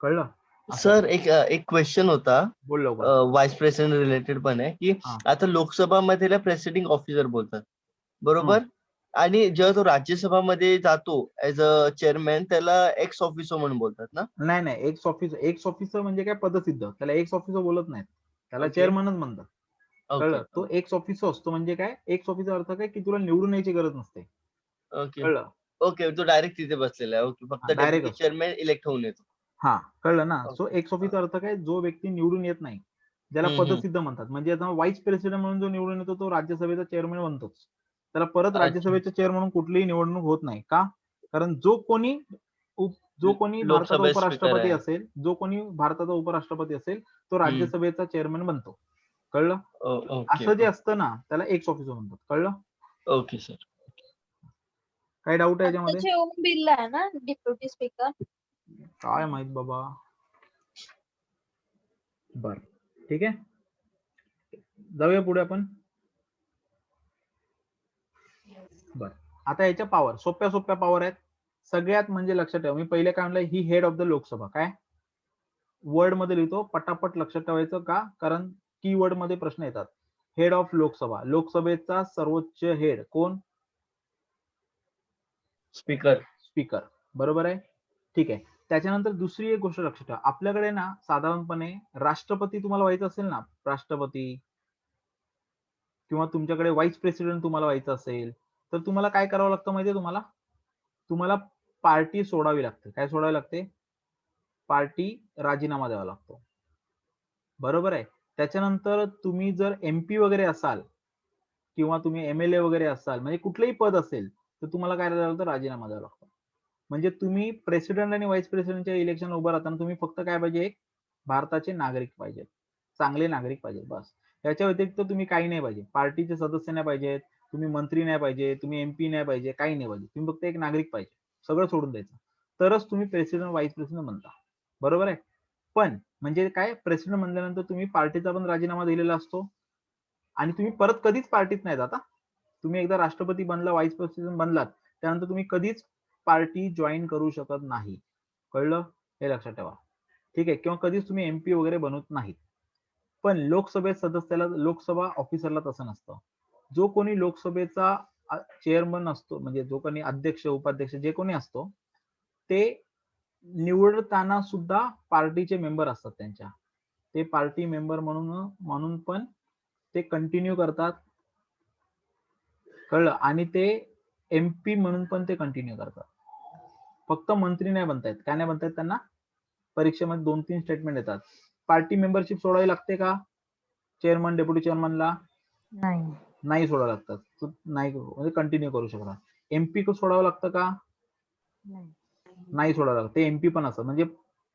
A: कळलं.
J: सर एक क्वेश्चन होता,
A: बोल लवकर.
J: व्हाईस प्रेसिडेंट रिलेटेड पण आहे, की
A: हा.
J: आता लोकसभामध्ये प्रेसिडिंग ऑफिसर बोलतात बरोबर, आणि जेव्हा तो राज्यसभामध्ये जातो ऍज अ चेअरमॅन त्याला एक्स ऑफिसर म्हणून बोलतात ना.
A: नाही, एक्स ऑफिसर म्हणजे काय, पदसिद्ध. त्याला एक्स ऑफिसर बोलत नाहीत, त्याला
J: Okay.
A: चेअरमनच म्हणतात. कळलं.
J: ओके
A: तो एक्स ऑफिसर असतो. म्हणजे काय, एक्स ऑफिसर अर्थ काय, की तुला निवडून यायची गरज नसते.
J: ओके
A: कळलं.
J: ओके, तो डायरेक्ट तिथे बसलेला आहे. ओके, फक्त
A: डायरेक्ट
J: डेप्युटी
A: असतो.
J: चेअरमॅन इलेक्ट होऊन येतो.
A: हा, कळलं ना. So
J: Okay.
A: एक्स ऑफिसर अर्थ काय, जो व्यक्ती निवडून येत नाही, ज्याला पदसिद्ध म्हणतात. म्हणजे आता व्हाईस प्रेसिडेंट म्हणून जो निवडून येतो तो राज्यसभेचा चेअरमॅन बनतोच. त्याला परत
J: अच्छा.
A: राज्यसभेचे चेअर म्हणून कुठलीही निवडणूक होत नाही. का, कारण जो कोणी भारताचा
J: लोकसभेत speaker
A: उपराष्ट्रपती
J: आहे.
A: असेल, जो कोणी भारताचा उपराष्ट्रपती असेल, तो राज्यसभेचा चेअरमॅन बनतो. कळलं.
J: ओके
A: असं जे असतं ना, त्याला एक्स ऑफिसर म्हणतात. कळलं.
J: Okay sir.
A: काही डाऊट आहे याच्यामध्ये?
C: आताचे ओम बिर्ला आहे ना डेप्युटी स्पीकर.
A: काय माहित बाबा. बर, ठीक आहे, जाऊया पुढे आपण. बर, आता याच्या पॉवर सोप्या पॉवर आहेत. सगळ्यात म्हणजे लक्षात ठेवा, मी पहिले काय म्हणलं, ही हेड ऑफ द लोकसभा. काय वर्ड मध्ये लिहितो, पटापट लक्षात ठेवायचं. का, कारण कीवर्ड मध्ये प्रश्न येतात. हेड ऑफ लोकसभा, लोकसभेचा सर्वोच्च हेड कोण, स्पीकर. बरोबर आहे, ठीक आहे. त्याच्यानंतर दुसरी एक गोष्ट लक्षात ठेवा, आपल्याकडे ना साधारणपणे राष्ट्रपती तुम्हाला व्हायचं असेल ना, राष्ट्रपती, किंवा तुमच्याकडे व्हाईस प्रेसिडेंट तुम्हाला व्हायचं असेल, तर तुम्हाला काय करावं लागतं माहितीये तुम्हाला पार्टी सोडावी लागते. काय सोडावी लागते, पार्टी राजीनामा द्यावा लागतो. बरोबर आहे. त्याच्यानंतर तुम्ही जर एमपी वगैरे असाल, किंवा तुम्ही एमएलए वगैरे असाल, म्हणजे कुठलंही पद असेल, तर तुम्हाला काय करावं लागतं, राजीनामा द्यावा लागतो. म्हणजे तुम्ही प्रेसिडेंट आणि व्हाईस प्रेसिडेंटच्या इलेक्शन उभं राहताना तुम्ही फक्त काय पाहिजे, एक भारताचे नागरिक पाहिजे, चांगले नागरिक पाहिजे, बस. याच्या व्यतिरिक्त तुम्ही काही नाही पाहिजे. पार्टीचे सदस्य नाही पाहिजेत, तुम्ही मंत्री नाही पाहिजे, तुम्ही एमपी नाही पाहिजे, काही नाही पाहिजे. तुम्ही फक्त एक नागरिक पाहिजे. सगळं सोडून द्यायचं, तरच तुम्ही प्रेसिडेंट व्हाईस प्रेसिडेंट म्हणता. बरोबर आहे. पण म्हणजे काय, प्रेसिडेंट म्हणल्यानंतर तुम्ही पार्टीचा पण राजीनामा दिलेला असतो, आणि तुम्ही परत कधीच पार्टीत नाही जाता. तुम्ही एकदा राष्ट्रपती बनला, व्हाईस प्रेसिडेंट बनलात, त्यानंतर तुम्ही कधीच पार्टी जॉईन करू शकत नाही. कळलं, हे लक्षात ठेवा. ठीक आहे, किंवा कधीच तुम्ही एमपी वगैरे बनवत नाहीत. पण लोकसभेत सदस्याला, लोकसभा ऑफिसरला तसं नसतं. जो कोणी लोकसभेचा चेअरमन असतो, म्हणजे जो कोणी अध्यक्ष उपाध्यक्ष जे कोणी असतो, ते निवडताना सुद्धा पार्टीचे मेंबर असतात त्यांच्या. ते पार्टी मेंबर म्हणून पण ते कंटिन्यू करतात. कळलं. आणि ते एमपी म्हणून पण ते कंटिन्यू करतात. फक्त मंत्री नाही बनतायत. काय नाही बनतायत, त्यांना परीक्षेमध्ये 2-3 स्टेटमेंट येतात. पार्टी मेंबरशिप सोडावी लागते का, चेअरमन डेप्युटी चेअरमनला? नाही सोडावं लागतात. नाही, म्हणजे कंटिन्यू करू शकतात. एमपी को सोडावं लागतं का, नाही सोडावं लागतं. ते एमपी पण असतं. म्हणजे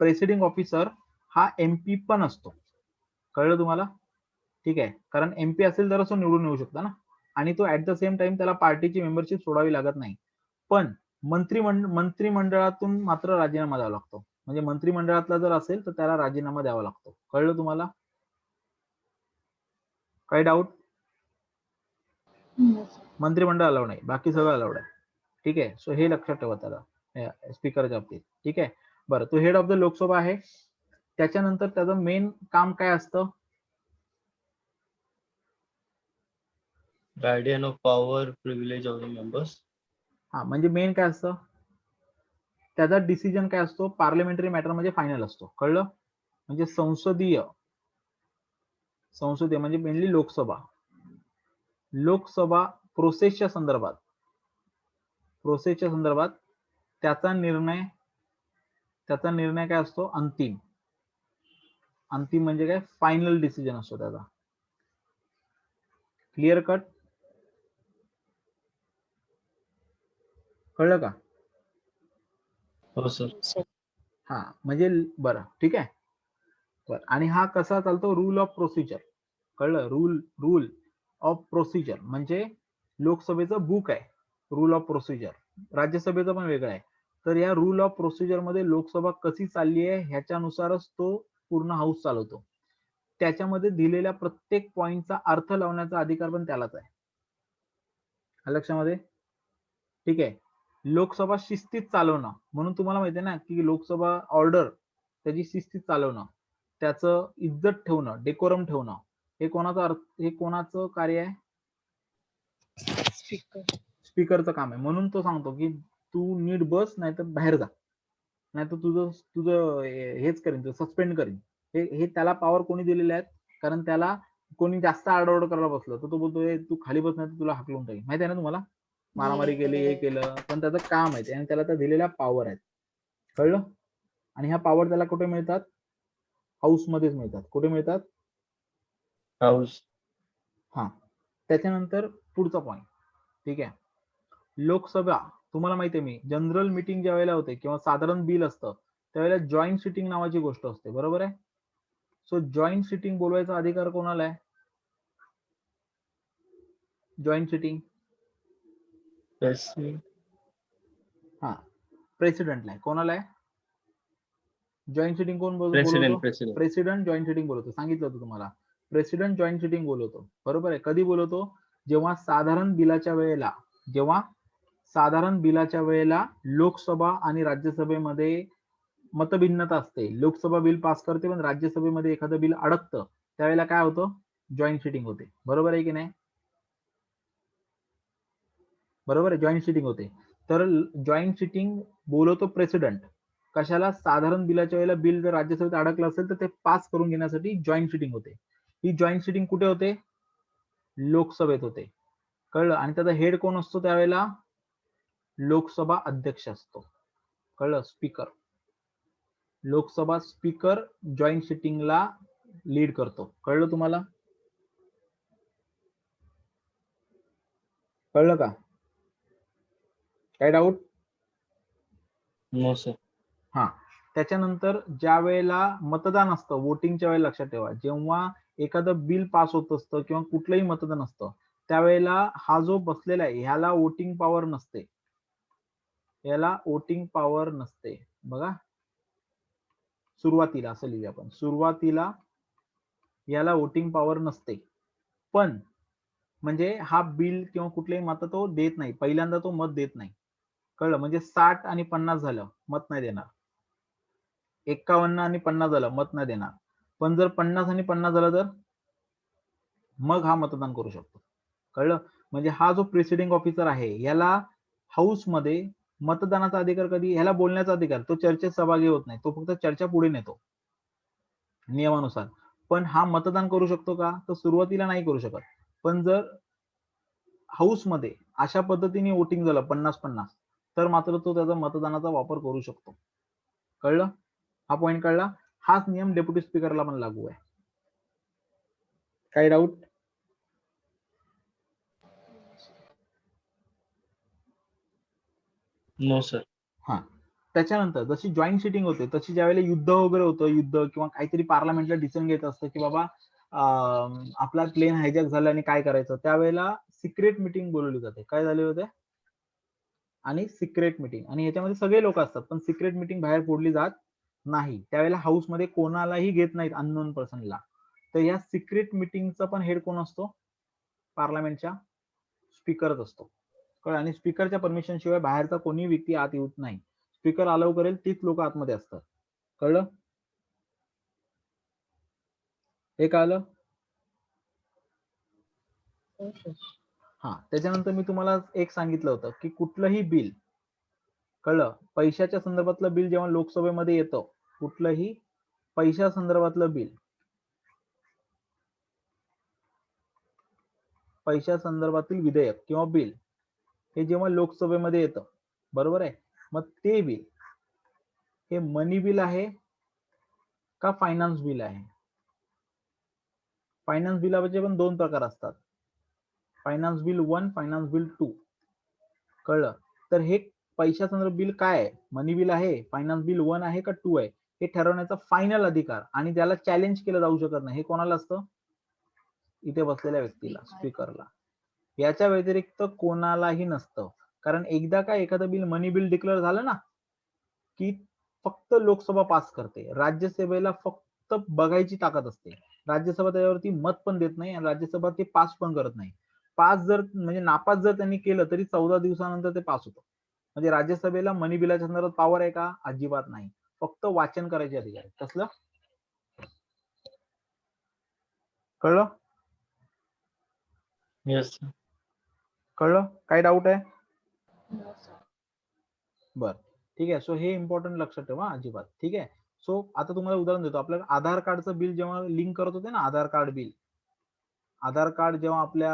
A: प्रेसिडिंग ऑफिसर हा एमपी पण असतो. कळलं तुम्हाला. ठीक आहे, कारण एमपी असेल तरच तो निवडून येऊ शकतो ना, आणि तो ऍट द सेम टाइम त्याला पार्टीची मेंबरशिप सोडावी लागत नाही. पण मंत्रिमंडळातून मात्र राजीनामा द्यावा लागतो. म्हणजे मंत्रिमंडळातला जर असेल तर त्याला राजीनामा द्यावा लागतो. कळलं तुम्हाला. काही डाऊट. मंत्रिमंडळ अलाउड नाही, बाकी सगळं अलाउड आहे. ठीक आहे, सो हे लक्षात ठेवा त्याला स्पीकरच्या बाबतीत. ठीक आहे, बरं. तो हेड ऑफ द लोकसभा आहे. त्याच्यानंतर त्याचं मेन काम काय असतं,
J: guardian of power, privilege of the members.
A: हा म्हणजे मेन काय असतं, त्याचा डिसिजन काय असतो, पार्लमेंटरी मॅटर म्हणजे फायनल असतो. कळलं? म्हणजे संसदीय म्हणजे मेनली लोकसभा प्रोसेसच्या संदर्भात त्याचा निर्णय काय असतो, अंतिम म्हणजे काय, फायनल डिसिजन असतो त्याचा. Clear cut? कळलं का?
J: हो सर.
A: हा म्हणजे बरं ठीक आहे. बरं, आणि हा कसा चालतो, रूल ऑफ प्रोसिजर. कळलं? रूल ऑफ प्रोसिजर म्हणजे लोकसभेचं बुक आहे रूल ऑफ प्रोसिजर. राज्यसभेचं पण वेगळं आहे. तर या रूल ऑफ प्रोसिजर मध्ये लोकसभा कशी चालली आहे ह्याच्यानुसारच तो पूर्ण हाऊस चालवतो. त्याच्यामध्ये दिलेल्या प्रत्येक पॉइंटचा अर्थ लावण्याचा अधिकार पण त्यालाच आहे. लक्षामध्ये? ठीक आहे. लोकसभा शिस्तीत चालवणं, म्हणून तुम्हाला माहिती आहे ना की लोकसभा ऑर्डर त्याची शिस्तीत चालवणं, त्याचं इज्जत ठेवणं, डेकोरम ठेवणं, हे कोणाचं कार्य आहे? स्पीकरचं काम आहे. म्हणून तो सांगतो की तू नीट बस, नाही तर बाहेर जा, नाही तर तुझं हेच करीन, सस्पेंड करीन. हे त्याला पॉवर कोणी दिलेले आहेत? कारण त्याला कोणी जास्त आरडाओरड करायला बसलं तर तो बोलतोय तू खाली बस, नाही तर तुला हाकलून टाकेन. माहिती आहे ना तुम्हाला? मारामारी केली, हे केलं, पण त्याचं काम आहे आणि त्याला त्या दिलेल्या पॉवर आहेत. कळलं? आणि ह्या पॉवर त्याला कुठे मिळतात? हाऊस मध्येच मिळतात. कुठे मिळतात?
J: हाऊस.
A: हा. त्याच्यानंतर पुढचा पॉइंट, ठीक आहे. लोकसभा, तुम्हाला माहिती आहे, मी जनरल मीटिंग ज्या वेळेला होते किंवा साधारण बिल असतं त्यावेळेला जॉईंट सिटिंग नावाची गोष्ट असते. बरोबर आहे? सो जॉईंट सिटिंग बोलवायचा अधिकार कोणाला आहे? जॉईंट सिटिंग हा प्रेसिडेंटला आहे. कोणाला आहे? जॉईंट सिटिंग कोण बोलवतो? प्रेसिडेंट जॉईंट सिटिंग बोलवतो. सांगितलं होतं तुम्हाला, प्रेसिडेंट जॉईंट सिटिंग बोलवतो. बरोबर आहे? कधी बोलवतो? जेव्हा साधारण बिलाच्या वेळेला लोकसभा आणि राज्यसभेमध्ये मतभिन्नता असते. लोकसभा बिल पास करते पण राज्यसभेमध्ये एखादं बिल अडकतं, त्यावेळेला काय होतं? जॉईंट सिटिंग होते. बरोबर आहे की नाही? बरोबर आहे, जॉईंट सिटिंग होते. तर जॉईंट सिटिंग बोलवतो प्रेसिडेंट. कशाला? साधारण बिलाच्या वेळेला बिल जर राज्यसभेत अडकलं असेल तर ते पास करून घेण्यासाठी जॉईंट सिटिंग होते. ही जॉईंट सिटिंग कुठे होते? लोकसभेत होते. कळलं? आणि त्याचा हेड कोण असतो त्यावेळेला? लोकसभा अध्यक्ष असतो. कळलं? स्पीकर. लोकसभा स्पीकर जॉईंट सिटिंगला लीड करतो. कळलं तुम्हाला? कळलं का? काय डाऊट?
J: No sir.
A: हा. त्याच्यानंतर ज्या वेळेला मतदान असतं, वोटिंगच्या वेळेला लक्षात ठेवा, जेव्हा एखादं बिल पास होत असतं किंवा कुठलंही मतदान असतं त्यावेळेला हा जो बसलेला आहे ह्याला वोटिंग पॉवर नसते. बघा, सुरुवातीला असं लिहूया आपण, सुरुवातीला याला वोटिंग पॉवर नसते. पण म्हणजे हा बिल किंवा कुठलेही मत तो देत नाही, पहिल्यांदा तो मत देत नाही. कळलं? म्हणजे 60 आणि 50 झालं, मत नाही देणार. 51 आणि 50 झालं, मत नाही देणार. पण जर 50 आणि 50 झालं तर मग हा मतदान करू शकतो. कळलं? म्हणजे हा जो प्रिसिडिंग ऑफिसर आहे याला हाऊस मध्ये मतदानाचा अधिकार कधी, ह्याला बोलण्याचा अधिकार, तो चर्चेत सहभागी होत नाही, तो फक्त चर्चा पुढे नेतो नियमानुसार. पण हा मतदान करू शकतो का? तर सुरुवातीला नाही करू शकत. पण जर हाऊस मध्ये अशा पद्धतीने वोटिंग झालं 50-50 तर मात्र तो त्याचा मतदानाचा वापर करू शकतो. कळलं? हा पॉइंट कळला? हाच नियम डेप्युटी स्पीकरला पण लागू आहे. काही डाऊट?
J: No sir.
A: हा. त्याच्यानंतर जशी जॉईंट सिटिंग होते तशी ज्यावेळेला युद्ध वगैरे होतं, युद्ध किंवा काहीतरी पार्लमेंटला डिसिजन घ्यायचं असतं की बाबा आपला प्लेन हायजॅक झाला आणि काय करायचं, त्यावेळेला सिक्रेट मिटिंग बोलवली जाते. काय झाले होते? आणि सिक्रेट मिटिंग. आणि याच्यामध्ये सगळे लोक असतात पण सिक्रेट मिटिंग बाहेर फोडली जात नाही. त्यावेळेला हाऊस मध्ये कोणालाही घेत नाहीत, अननोन पर्सनला. तर या सिक्रेट मिटिंगचा पण हेड कोण असतो? पार्लमेंटच्या स्पीकरच असतो. कळलं? आणि स्पीकरच्या परमिशन शिवाय बाहेरचा कोणी व्यक्ती आत येत नाही. स्पीकर अलाउ करेल तीच लोक आतमध्ये असतात. कळलं? हे कळलं? हा, त्याच्यानंतर मी तुम्हाला एक सांगितलं होतं की कुठलंही बिल, कळलं, पैशाच्या संदर्भातलं बिल जेव्हा लोकसभेमध्ये येतं, कुठलंही पैशा संदर्भातलं बिल, पैशा संदर्भातील विधेयक किंवा बिल हे जेव्हा लोकसभेमध्ये येतं, बरोबर आहे, मग ते बिल हे मनी बिल आहे का फायनान्स बिल आहे? फायनान्स बिलाचे पण दोन प्रकार असतात, फायनान्स बिल 1, फायनान्स बिल 2. कळलं? तर हे पैशा संदर्भ बिल काय आहे, मनी बिल आहे, फायनान्स बिल 1 आहे का 2 आहे, हे ठरवण्याचा फायनल अधिकार आणि त्याला चॅलेंज केलं जाऊ शकत नाही, हे कोणाला असतं? इथे बसलेल्या व्यक्तीला, स्पीकरला. याच्या व्यतिरिक्त कोणालाही नसतं. कारण एकदा का एखादं बिल मनी बिल डिक्लेअर झालं ना, की फक्त लोकसभा पास करते, राज्यसभेला फक्त बघायची ताकद असते. राज्यसभा त्याच्यावरती मत पण देत नाही आणि राज्यसभा ते पास पण करत नाही. पास जर म्हणजे नापास जर त्यांनी केलं तरी 14 दिवसानंतर ते पास होतं. म्हणजे राज्यसभेला मनी बिलाच्या संदर्भात पॉवर आहे का? अजिबात नाही. फक्त वाचन करायचे अधिकार आहे. कसलं? कळलं?
J: येस.
A: कळलं? काय डाऊट आहे? बर, ठीक आहे. सो हे इम्पॉर्टंट लक्षात ठेवा अजिबात. ठीक आहे. सो आता तुम्हाला उदाहरण देतो. आपल्याला आधार कार्डचं बिल जेव्हा लिंक करत होते ना, आधार कार्ड बिल, आधार कार्ड जेव्हा आपल्या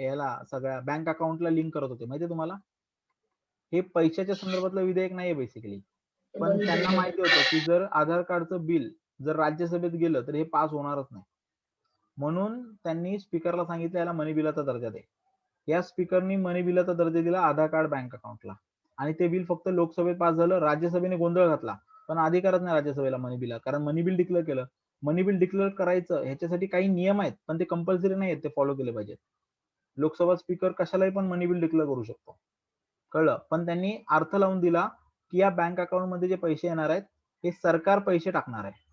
A: याला सगळ्या बँक अकाउंटला लिंक करत होते, माहितीये तुम्हाला, हे पैशाच्या संदर्भातलं विधेयक नाहीये बेसिकली. पण त्यांना माहिती होतं की जर आधार कार्डचं बिल जर राज्यसभेत गेलं तर हे पास होणारच नाही. म्हणून त्यांनी स्पीकरला सांगितलं याला मनी बिलाचा दर्जा दे. या स्पीकरनी मनी बिलाचा दर्जा दिला आधार कार्ड बँक अकाउंटला आणि ते बिल फक्त लोकसभेत पास झालं. राज्यसभेने गोंधळ घातला, पण अधिकारच नाही राज्यसभेला मनी बिल, कारण मनी बिल डिक्लेअर केलं. मनी बिल डिक्लेअर करायचं ह्याच्यासाठी काही नियम आहेत, पण ते कंपल्सरी नाही आहेत, ते फॉलो केले पाहिजेत. लोकसभा स्पीकर कशालाही पण मनी बिल डिक्लेअर करू शकतो. कळलं? पण त्यांनी अर्थ लावून दिला की या बँक अकाउंट मध्ये जे पैसे येणार आहेत हे सरकार पैसे टाकणार आहे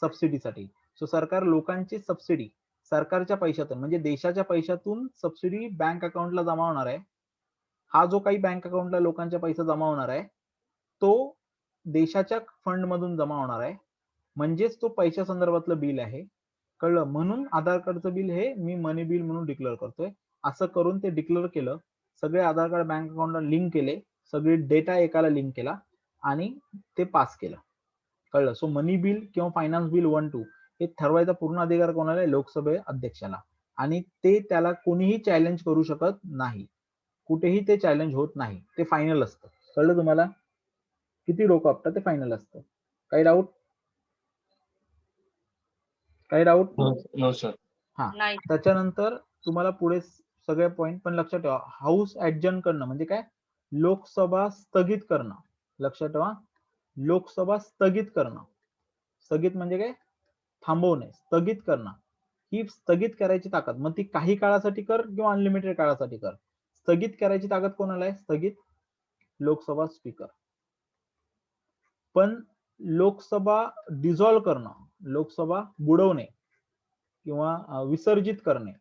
A: सबसिडीसाठी. सो सरकार लोकांची सबसिडी सरकारच्या पैशातून म्हणजे देशाच्या पैशातून सबसिडी बँक अकाउंटला जमा होणार आहे. हा जो काही बँक अकाउंटला लोकांचा पैसा जमा होणार आहे तो देशाच्या फंड मधून जमा होणार आहे, म्हणजेच तो पैशा संदर्भातलं बिल आहे. कळलं? म्हणून आधार कार्डचं बिल हे मी मनी बिल म्हणून डिक्लेअर करतोय. असं करून ते डिक्लेअर केलं, सगळे आधार कार्ड बँक अकाउंटला लिंक केले, सगळे डेटा एकाला लिंक केला आणि ते पास केलं. कळलं? सो मनी बिल किंवा फायनान्स बिल 1, 2 हे ठरवायचा पूर्ण अधिकार कोणाला आहे? लोकसभे अध्यक्षाला. आणि ते त्याला कोणीही चॅलेंज करू शकत नाही, कुठेही ते चॅलेंज होत नाही, ते फायनल असतं. कळलं तुम्हाला? किती डोकं आपटा ते फायनल असतं. काही डाऊट? काही डाऊट?
J: No sir.
A: हा,
B: नाही.
A: त्याच्यानंतर तुम्हाला पुढे सगळे पॉइंट पण लक्षात ठेवा. हाऊस ऍडजर्न करणं म्हणजे काय? लोकसभा स्थगित करणं. लक्षात ठेवा, लोकसभा स्थगित करणं. स्थगित म्हणजे काय? थांबवणे, स्थगित करणं. ही स्थगित करायची ताकद, मग ती काही काळासाठी कर किंवा अनलिमिटेड काळासाठी कर, स्थगित करायची ताकद कोणाला आहे? स्थगित लोकसभा स्पीकर. पण लोकसभा डिझॉल्व्ह करणं, लोकसभा बुडवणे किंवा विसर्जित करणे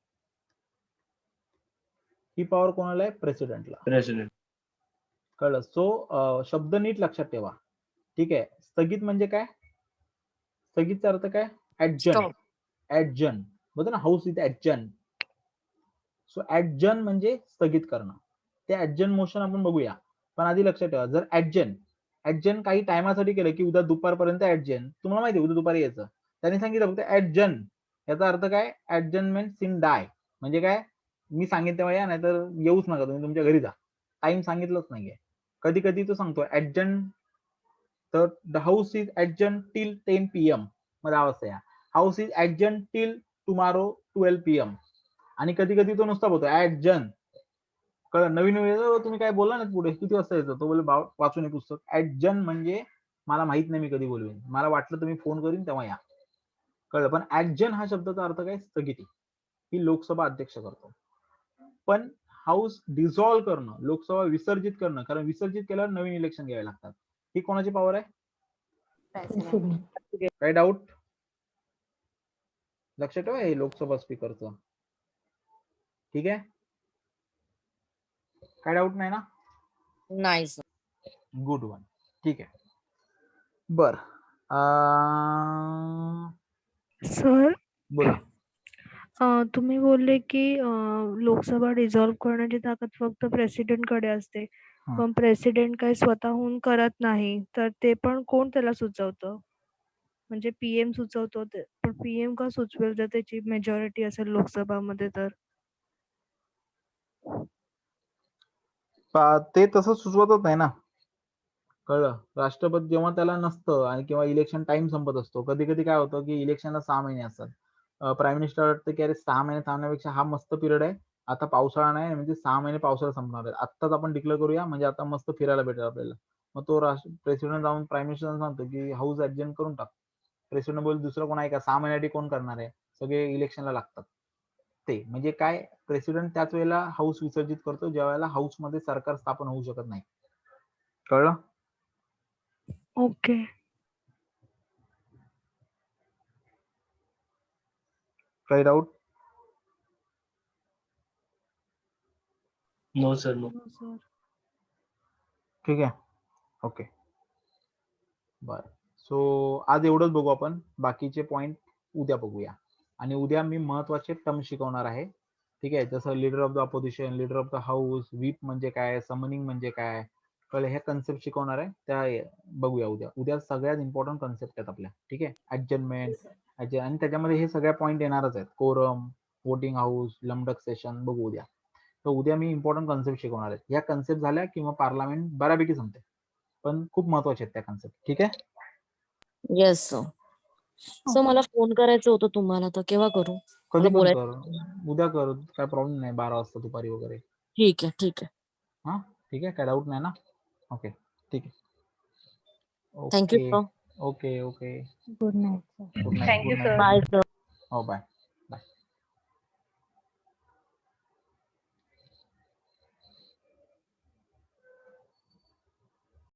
A: ही पॉवर कोणाला आहे? प्रेसिडेंटला.
J: प्रेसिडेंट.
A: कळलं? सो शब्द नीट लक्षात ठेवा. ठीक आहे. स्थगित म्हणजे काय? स्थगितचा अर्थ काय? ऍडजन.
B: Stop.
A: ऍडजन बघा ना, हाऊस इज ऍडजन. सो ऍडजन म्हणजे स्थगित करणं. ते ऍडजन मोशन आपण बघूया, पण आधी लक्षात ठेवा, जर ऍडजन काही टायमासाठी केलं की उद्या दुपारपर्यंत ऍडजन, तुम्हाला माहिती आहे उद्या दुपारी यायचं, त्यांनी सांगितलं फक्त ऍडजन, याचा अर्थ काय? ऍडजनमेंट सिन डाय. म्हणजे काय? मी सांगितलं तेव्हा या, नाहीतर येऊच नका, तुम्ही तुमच्या घरी जा. टाइम सांगितलंच नाहीये. कधी कधी तो सांगतो ऍडजन, तर the house is adjourn till 10 PM. मग अवस्था या, house is adjourn till tomorrow 12 PM. आणि कधी कधी तो नुसता बोलतो ऍडजन. कळलं? नवीन तुम्ही काय बोलला ना पुढे, किती वाजता यायचं, तो बोले वाचून पुस्तक. ऍडजन म्हणजे मला माहित नाही, मी कधी बोलवेन, मला वाटलं तुम्ही फोन करीन तेव्हा या. कळलं? पण ऍडजन हा शब्दाचा अर्थ काय? स्थगिती. ही लोकसभा अध्यक्ष करतो. पण हाऊस डिझॉल्व्ह करणं, लोकसभा विसर्जित करणं, कारण विसर्जित केल्यावर नवीन इलेक्शन घ्यावे लागतात, ही कोणाची पॉवर आहे? काही डाऊट? लक्षात ठेवा हे लोकसभा स्पीकरचं. ठीक आहे? काय डाऊट नाही ना?
B: नाही सर.
A: Good one. ठीक आहे. बर,
E: सर,
A: बोला.
E: तुम्ही बोलले की लोकसभा डिझॉल्व्ह करण्याची ताकद फक्त प्रेसिडेंट कडे असते.
A: हा.
E: पण प्रेसिडेंट काही स्वतःहून करत नाही, तर ते पण कोण त्याला सुचवतं? म्हणजे पीएम सुचवतो ते, पण पीएम का सुचवेल जर त्याची मेजॉरिटी असेल लोकसभामध्ये तर?
A: ते तसं सुचवतच नाही ना. कळलं? राष्ट्रपती जेव्हा त्याला नसतं आणि किंवा इलेक्शन टाइम संपत असतो, कधी कधी काय होतं की इलेक्शनला 6 महिने असतात. प्राईम मिनिस्टर वाटतं की अरे 6 महिने थांबण्यापेक्षा हा मस्त पिरियड आहे. आता पावसाळा नाही म्हणजे 6 महिने पावसाळा संपणार आहे. आत्ताच आपण डिक्लेअर करूया म्हणजे आता मस्त फिरायला भेटेल आपल्याला. मग तो प्रेसिडेंट जाऊन प्राईम मिनिस्टर सांगतो की हाऊस ऍडजस्ट करून टाक. प्रेसिडेंट बोल दुसरं कोण आहे का? 6 महिन्यासाठी कोण करणार आहे? सगळे इलेक्शनला लागतात. ते म्हणजे काय, प्रेसिडेंट त्याच वेळेला हाऊस विसर्जित करतो ज्या वेळेला हाऊस मध्ये सरकार स्थापन होऊ शकत नाही. कळलं?
E: ओके.
A: काही डाऊट?
J: No sir no.
E: हो सर.
A: ठीक आहे. ओके. बरं. सो आज एवढंच बघू आपण. बाकीचे पॉइंट उद्या बघूया. आणि उद्या मी महत्वाचे टर्म शिकवणार आहे. ठीक आहे. जसं leader of the opposition, leader of the house, whip म्हणजे काय, समनिंग म्हणजे काय, कळलं? ह्या कन्सेप्ट शिकवणार आहे. त्या बघूया उद्या. उद्या सगळ्यात इम्पॉर्टंट कन्सेप्ट आहेत आपल्या. ठीक आहे. ऍडजमेंट आणि त्याच्यामध्ये हे सगळ्या पॉइंट येणारच आहेत. कोरम, वोटिंग हाऊस, लंबडक सेशन बघू उद्या. तर उद्या मी इम्पॉर्टंट कन्सेप्ट शिकवणार आहे. ह्या कन्सेप्ट झाल्या किंवा पार्लमेंट बऱ्यापैकी संपते. पण खूप महत्वाचे आहेत त्या कन्सेप्ट. ठीक आहे.
B: Yes sir. सर मला फोन करायचं होतं तुम्हाला, तर केव्हा करू?
A: कधी
B: मला
A: पण
B: बोलायचं.
A: कर. उद्या कर. काय प्रॉब्लेम नाही. 12 वाजता दुपारी वगैरे.
B: ठीक आहे, ठीक आहे.
A: हा ठीक आहे. काय डाऊट नाही ना? ओके. ठीक आहे.
B: Thank you
A: okay.
B: Sir.
A: Okay. Okay.
H: Good night sir.
A: Good night. Good night.
B: Bye sir.
A: हो बाय.